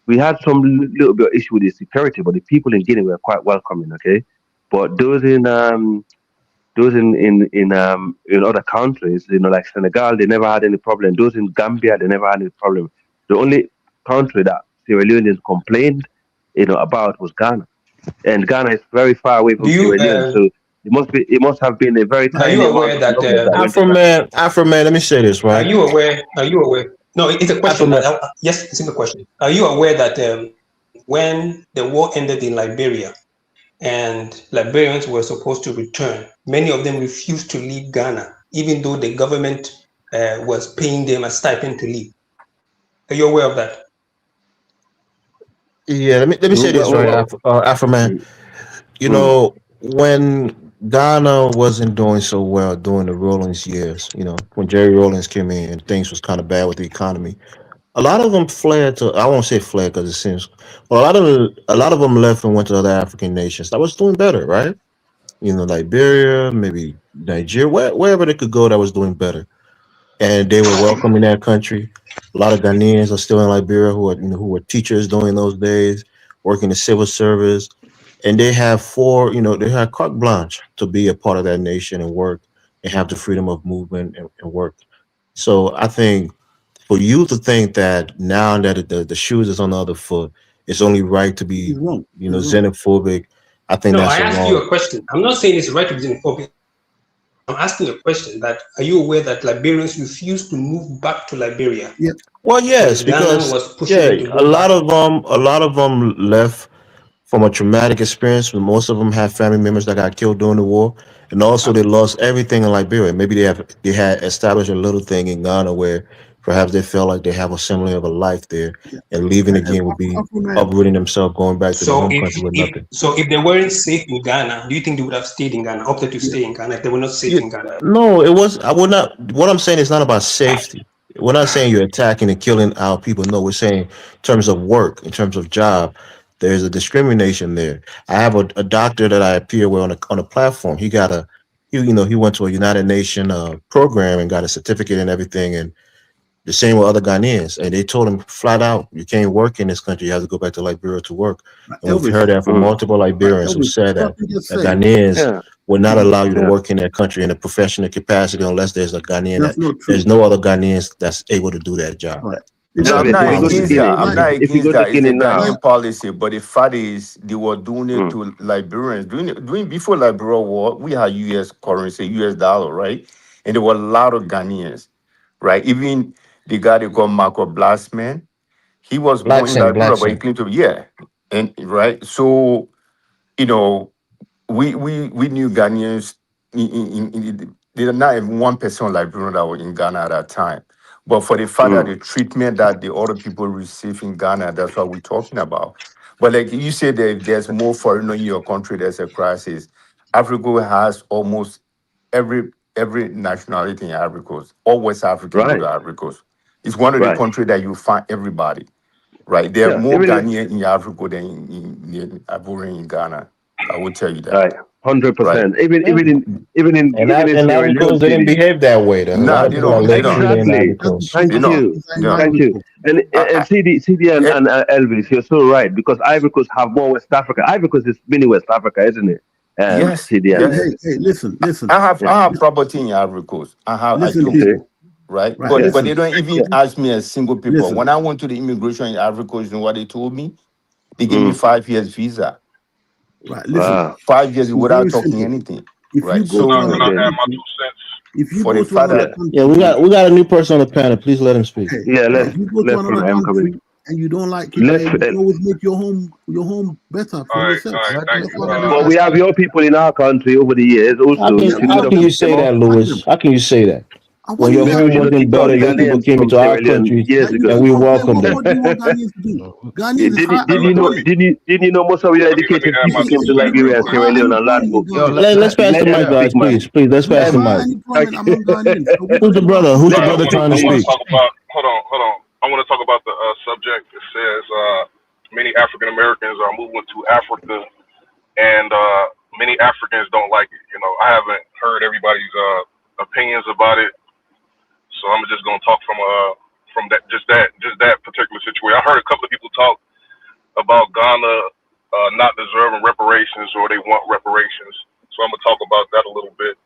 We had some little bit of issue with the security, but the people in Guinea were quite welcoming. Okay, but those in other countries, like Senegal, they never had any problem. Those in Gambia, they never had any problem. The only country that Sierra Leoneans complained, about was Ghana, and Ghana is very far away from Sierra Leone, so it must have been a very Are you tiny amount aware of that numbers that went to Ghana. Afro man, let me say this, Are right? you aware? No, it's a question. Yes, it's a simple question. Are you aware that when the war ended in Liberia and Liberians were supposed to return, many of them refused to leave Ghana, even though the government was paying them a stipend to leave? Are you aware of that? Yeah, let me say this, right, Afro man. When Ghana wasn't doing so well during the Rawlings years, when Jerry Rawlings came in and things was kind of bad with the economy, a lot of them fled to. I won't say fled because it seems, but a lot of them left and went to other African nations that was doing better, right? Liberia, maybe Nigeria, wherever they could go that was doing better, and they were welcome in that country. A lot of Ghanaians are still in Liberia who were teachers during those days, working the civil service, and they have they have carte blanche to be a part of that nation and work and have the freedom of movement and work. So I think for you to think that now that the shoes is on the other foot, it's only right to be xenophobic. I think No, that's I a asked you wrong. a question. I'm not saying it's right to be xenophobic. I'm asking a question that are you aware that Liberians refused to move back to Liberia? Yeah. Well, yes, When Ghana because was pushing them to a go lot back. of them left from a traumatic experience. But most of them have family members that got killed during the war, and also they lost everything in Liberia. Maybe they had established a little thing in Ghana where perhaps they felt like they have a similar of a life there, and leaving again would be uprooting themselves, going back to their So home country with nothing. if they weren't safe in Ghana, do you think they would have stayed in Ghana, opted to stay in Ghana if they were not safe in Ghana? No, it was. I would not. What I'm saying is not about safety. We're not saying you're attacking and killing our people. No, we're saying in terms of work, in terms of job, there's a discrimination there. I have a doctor that I appear with on a platform. He went to a United Nation program and got a certificate and everything, and the same with other Ghanaians. And they told him flat out, you can't work in this country. You have to go back to Liberia to work. And we've heard that from multiple Liberians who said that Ghanaians will not allow you to work in their country in a professional capacity unless there's a Ghanaian there's no other Ghanaians that's able to do that job. I'm not against that. I'm not If you against go to that. It's Guinea a now, Ghanaian policy, but the fact is, they were doing it to Liberians. Doing before Liberia war, we had U.S. currency, U.S. dollar, right? And there were a lot of Ghanaians, right? Even the guy they call Marco Blastman, he was born in Liberia, but he claimed to be and right. So we knew Ghanaians. There are not even 1% of Liberians that were in Ghana at that time. But for the fact that the treatment that the other people receive in Ghana, that's what we're talking about. But like you said, that if there's more foreigner in your country, there's a crisis. Africa has almost every nationality in Ivory Coast. All West African go to Ivory Coast. It's one of the countries that you find everybody. Right? There are more Ghanaian in Africa than in Ivorian in Ghana. I will tell you that. Right, 100%. Even in Ivory Sierra Leone, Coast, they didn't behave that way. Though. A lot of people are living freely in Ivory Coast. Thank you. And CD and Elvis, you're so right, because Ivory Coast have more West Africa. Ivory Coast is mini West Africa, isn't it? Yes. CD and Hey, listen. I have property in Ivory Coast. I do. Right? But they don't even ask me as single people. When I went to the immigration in Ivory Coast, you know what they told me? They gave me 5 years visa. Right. Listen. 5 years without talking anything. If right. you go to another country, if you go to another country, we got a new person on the panel. Please let him speak. If you go to another country and you don't like it, you can always make your home better for yourself. But we have your people in our country over the years also. How can you say that, Louis? How can you say that? When your home wasn't better, your people came into our country and we welcomed them. Didn't you know most of your educated people came to Liberia, Sierra Leone, and Ladbo? Let's pass the mic, guys. Please, let's pass the mic. Who's the brother? Who's the brother trying to speak? Hold on. I want to talk about the subject. It says many African Americans are moving to Africa, and many Africans don't like it. You know, I haven't heard everybody's opinions about it. So I'm just gonna talk from that particular situation. I heard a couple of people talk about Ghana not deserving reparations, or they want reparations. So I'm gonna talk about that a little bit.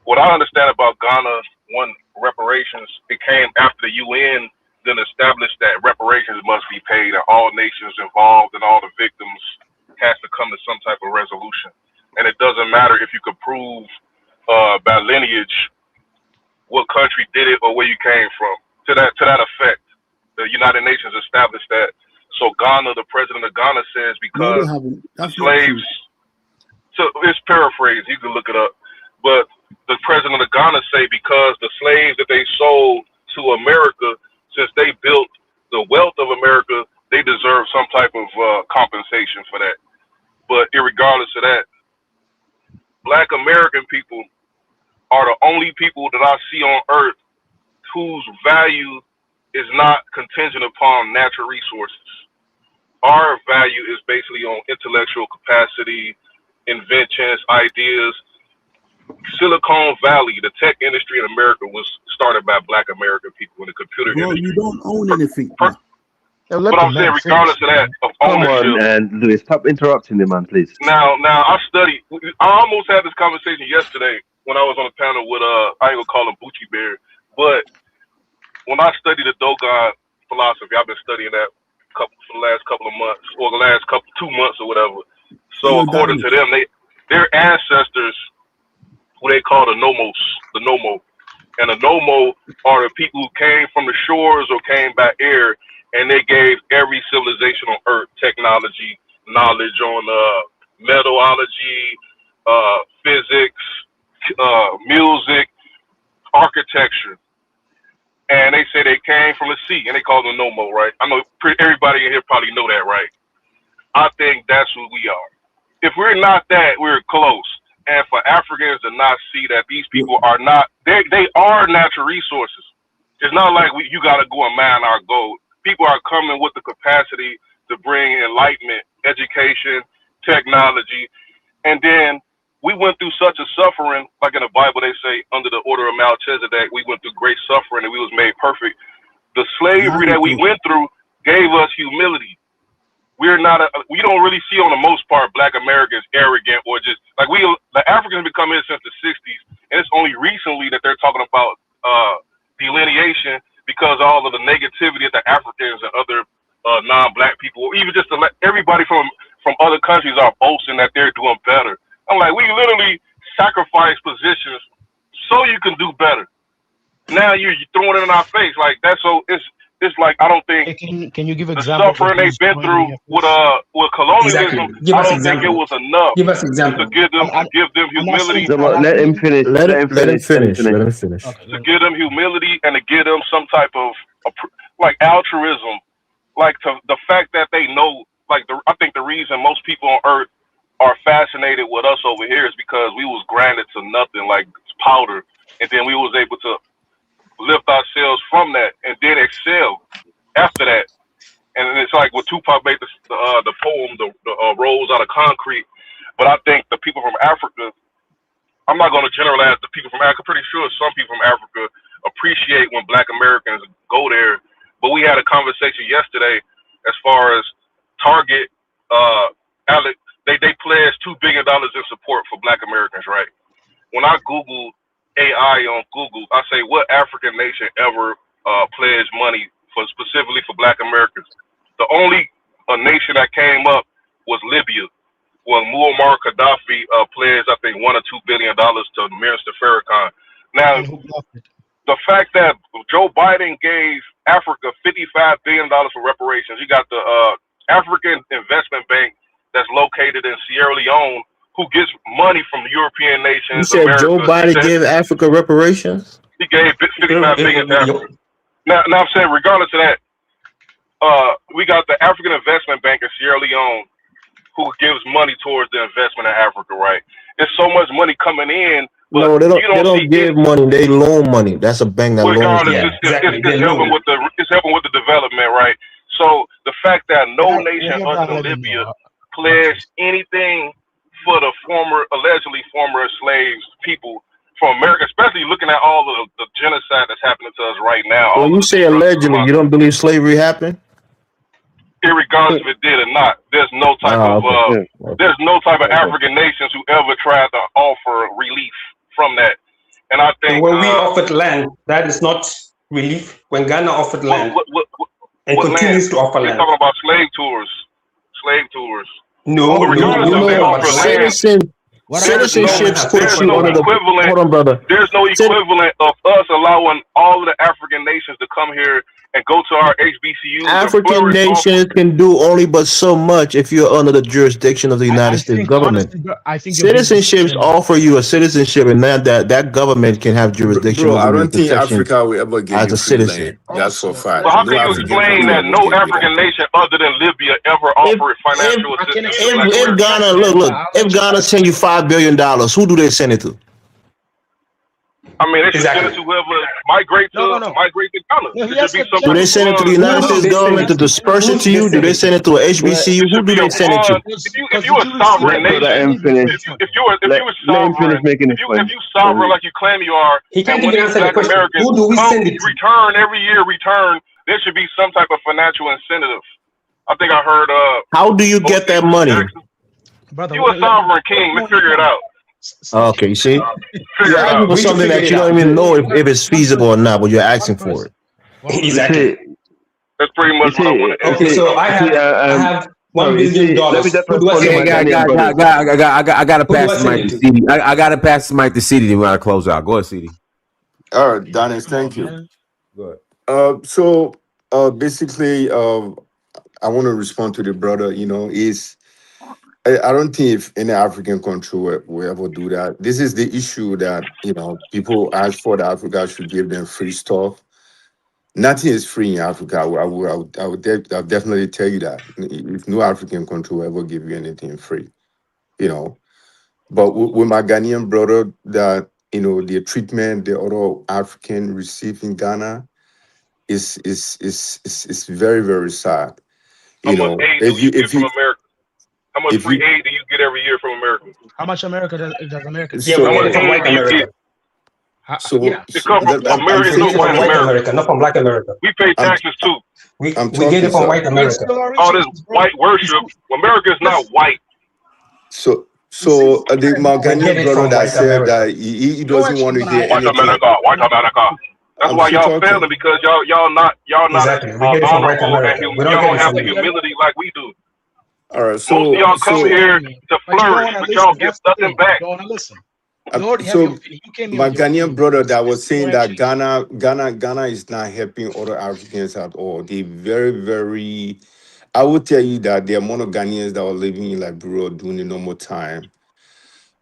What I understand about Ghana, one, reparations, it came after the UN then established that reparations must be paid, and all nations involved and all the victims has to come to some type of resolution. And it doesn't matter if you could prove by lineage what country did it or where you came from. To that effect, the United Nations established that. So Ghana, the president of Ghana says because slaves, so it's paraphrased, you can look it up, but the president of Ghana say because the slaves that they sold to America, since they built the wealth of America, they deserve some type of compensation for that. But irregardless of that, Black American people are the only people that I see on earth whose value is not contingent upon natural resources. Our value is basically on intellectual capacity, inventions, ideas. Silicon Valley, the tech industry in America, was started by Black American people in the computer industry. You don't own anything. But I'm saying, regardless of that, of ownership. Come on, and Louis, stop interrupting the man, please. Now, I almost had this conversation yesterday when I was on a panel with I ain't gonna call him Bucci Bear, but when I studied the Dogon philosophy, I've been studying that for the last couple of months, or the last 2 months or whatever. So according to them, their ancestors, who they call the Nomo, and the Nomo are the people who came from the shores or came by air, and they gave every civilization on earth technology, knowledge on metallurgy, physics, music, architecture. And they say they came from the sea, and they call them Nomo, right? I know everybody in here probably know that, right? I think that's who we are. If we're not that, we're close. And for Africans to not see that these people are not, they are natural resources. It's not like you got to go and mine our gold. People are coming with the capacity to bring enlightenment, education, technology. And then we went through such a suffering, like in the Bible, they say, under the order of Melchizedek, we went through great suffering and we was made perfect. The slavery that we went through gave us humility. We're not, we don't really see on the most part Black Americans arrogant or just like the Africans have been coming in since the 60s. And it's only recently that they're talking about delineation because all of the negativity that the Africans and other non-Black people, or even just everybody from other countries are boasting that they're doing better. I'm like, we literally sacrifice positions so you can do better. Now you're throwing it in our face like that. So it's like I don't think Can you give the examples suffering they've been through with colonialism. Give I us don't think it example. was enough Give us to example. give them humility. Let him finish. Let him finish. Let him finish. To give them humility and to give them some type of like altruism, like to the fact that they know, like I think the reason most people on Earth are fascinated with us over here is because we was granted to nothing, like powder, and then we was able to lift ourselves from that and then excel after that. And it's like what Tupac made the poem, the Rose Out of Concrete. But I think the people from Africa, I'm not going to generalize the people from Africa. Pretty sure some people from Africa appreciate when Black Americans go there. But we had a conversation yesterday as far as Target, Alex, they pledged $2 billion in support for Black Americans, right? When I Google AI on Google, I say, what African nation ever pledged money for specifically for Black Americans? The only nation that came up was Libya, when Muammar Gaddafi pledged, I think, $1 or $2 billion to Minister Farrakhan. Now, the fact that Joe Biden gave Africa $55 billion for reparations, you got the African Investment Bank that's located in Sierra Leone, who gets money from European nations. You said America. Joe Biden gave Africa reparations? He gave $55 billion to Africa. Now I'm saying, regardless of that, we got the African Investment Bank in Sierra Leone who gives money towards the investment in Africa, right? There's so much money coming in. But No, they don't give money. They loan money. That's a bank that loans money. It's helping with the development, right? So the fact that no nation other than Libya pledged anything for the allegedly former enslaved people from America, especially looking at all of the genocide that's happening to us right now. When you say allegedly, you don't believe slavery happened? Irregardless if it did or not, there's no type there's no type of African nations who ever tried to offer relief from that. And I think when we offered land, that is not relief. When Ghana offered land and continues to offer land, we're talking about slave tours. No, citizenships puts you under the. Hold on, brother. There's no equivalent of us allowing all of the African nations to come here and go to our HBCUs. African nations can do only but so much if you're under the jurisdiction of the United States government. I think citizenships offer you a citizenship, and that government can have jurisdiction. Bro, I don't think Africa will ever give you free land. That's for fact. But how can you explain that no African nation other than Libya ever offered financial assistance? If Ghana, look, if Ghana send you $5 billion, who do they send it to? I mean, they should send it to whoever migrate to Ghana. Do they send it to the United States government to disperse it to you? Do they send it to a HBCU? Who do they send it to? If you a sovereign nation, if you sovereign like you claim you are, he can't even answer the question. Who do we send it to? Return every year. There should be some type of financial incentive. I think I heard. How do you get that money? Brother, you a sovereign king. Let's figure it out. Okay, you see, you're asking for something that you don't even know if it's feasible or not, but you're asking for it. Exactly. That's pretty much what I want to. Okay, so I have $1 billion. I gotta pass the mic to CD. I gotta pass the mic to CD. Then we gotta close out. Go ahead, CD. All right, Dennis, thank you. Go ahead. So basically, I want to respond to the brother. I don't think if any African country will ever do that. This is the issue that, people ask for that Africa should give them free stuff. Nothing is free in Africa. I would definitely tell you that. If no African country will ever give you anything free, But with my Ghanaian brother, that, the treatment the other African receive in Ghana is very, very sad. How much aid do you get from America? How much free aid do you get every year from America? How much America does America? Yeah, we get it from white America. It comes from America, not white America. Not from black America. We pay taxes too. We get it from white America. All this white worship. America is not white. So the Ghanaian brother that said that he doesn't want to hear white anything. White America. That's why y'all failing, because y'all not exactly. honorable and y'all don't have the humility like we do. All right, so most of y'all come here to flourish, but y'all get nothing back. Listen. You already have your opinion. You came here my with your Ghanaian opinion. brother that was saying that Actually, Ghana is not helping other Africans at all. They very. I would tell you that the amount of Ghanaians that were living in Liberia during the normal time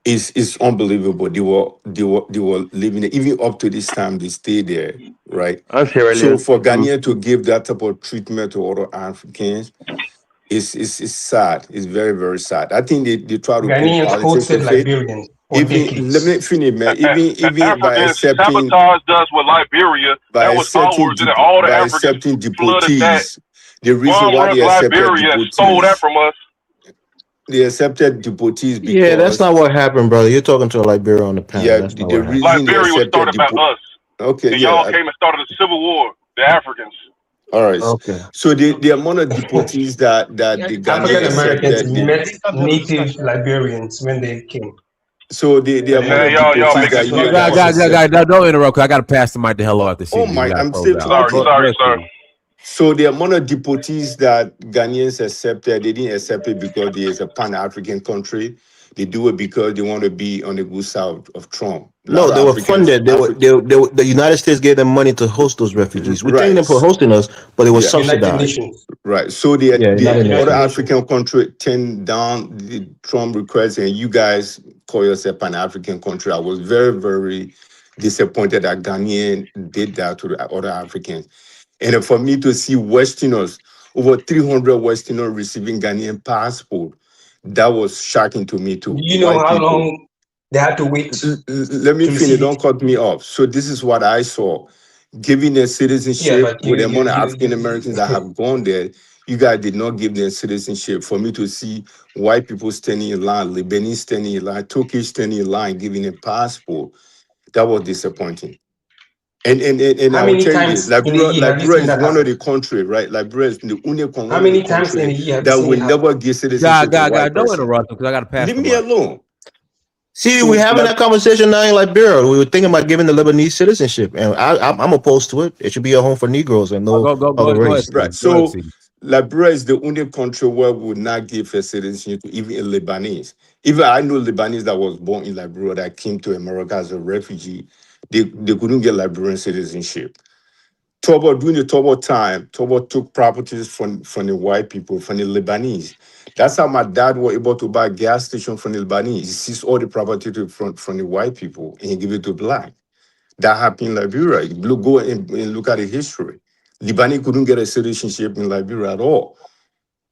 is unbelievable. They were living there. Even up to this time. They stay there, right? And Sierra So Leone. for Ghanaians to give that type of treatment to other Africans, it's sad. It's very sad. I think they try to put Ghanaians politics hosted of it. Liberians for Even let me decades. finish, man. Even by Africans accepting sabotaged us with Liberia. That was ours, and then all the by Africans accepting flooded that deportees, the reason why farmers they accepted Liberia and stole that deportees, from us. they accepted deportees Yeah, that's because not what happened, brother. You're talking to a Liberian on the panel. yeah, That's not the what happened. reason they Liberia was accepted started by us, okay, and yeah, y'all came and started a civil war. The Africans. all right. Okay. So the amount of deportees that the African Ghanaians Americans accepted, met native Liberians when they came. so the And amount Man, of y'all deportees making that you stuff. guys accept. Don't interrupt. 'Cause I got to pass the mic the hell off the Oh city. my, I'm still Sorry, talking. sir. So the amount of deportees that Ghanaians accepted, they didn't accept it because there is a Pan-African country. They do it because they want to be on the good side of Trump. A lot No, of they were Africans, funded. The United States gave them money to host those refugees. We thank them for right? hosting us, but it was Yeah, United subsidized. Nations. right. So Yeah, United the other Nations. African country turned down the Trump request, and you guys call yourself Pan-African country. I was very disappointed that Ghanaian did that to the other Africans. And for me to see Westerners, over 300 Westerners receiving Ghanaian passport, that was shocking to me too. Do you know White how people. long they had to wait Let me to finish. receive it? Don't cut me off. So this is what I saw. Giving them Yeah, citizenship but with the amount of African Americans that have gone there, you guys did not give them citizenship. For me to see white people standing in line, Lebanese standing in line, Turkish standing in line, giving a passport, that was disappointing. And How I will many tell you this, times in a year have you Liberia seen is that one of happen? the country, right? Liberia is the only How one of the many times in a country year have you that seen will it happen? never give citizenship to a white Don't person. interrupt because I got to pass Leave the me mic. alone. See, So, we're having that conversation now in Liberia. We were thinking about giving the Lebanese citizenship, and I'm opposed to it. It should be a home for Negroes and no other race. Right. So Liberia is the only country where we would not give a citizenship to even a Lebanese. Even I know Lebanese that was born in Liberia that came to America as a refugee. They couldn't get Liberian citizenship. During the Tobo time, Tobo took properties from the white people, from the Lebanese. That's how my dad was able to buy a gas station from the Lebanese. He seized all the property from the white people and he gave it to black. That happened in Liberia. Go and look at the history. Lebanese couldn't get a citizenship in Liberia at all,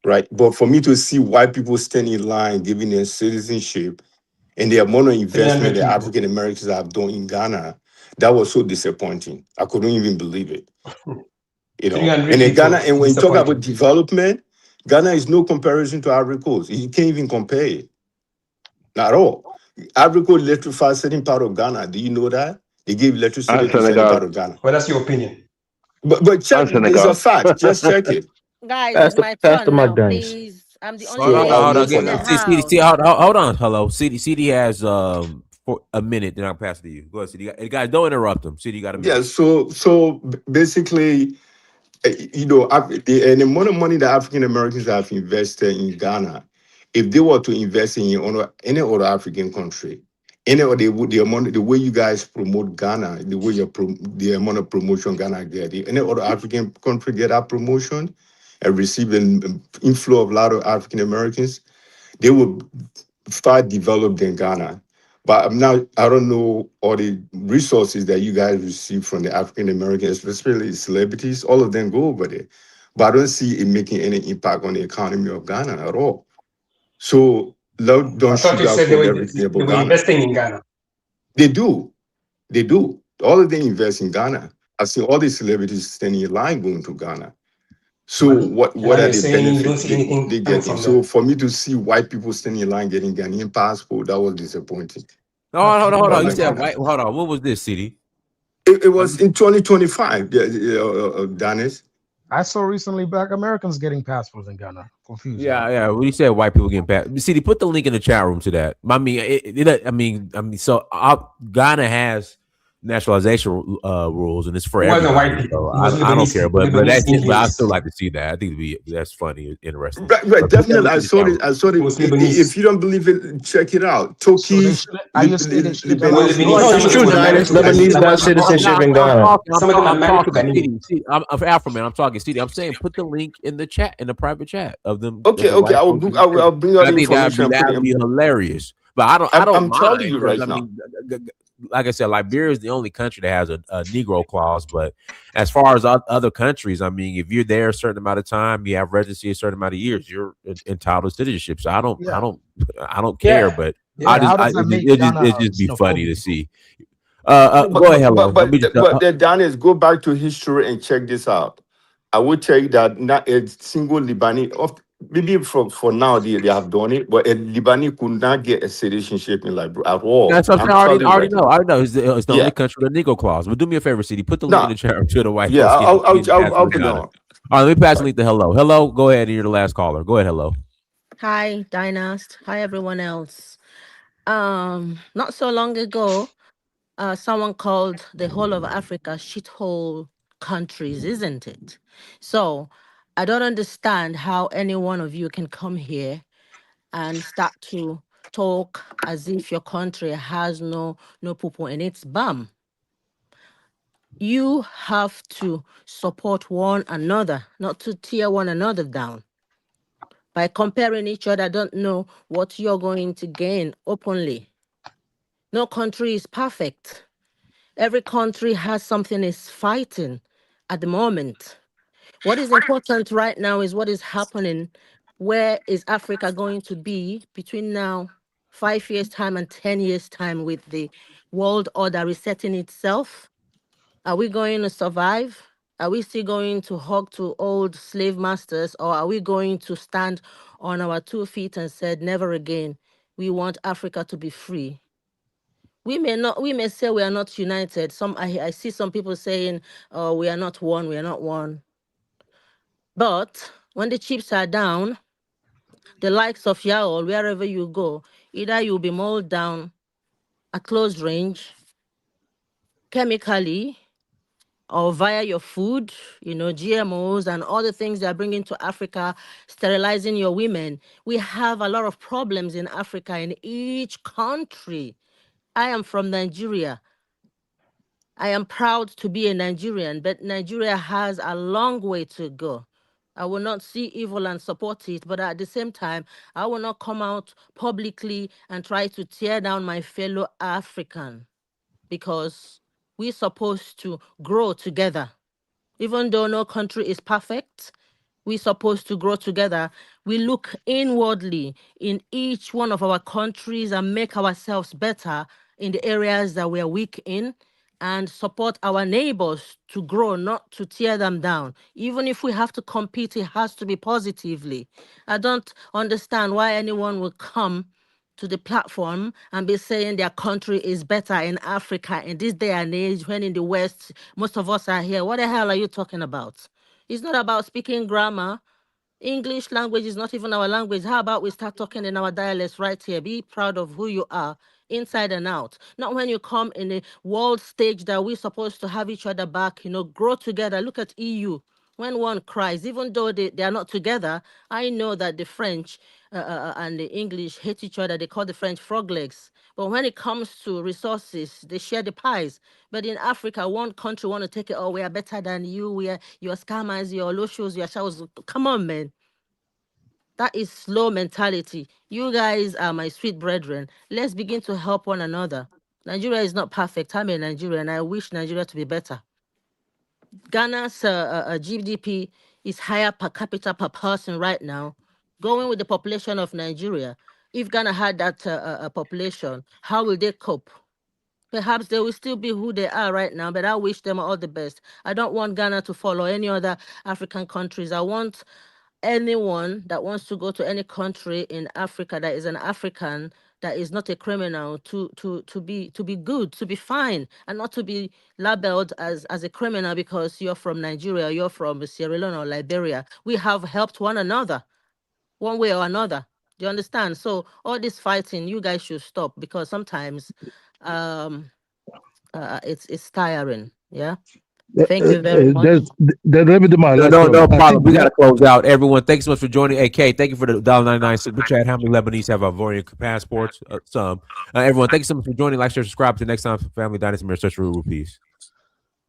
right? But for me to see white people standing in line, giving them citizenship, and the amount of investment 300 that people. African Americans have done in Ghana, that was so disappointing. I couldn't even believe it. 300 And in people. Ghana, and when you talk Disappointing. about development, Ghana is no comparison to Ivory Coast. You can't even compare it. Not at all. Ivory Coast electrified certain part of Ghana. Do you know that? They gave electricity And to certain part Senegal. of Ghana. Well, that's your opinion. But check, And it's a Senegal. fact. Just check it. Guys, Pass it's the my pass the turn mic, now, Dennis. please. I'm the only Hold on, lady hold on. in the house. Hold on. Hello, CD has for a minute. Then I'll pass it to you. Go ahead, CD. Hey, guys, don't interrupt him. CD got a minute. Yeah. So basically, the amount of money that African Americans have invested in Ghana, if they were to invest in any other African country, the way you guys promote Ghana, the way the amount of promotion Ghana get, if any other African country get that promotion and receive an inflow of a lot of African Americans, they will far developed than Ghana. But I don't know all the resources that you guys receive from the African Americans, especially celebrities, all of them go over there. But I don't see it making any impact on the economy of Ghana at all. So don't I thought you said they sugarcoat were, everything about they were Ghana. investing in Ghana. They do. All of them invest in Ghana. I see all these celebrities standing in line going to Ghana. So what Now are you're the saying you don't benefits see anything they coming getting? from So them. for me to see white people standing in line getting Ghanaian passport, that was disappointing. No, hold on. You said white. Hold on. What was this, CD? It was in 2025, Dennis. I saw recently Black Americans getting passports in Ghana. Confused. Yeah. When you said white people getting passed, CD, put the link in the chat room to that. I mean, Ghana has naturalization rules, and it's for It wasn't everybody. white people. So It was I don't care, but Lebanese but I Indians. still like to see that. I think that's funny, interesting. Right, But put that definitely. link I in the saw chat it. I saw it. It was Lebanese. If you don't believe it, check it out. So Turkish, are you saying they don't Well, have Lebanese. Lebanese, No, some it's of them true, were married Dinus. to Lebanese Ghanaian. got citizenship in Ghana. Some of them are married to Ghanaian. See, I'm Afro-Man. I'm talking city. I'm saying put the link in the chat, in the private chat of them. Of Okay, the white I will. folks in I will Africa. bring all I the think information and put that it. would be hilarious. But I don't I'm telling mind you because right I now. mean, like I said, Liberia is the only country that has a Negro clause. But as far as other countries, I mean, if you're there a certain amount of time, you have residency a certain amount of years, you're entitled to citizenship. So I don't care. But how does that make Ghana it just be funny to xenophobic? see. Go ahead, hello. Let me just. But Dennis, go back to history and check this out. I would tell you that not a single Lebanese, maybe for now they have done it, but a Lebanese could not get a citizenship in Liberia at all. That's what I'm saying. I already know. I know. It's the only Yeah. country with a Negro clause. But do me a favor, CD. Put the link No. in the chat to the white Yeah, folks. I'll put it on. All right, let me pass the link to Hello. Hello, go ahead. You're the last caller. Go ahead, Hello. Hi, Dynast. Hi, everyone else. Not so long ago, someone called the whole of Africa shithole countries, isn't it? So I don't understand how any one of you can come here and start to talk as if your country has no poo in its bum. You have to support one another, not to tear one another down. By comparing each other, I don't know what you're going to gain openly. No country is perfect. Every country has something it's fighting at the moment. What is important right now is what is happening. Where is Africa going to be between now, 5 years' time and 10 years' time with the world order resetting itself? Are we going to survive? Are we still going to hug to old slave masters, or are we going to stand on our 2 feet and said, never again, we want Africa to be free? We may say we are not united. I see some people saying, oh, we are not one. But when the chips are down, the likes of y'all, wherever you go, either you'll be mauled down at close range, chemically, or via your food, GMOs and other things they're bringing to Africa, sterilizing your women. We have a lot of problems in Africa, in each country. I am from Nigeria. I am proud to be a Nigerian, but Nigeria has a long way to go. I will not see evil and support it, but at the same time, I will not come out publicly and try to tear down my fellow African, because we're supposed to grow together. Even though no country is perfect, we're supposed to grow together. We look inwardly in each one of our countries and make ourselves better in the areas that we're weak in, and support our neighbors to grow, not to tear them down. Even if we have to compete, it has to be positively. I don't understand why anyone will come to the platform and be saying their country is better in Africa in this day and age, when in the West, most of us are here. What the hell are you talking about? It's not about speaking grammar. English language is not even our language. How about we start talking in our dialects right here? Be proud of who you are, inside and out. Not when you come in a world stage that we're supposed to have each other back, grow together. Look at EU. When one cries, even though they are not together, I know that the French and the English hate each other. They call the French frog legs. But when it comes to resources, they share the pies. But in Africa, one country want to take it, oh, we are better than you. We are your scammers, your loshos, your showers. Come on, man. That is slow mentality. You guys are my sweet brethren. Let's begin to help one another. Nigeria is not perfect. I'm a Nigerian. I wish Nigeria to be better. Ghana's GDP is higher per capita per person right now, going with the population of Nigeria. If Ghana had that population, how will they cope? Perhaps they will still be who they are right now, but I wish them all the best. I don't want Ghana to follow any other African countries. I want anyone that wants to go to any country in Africa that is an African, that is not a criminal, to be good, to be fine, and not to be labeled as a criminal because you're from Nigeria, you're from Sierra Leone or Liberia. We have helped one another, one way or another. Do you understand? So all this fighting, you guys should stop, because sometimes it's tiring. Yeah. Thank you very much. Let me do my last no problem. We got to close out. Everyone, thanks so much for joining. AK, thank you for the $1.99 super chat. How many Lebanese have Ivorian passports? Some. Everyone, thank you so much for joining. Like, share, subscribe. Till next time, Family Dynasty Mirror Search for Uhuru. Peace.